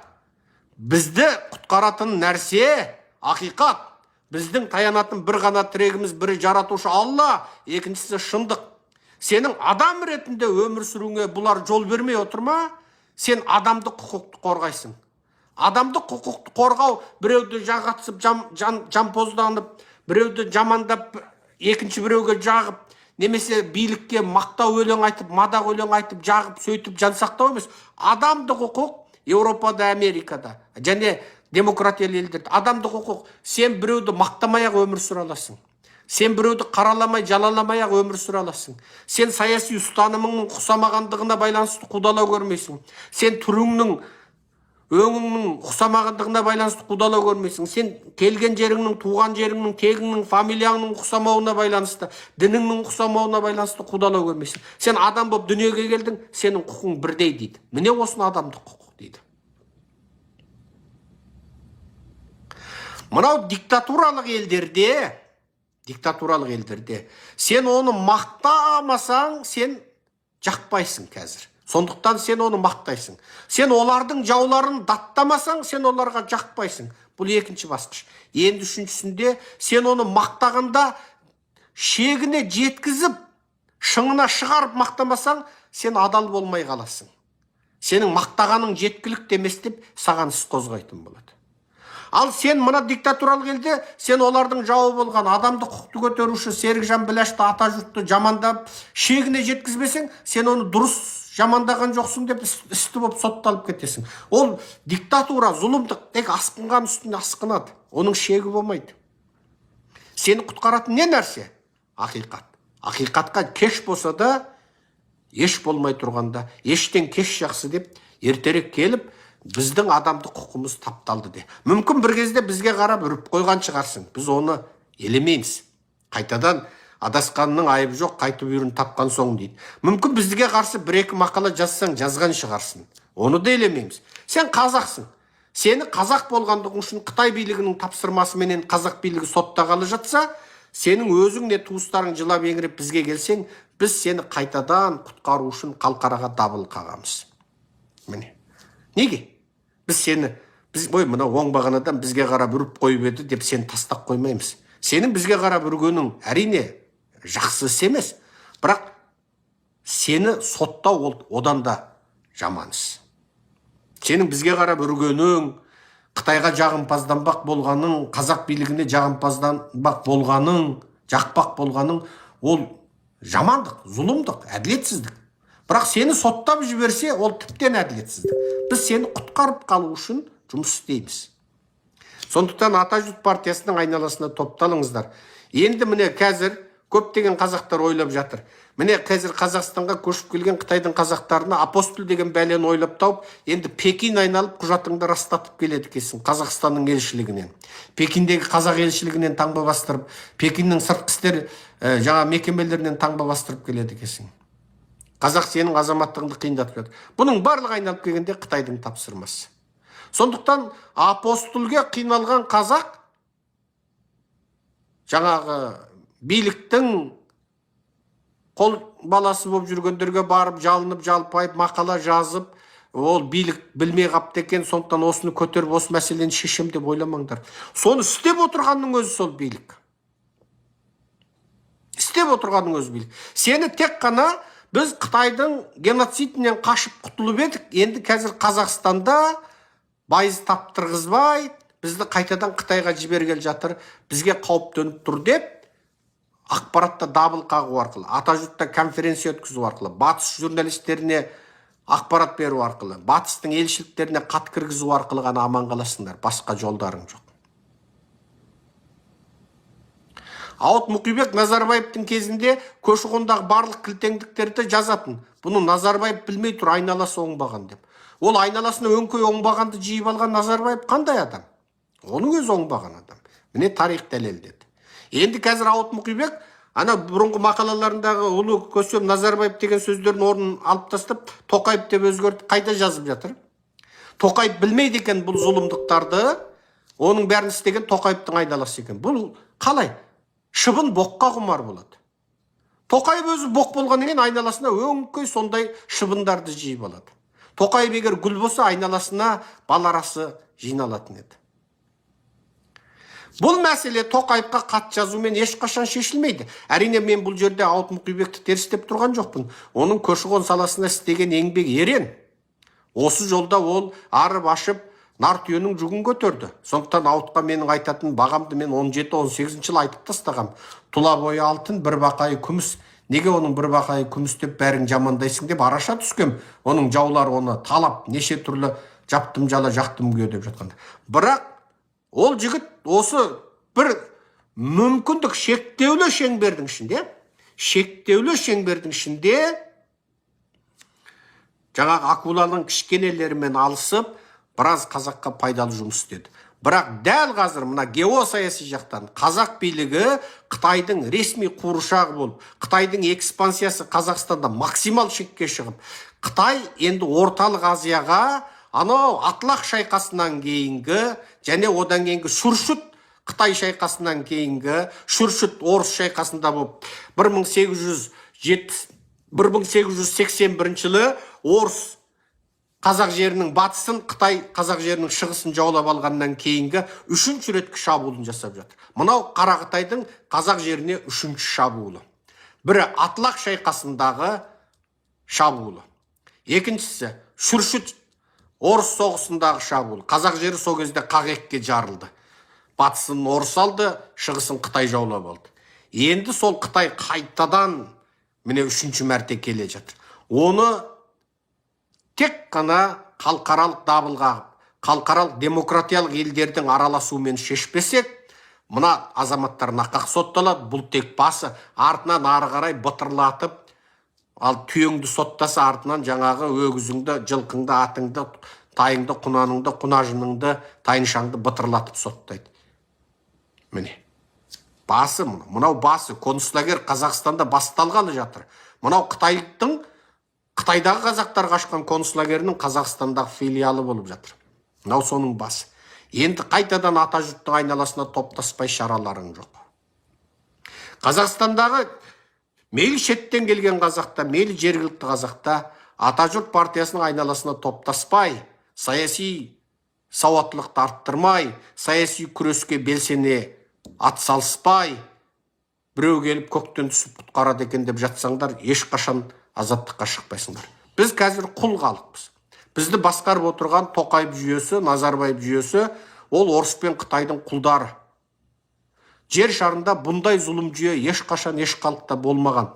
бізді құтқаратын нәрсе ақиқат. Біздің таянатын бір ғана тірегіміз, бірі жаратушы Алла, екіншісі шындық. Сенің адам ретінде өмір сүруіңе бұлар жол бермей отыр ма? Сен адамды құқықты қорғайсың. Адамды құқықты қорғау, біреуді жағатсып, жампозданып, біреуді жамандап, екінші біреуге жағып, немесе билікке мақтау өлең айтып, мадақ өлең айтып, жағып, сөйтіп жансақтау емес. Адамды құқық Еуропада, Америкада, және демократия елдерде адамды құқық. Сен біреуді мақтамай-ақ өмір сүре аласың. Сен біреуді қараламай, жалаламай-ақ өмір сүре аласың. Сен саяси ұстанымыңның ұқсамағандығына байланысты қудалау көрмейсің. Сен түріңнің өңіңнің ұқсамағандығына байланысты құдалау көрмейсің. Сен келген жеріңнің, туған жеріңнің, тегіңнің, фамилияңның ұқсамауына байланысты, дініңнің ұқсамауына байланысты құдалау көрмейсің. Сен адам болып дүниеге келдің, сенің құқың бірдей дейді. Міне осыны адамдық құқық дейді. Мынау диктатуралық елдерде сен оны мақтамасаң, сен жақпайсың қазір. Сондықтан сен оны мақтайсың. Сен олардың жауларын даттамасаң, сен оларға жақпайсың. Бұл екінші басқыш. Енді үшіншісінде сен оны мақтағанда шегіне жеткізіп, шыңына шығарып мақтамасаң, сен адал болмай қаласың. Сенің мақтағаның жеткілікті емес деп саған іс қозғайтын болады. Ал сен мына диктатуралық елде сен олардың жауы болған адамды құқықты көтеруші Серікжан Біләшті, Атажұртты жамандап шегіне жеткізбесең, сен оны дұрыс жамандаған жоқсың деп істі болып сотталып кетесің. Ол диктатура, зұлымдық тек асқынған үстіне асқынады. Оның шегі болмайды. Сені құтқаратын не нәрсе? Ақиқат. Ақиқатқа кеш болса да, еш болмай тұрғанда, ештен кеш жақсы деп, ертерек келіп, біздің адамдық құқымыз тапталды де. Мүмкін бір кезде бізге қарап үріп қойған шығарсың. Біз оны елемейміз. Қайтадан адасқанның айыбы жоқ, қайтып үйірін тапқан соң дейді. Мүмкін бізге қарсы бір-екі мақала жазсаң, жазған шығарсың. Оны да елемейміз. Сен қазақсың. Сені қазақ болғандығың үшін Қытай билігінің тапсырмасыменен қазақ билігі соттағалы жатса, сенің өзің не туыстарың жылап еңіреп бізге келсең, біз сені қайтадан құтқару үшін қалқараға дабыл қағамыз. Міне. Неге? Біз сені, мына оңбаған адам бізге қарап үріп қойып еді деп сені тастап қоймаймыз. Сенің бізге қарап үргенің әрине жақсы іс емес, бірақ сені соттау одан да жаман іс. Сенің бізге қарап үргенің, Қытайға жағымпазданбақ болғаның, қазақ билігіне жағымпазданбақ болғаның, жақпақ болғаның, ол жамандық, зұлымдық, әділетсіздік. Бірақ сені соттап жіберсе, ол тіптен әділетсіздік. Біз сені құтқарып қалу үшін жұмыс істейміз. Сондықтан Атажұрт партиясының айналасына топталыңыздар. Енді міне қазір көптеген қазақтар ойлап жатыр. Міне қазір Қазақстанға көшіп келген Қытайдың қазақтарына апостол деген бәлені ойлап тауып, енді Пекин айналып құжатыңды растатып келеді екенсің Қазақстанның елшілігінен. Пекиндегі қазақ елшілігінен таңба бастырып, Пекиннің сыртқы істер жаңа мекемелерінен таңба бастырып келеді екенсің. Қазақ сенің азаматтығыңды қиындатып жатыр. Бұның барлығы айналып келгенде Қытайдың тапсырмасы. Сондықтан апостолге қиналған қазақ жаңағы биліктің қол баласы болып жүргендерге барып, жалынып, жалпайып, мақала жазып, ол билік білмей қапты екен, сондықтан осыны көтеріп, осы мәселені шешем деп ойламаңдар. Соны істеп отырғанның өзі сол билік. Істеп отырғанның өзі билік. Сені тек қана біз Қытайдың геноцидінен қашып құтылып едік, енді қазір Қазақстанда байыз таптырғызбай, бізді қайтадан Қытайға жібергел жатыр, бізге қауіп төніп тұр деп, ақпаратта дабыл қағу арқылы, Атажұртта конференция өткізу арқылы, батыс журналистеріне ақпарат беру арқылы, батыстың елшіліктеріне хат кіргізу арқылы ғана аман қаласыңдар, басқа жолдарың жоқ. Ауыт Мұқибек Назарбаевтың кезінде көші-қондағы барлық кілтеңдіктерді жазатын. Бұны Назарбаев білмей тұр, айналасы оңбаған деп. Ол айналасына өңкей оңбағанды жиып алған Назарбаев қандай адам? Оның өзі оңбаған адам. Міне тарих дәлелдеді. Енді қазір Ауыт Мұқибек ана бұрынғы мақалаларындағы ұлы көсем Назарбаев деген сөздердің орнын алып тастап, Тоқаев деп өзгертіп қайта жазып жатыр. Тоқаев білмейді екен бұл зұлымдықтарды, оның бәрін істеген Тоқаевтың айналасы екен. Бұл қалай? Шыбын боққа құмар болады. Тоқаев өзі боқ болғаннан кейін айналасына өңкей сондай шыбындарды жиып алады. Тоқаев егер гүл болса, айналасына бал арасы жиналатын еді. Бұл мәселе Тоқаевқа хат жазумен ешқашан шешілмейді. Әрине мен бұл жерде Ауыт Мұқибекті терістеп тұрған жоқпын. Оның көші-қон саласына істеген еңбек ерен. Осы жолда ол арып ашып, нар түйенің жүгін көтерді. Сондықтан Ауытқа менің айтатын бағамды мен 17-18 жыл айтып тастағам. Тұла бойы алтын, бір бақайы күміс. Неге оның бір бақайы күміс деп бәрін жамандайсың деп араша түскем. Оның жаулары оны талап, неше түрлі жаптым жала, жақтым күйе деп жатқанда. Бірақ ол жігіт осы бір мүмкіндік шектеулі шеңбердің ішінде жаңағы акуланың кішкенелерімен алысып, біраз қазаққа пайдалы жұмыс істеді. Бірақ дәл қазір мына геосаяси жақтан қазақ билігі Қытайдың ресми қуыршағы болып, Қытайдың экспансиясы Қазақстанда максимал шекке шығып, Қытай енді орталық Азияға анау Атлах шайқасынан кейінгі және одан кейінгі Шүршіт Қытай шайқасынан кейінгі Шүршіт орыс шайқасында болып 1881 жылы орыс қазақ жерінің батысын, Қытай қазақ жерінің шығысын жаулап алғаннан кейінгі үшінші реткі шабуылын жасап жатыр. Мынау Қарақытайдың қазақ жеріне үшінші шабуылы. Бірі Атлах шайқасындағы шабуылы. Екіншісі Шүршіт орыс соғысындағы шабуыл. Қазақ жері сол кезде қағекке жарылды. Батысын орыс алды, шығысын Қытай жаулап алды. Енді сол Қытай қайтадан міне үшінші мәрте келе жатыр. Оны тек қана халықаралық дабыл қағып, халықаралық демократиялық елдердің араласуымен шешпесек, мына азаматтар нақақ сотталады. Бұл тек басы, артынан ары қарай бытырлатып, ал түйеңді соттаса артынан жаңағы өгізіңді, жылқыңды, атыңды, тайыңды, құнаныңды, құнажыныңды, тайыншаңды бытырлатып соттайды. Міне. Басы мынау басы концлагер Қазақстанда басталғалы жатыр. Мынау Қытайдағы қазақтар қашқан концлагерінің Қазақстандағы филиалы болып жатыр. Мынау соның басы. Енді қайтадан ата жұрттың айналасына топтаспай шараларың жоқ. Қазақстандағы мейлі шеттен келген қазақта, мейлі жергілікті қазақта ата жұрт партиясының айналасына топтаспай, саяси сауаттылықты арттырмай, саяси күреске белсене атсалыспай, біреу келіп көктен түсіп құтқарады екен деп жатсаңдар, ешқашан азаттыққа шықпайсыңдар. Біз қазір құл халықпыз. Бізді басқарып отырған Тоқаев жүйесі, Назарбаев жүйесі, ол орыс пен Қытайдың құлдары. Жер шарында бұндай зұлым жүйе ешқашан еш халықта болмаған.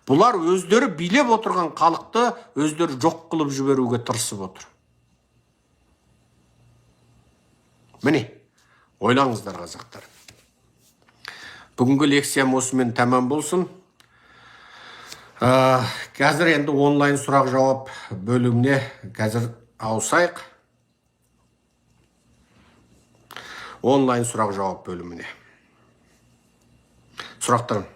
Бұлар өздері билеп отырған халықты өздері жоқ қылып жіберуге тырысып отыр. Міне, ойлаңыздар қазақтар. Бүгінгі лекциям осымен тәмам болсын. Қазір енді онлайн сұрақ жауап бөліміне қазір ауысайық. Онлайн сұрақ жауап бөліміне. Сұрақтарым.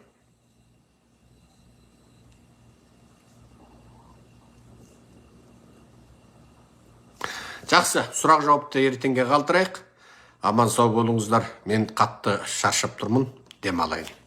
Жақсы, сұрақ жауапты ертеңге қалдырайық. Аман сау болыңыздар. Мен қатты шаршап тұрмын, демалайын.